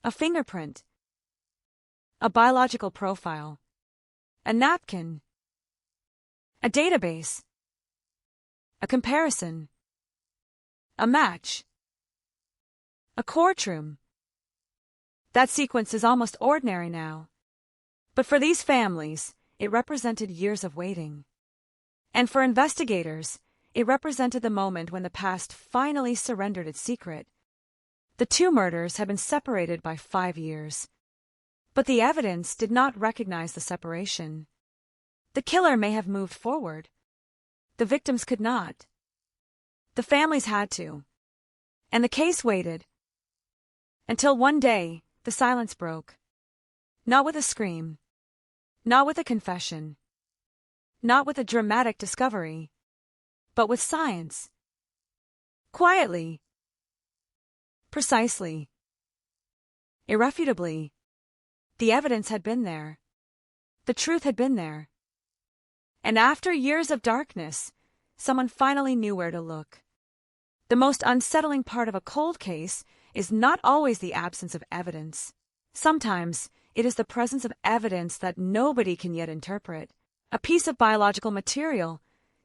A fingerprint. A biological profile. A napkin. A database. A comparison. A match. A courtroom. That sequence is almost ordinary now. But for these families, it represented years of waiting. And for investigators, it represented the moment when the past finally surrendered its secret. The two murders had been separated by 5 years. But the evidence did not recognize the separation. The killer may have moved forward. The victims could not. The families had to. And the case waited. Until one day, the silence broke. Not with a scream. Not with a confession. Not with a dramatic discovery. But with science. Quietly. Precisely. Irrefutably. The evidence had been there. The truth had been there. And after years of darkness, someone finally knew where to look. The most unsettling part of a cold case is not always the absence of evidence. Sometimes it is the presence of evidence that nobody can yet interpret. A piece of biological material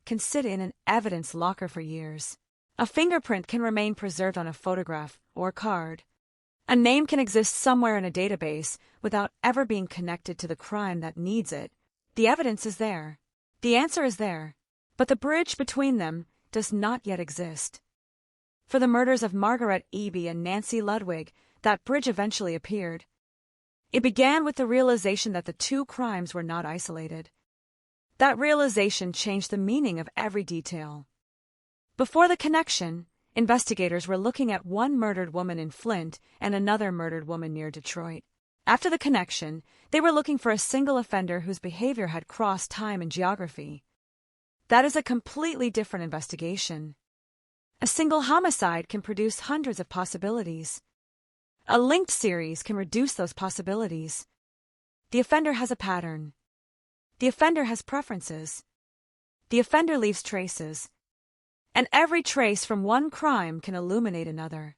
can sit in an evidence locker for years. A fingerprint can remain preserved on a photograph or card. A name can exist somewhere in a database without ever being connected to the crime that needs it. The evidence is there. The answer is there. But the bridge between them does not yet exist. For the murders of Margaret Eby and Nancy Ludwig, that bridge eventually appeared. It began with the realization that the two crimes were not isolated. That realization changed the meaning of every detail. Before the connection, investigators were looking at one murdered woman in Flint and another murdered woman near Detroit. After the connection, they were looking for a single offender whose behavior had crossed time and geography. That is a completely different investigation. A single homicide can produce hundreds of possibilities. A linked series can reduce those possibilities. The offender has a pattern. The offender has preferences. The offender leaves traces. And every trace from one crime can illuminate another.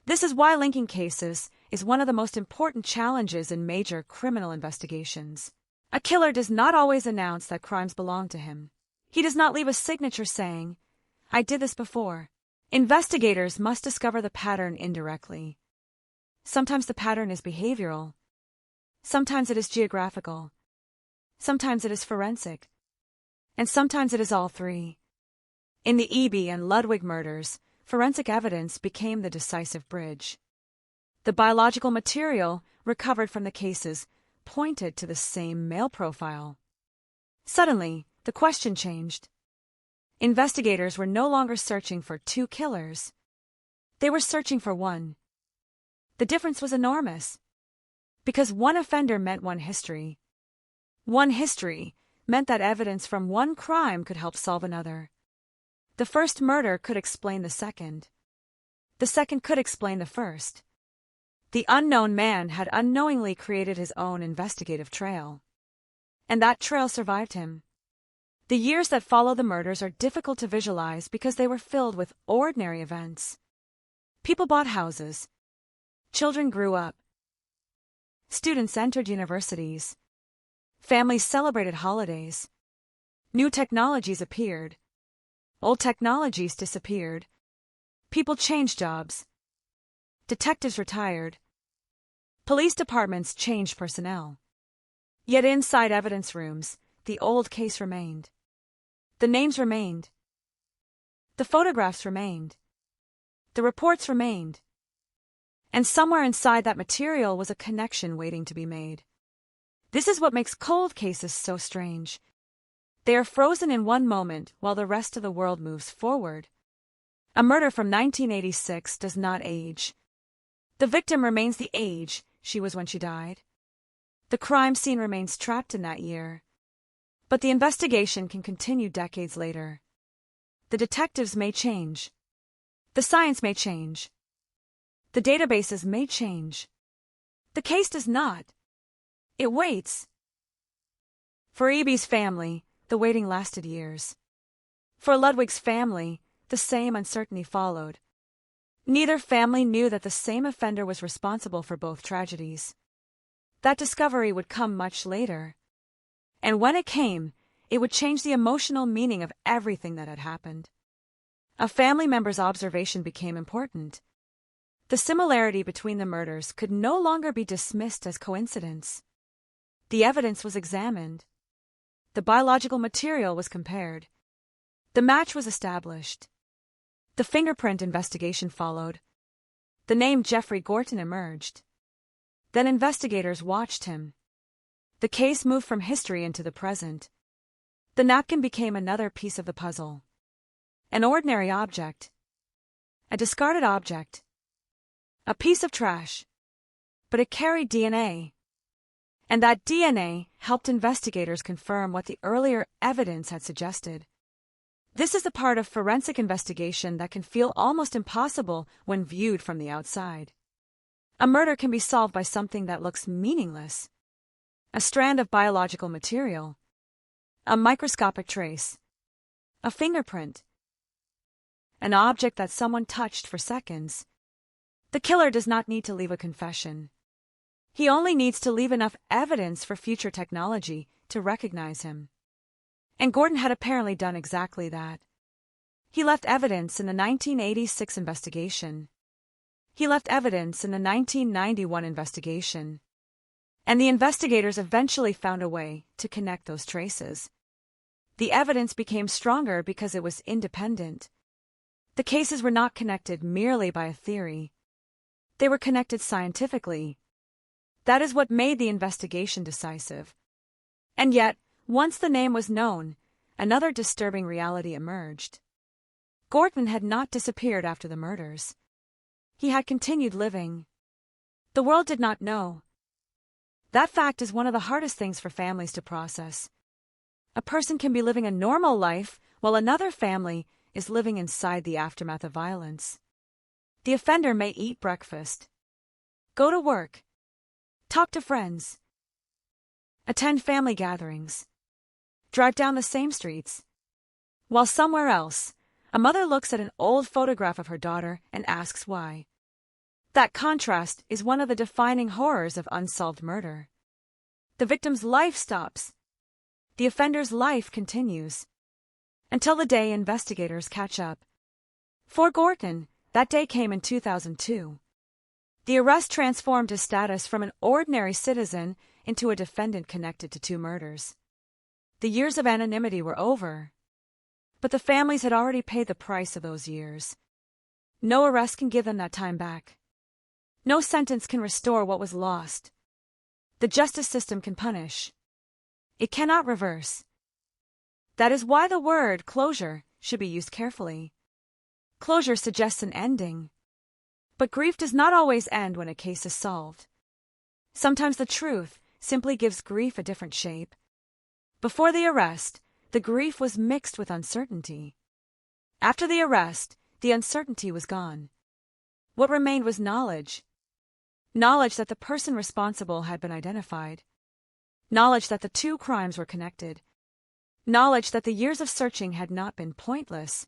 This is why linking cases is one of the most important challenges in major criminal investigations. A killer does not always announce that crimes belong to him. He does not leave a signature saying, "I did this before." Investigators must discover the pattern indirectly. Sometimes the pattern is behavioral. Sometimes it is geographical. Sometimes it is forensic. And sometimes it is all three. In the Eby and Ludwig murders, forensic evidence became the decisive bridge. The biological material recovered from the cases pointed to the same male profile. Suddenly, the question changed. Investigators were no longer searching for two killers. They were searching for one. The difference was enormous. Because one offender meant one history. One history meant that evidence from one crime could help solve another. The first murder could explain the second. The second could explain the first. The unknown man had unknowingly created his own investigative trail. And that trail survived him. The years that follow the murders are difficult to visualize because they were filled with ordinary events. People bought houses. Children grew up. Students entered universities. Families celebrated holidays. New technologies appeared. Old technologies disappeared. People changed jobs. Detectives retired. Police departments changed personnel. Yet inside evidence rooms, the old case remained. The names remained. The photographs remained. The reports remained. And somewhere inside that material was a connection waiting to be made. This is what makes cold cases so strange. They are frozen in one moment while the rest of the world moves forward. A murder from 1986 does not age. The victim remains the age she was when she died. The crime scene remains trapped in that year. But the investigation can continue decades later. The detectives may change. The science may change. The databases may change. The case does not. It waits. For Eby's family, the waiting lasted years. For Ludwig's family, the same uncertainty followed. Neither family knew that the same offender was responsible for both tragedies. That discovery would come much later. And when it came, it would change the emotional meaning of everything that had happened. A family member's observation became important. The similarity between the murders could no longer be dismissed as coincidence. The evidence was examined. The biological material was compared. The match was established. The fingerprint investigation followed. The name Jeffrey Gorton emerged. Then investigators watched him. The case moved from history into the present. The napkin became another piece of the puzzle. An ordinary object. A discarded object. A piece of trash. But it carried DNA. And that DNA helped investigators confirm what the earlier evidence had suggested. This is the part of forensic investigation that can feel almost impossible when viewed from the outside. A murder can be solved by something that looks meaningless. A strand of biological material. A microscopic trace. A fingerprint. An object that someone touched for seconds. The killer does not need to leave a confession. He only needs to leave enough evidence for future technology to recognize him. And Gorton had apparently done exactly that. He left evidence in the 1986 investigation. He left evidence in the 1991 investigation. And the investigators eventually found a way to connect those traces. The evidence became stronger because it was independent. The cases were not connected merely by a theory. They were connected scientifically. That is what made the investigation decisive. And yet, once the name was known, another disturbing reality emerged. Gorton had not disappeared after the murders. He had continued living. The world did not know. That fact is one of the hardest things for families to process. A person can be living a normal life while another family is living inside the aftermath of violence. The offender may eat breakfast, go to work, talk to friends, attend family gatherings, drive down the same streets, while somewhere else, a mother looks at an old photograph of her daughter and asks why. That contrast is one of the defining horrors of unsolved murder. The victim's life stops. The offender's life continues. Until the day investigators catch up. For Gorton, that day came in 2002. The arrest transformed his status from an ordinary citizen into a defendant connected to 2 murders. The years of anonymity were over. But the families had already paid the price of those years. No arrest can give them that time back. No sentence can restore what was lost. The justice system can punish. It cannot reverse. That is why the word closure should be used carefully. Closure suggests an ending. But grief does not always end when a case is solved. Sometimes the truth simply gives grief a different shape. Before the arrest, the grief was mixed with uncertainty. After the arrest, the uncertainty was gone. What remained was knowledge. Knowledge that the person responsible had been identified. Knowledge that the 2 crimes were connected. Knowledge that the years of searching had not been pointless.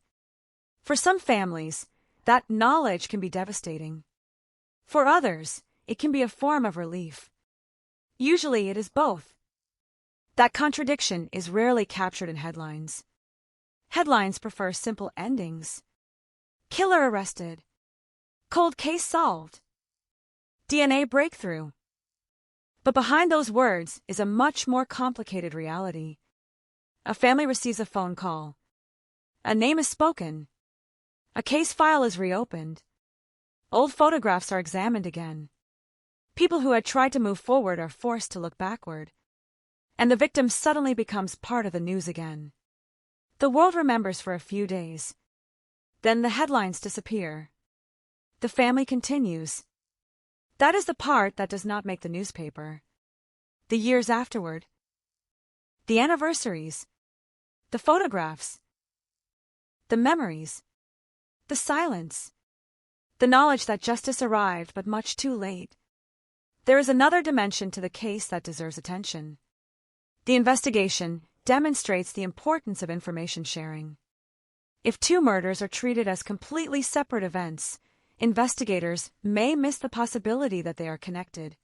For some families, that knowledge can be devastating. For others, it can be a form of relief. Usually it is both. That contradiction is rarely captured in headlines. Headlines prefer simple endings. Killer arrested. Cold case solved. DNA breakthrough. But behind those words is a much more complicated reality. A family receives a phone call. A name is spoken. A case file is reopened. Old photographs are examined again. People who had tried to move forward are forced to look backward. And the victim suddenly becomes part of the news again. The world remembers for a few days. Then the headlines disappear. The family continues. That is the part that does not make the newspaper. The years afterward. The anniversaries. The photographs. The memories. The silence. The knowledge that justice arrived but much too late. There is another dimension to the case that deserves attention. The investigation demonstrates the importance of information sharing. If 2 murders are treated as completely separate events, investigators may miss the possibility that they are connected.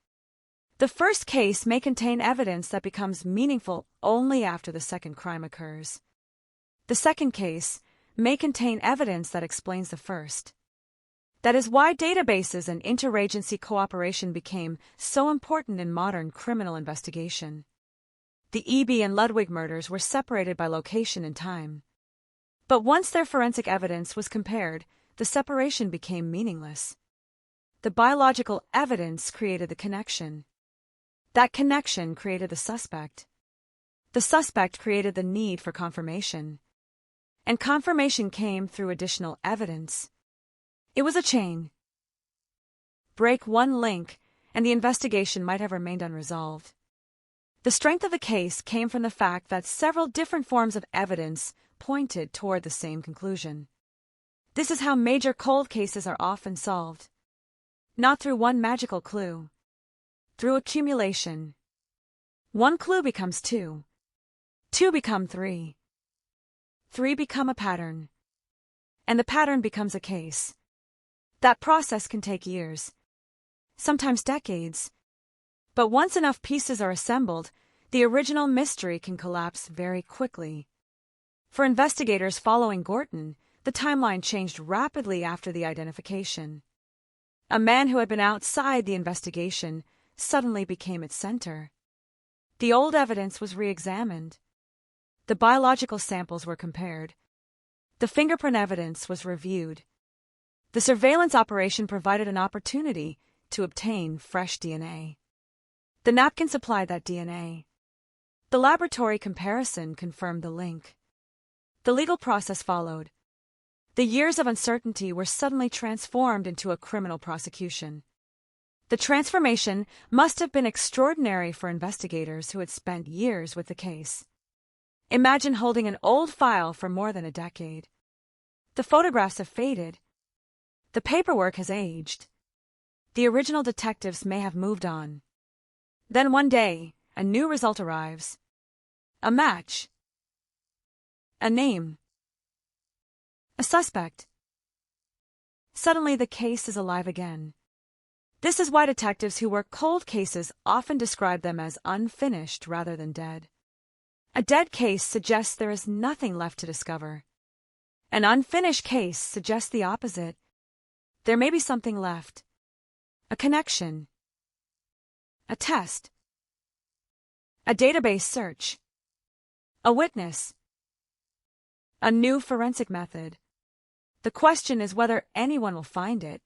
The first case may contain evidence that becomes meaningful only after the second crime occurs. The second case may contain evidence that explains the first. That is why databases and interagency cooperation became so important in modern criminal investigation. The E.B. and Ludwig murders were separated by location and time. But once their forensic evidence was compared, the separation became meaningless. The biological evidence created the connection. That connection created the suspect. The suspect created the need for confirmation. And confirmation came through additional evidence. It was a chain. Break one link, and the investigation might have remained unresolved. The strength of the case came from the fact that several different forms of evidence pointed toward the same conclusion. This is how major cold cases are often solved. Not through one magical clue. Through accumulation. 1 clue becomes 2. 2 become 3. 3 become a pattern. And the pattern becomes a case. That process can take years. Sometimes decades. But once enough pieces are assembled, the original mystery can collapse very quickly. For investigators following Gorton, the timeline changed rapidly after the identification. A man who had been outside the investigation suddenly became its center. The old evidence was re-examined. The biological samples were compared. The fingerprint evidence was reviewed. The surveillance operation provided an opportunity to obtain fresh DNA. The napkin supplied that DNA. The laboratory comparison confirmed the link. The legal process followed. The years of uncertainty were suddenly transformed into a criminal prosecution. The transformation must have been extraordinary for investigators who had spent years with the case. Imagine holding an old file for more than a decade. The photographs have faded. The paperwork has aged. The original detectives may have moved on. Then one day, a new result arrives. A match. A name. A suspect. Suddenly the case is alive again. This is why detectives who work cold cases often describe them as unfinished rather than dead. A dead case suggests there is nothing left to discover. An unfinished case suggests the opposite. There may be something left. A connection. A test. A database search. A witness. A new forensic method. The question is whether anyone will find it.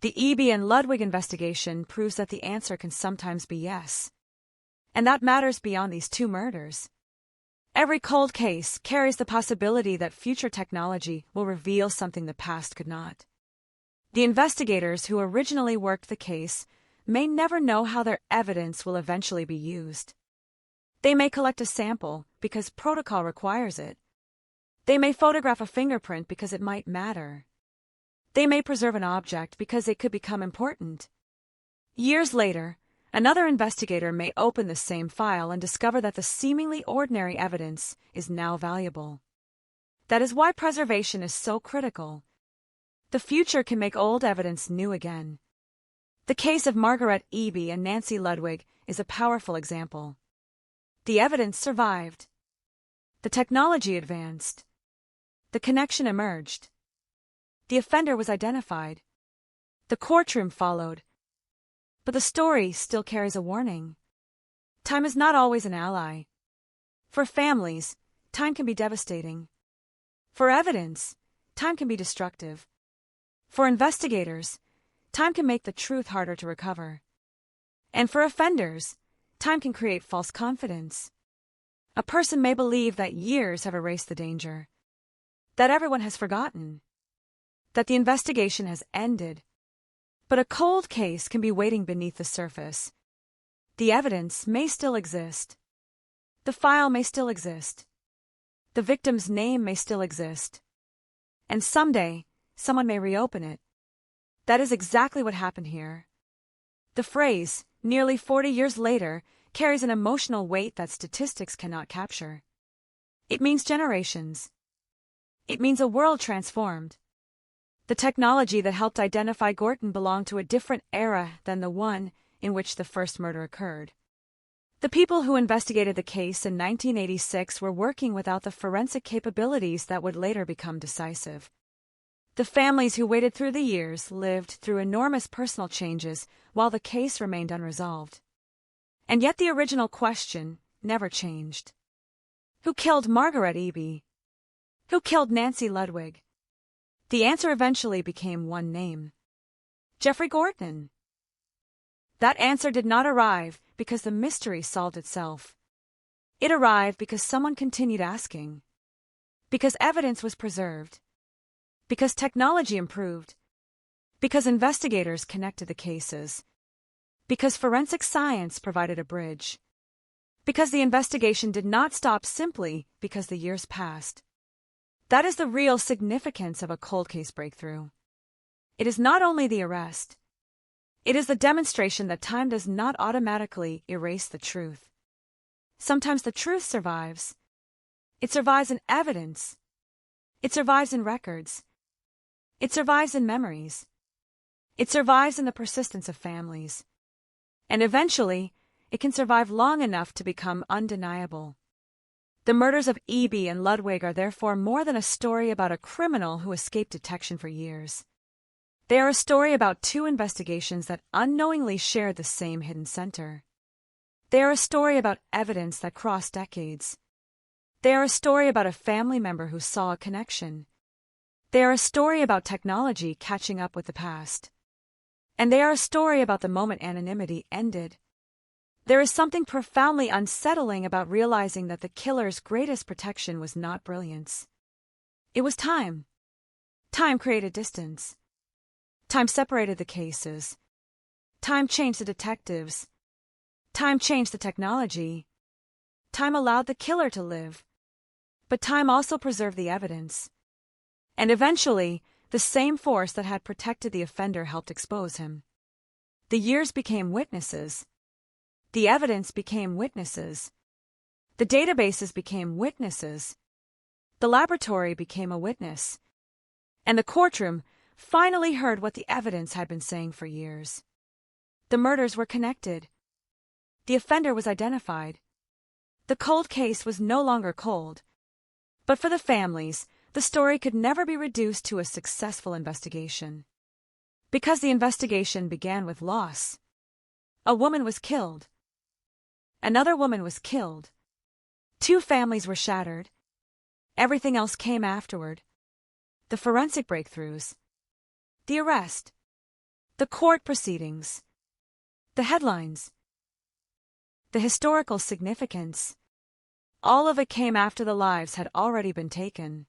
The Eby and Ludwig investigation proves that the answer can sometimes be yes. And that matters beyond these two murders. Every cold case carries the possibility that future technology will reveal something the past could not. The investigators who originally worked the case may never know how their evidence will eventually be used. They may collect a sample because protocol requires it. They may photograph a fingerprint because it might matter. They may preserve an object because it could become important. Years later, another investigator may open the same file and discover that the seemingly ordinary evidence is now valuable. That is why preservation is so critical. The future can make old evidence new again. The case of Margaret Eby and Nancy Ludwig is a powerful example. The evidence survived. The technology advanced. The connection emerged. The offender was identified. The courtroom followed. But the story still carries a warning. Time is not always an ally. For families, time can be devastating. For evidence, time can be destructive. For investigators, time can make the truth harder to recover. And for offenders, time can create false confidence. A person may believe that years have erased the danger, that everyone has forgotten, that the investigation has ended. But a cold case can be waiting beneath the surface. The evidence may still exist. The file may still exist. The victim's name may still exist. And someday, someone may reopen it. That is exactly what happened here. The phrase, nearly 40 years later, carries an emotional weight that statistics cannot capture. It means generations. It means a world transformed. The technology that helped identify Gorton belonged to a different era than the one in which the first murder occurred. The people who investigated the case in 1986 were working without the forensic capabilities that would later become decisive. The families who waited through the years lived through enormous personal changes while the case remained unresolved. And yet the original question never changed. Who killed Margaret Eby? Who killed Nancy Ludwig? The answer eventually became one name: Jeffrey Gorton. That answer did not arrive because the mystery solved itself. It arrived because someone continued asking, because evidence was preserved, because technology improved, because investigators connected the cases, because forensic science provided a bridge, because the investigation did not stop simply because the years passed. That is the real significance of a cold case breakthrough. It is not only the arrest. It is the demonstration that time does not automatically erase the truth. Sometimes the truth survives. It survives in evidence. It survives in records. It survives in memories. It survives in the persistence of families. And eventually, it can survive long enough to become undeniable. The murders of Eby and Ludwig are therefore more than a story about a criminal who escaped detection for years. They are a story about two investigations that unknowingly shared the same hidden center. They are a story about evidence that crossed decades. They are a story about a family member who saw a connection. They are a story about technology catching up with the past. And they are a story about the moment anonymity ended. There is something profoundly unsettling about realizing that the killer's greatest protection was not brilliance. It was time. Time created distance. Time separated the cases. Time changed the detectives. Time changed the technology. Time allowed the killer to live. But time also preserved the evidence. And eventually, the same force that had protected the offender helped expose him. The years became witnesses. The evidence became witnesses. The databases became witnesses. The laboratory became a witness. And the courtroom finally heard what the evidence had been saying for years. The murders were connected. The offender was identified. The cold case was no longer cold. But for the families, the story could never be reduced to a successful investigation. Because the investigation began with loss. A woman was killed. Another woman was killed. 2 families were shattered. Everything else came afterward. The forensic breakthroughs. The arrest. The court proceedings. The headlines. The historical significance. All of it came after the lives had already been taken.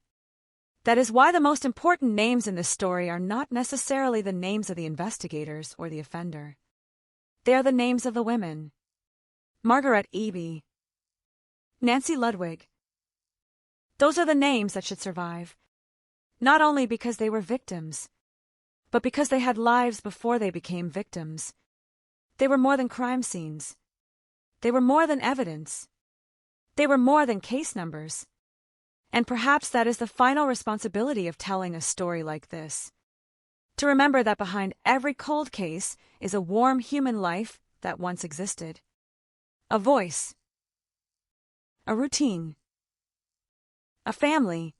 That is why the most important names in this story are not necessarily the names of the investigators or the offender. They are the names of the women. Margaret Eby. Nancy Ludwig. Those are the names that should survive, not only because they were victims, but because they had lives before they became victims. They were more than crime scenes. They were more than evidence. They were more than case numbers. And perhaps that is the final responsibility of telling a story like this. To remember that behind every cold case is a warm human life that once existed. A voice. A routine. A family.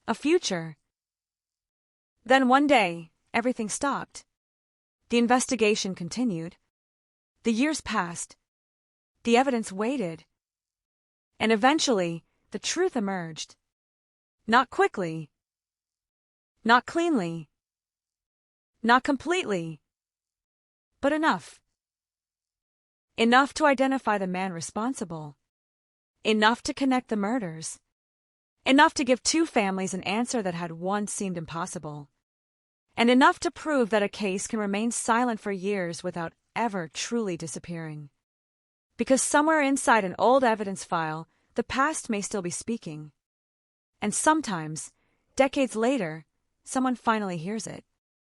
A future. Then one day, everything stopped. The investigation continued. The years passed. The evidence waited. And eventually, the truth emerged. Not quickly. Not cleanly. Not completely. But enough. Enough to identify the man responsible. Enough to connect the murders. Enough to give 2 families an answer that had once seemed impossible. And enough to prove that a case can remain silent for years without ever truly disappearing. Because somewhere inside an old evidence file, the past may still be speaking. And sometimes, decades later, someone finally hears it.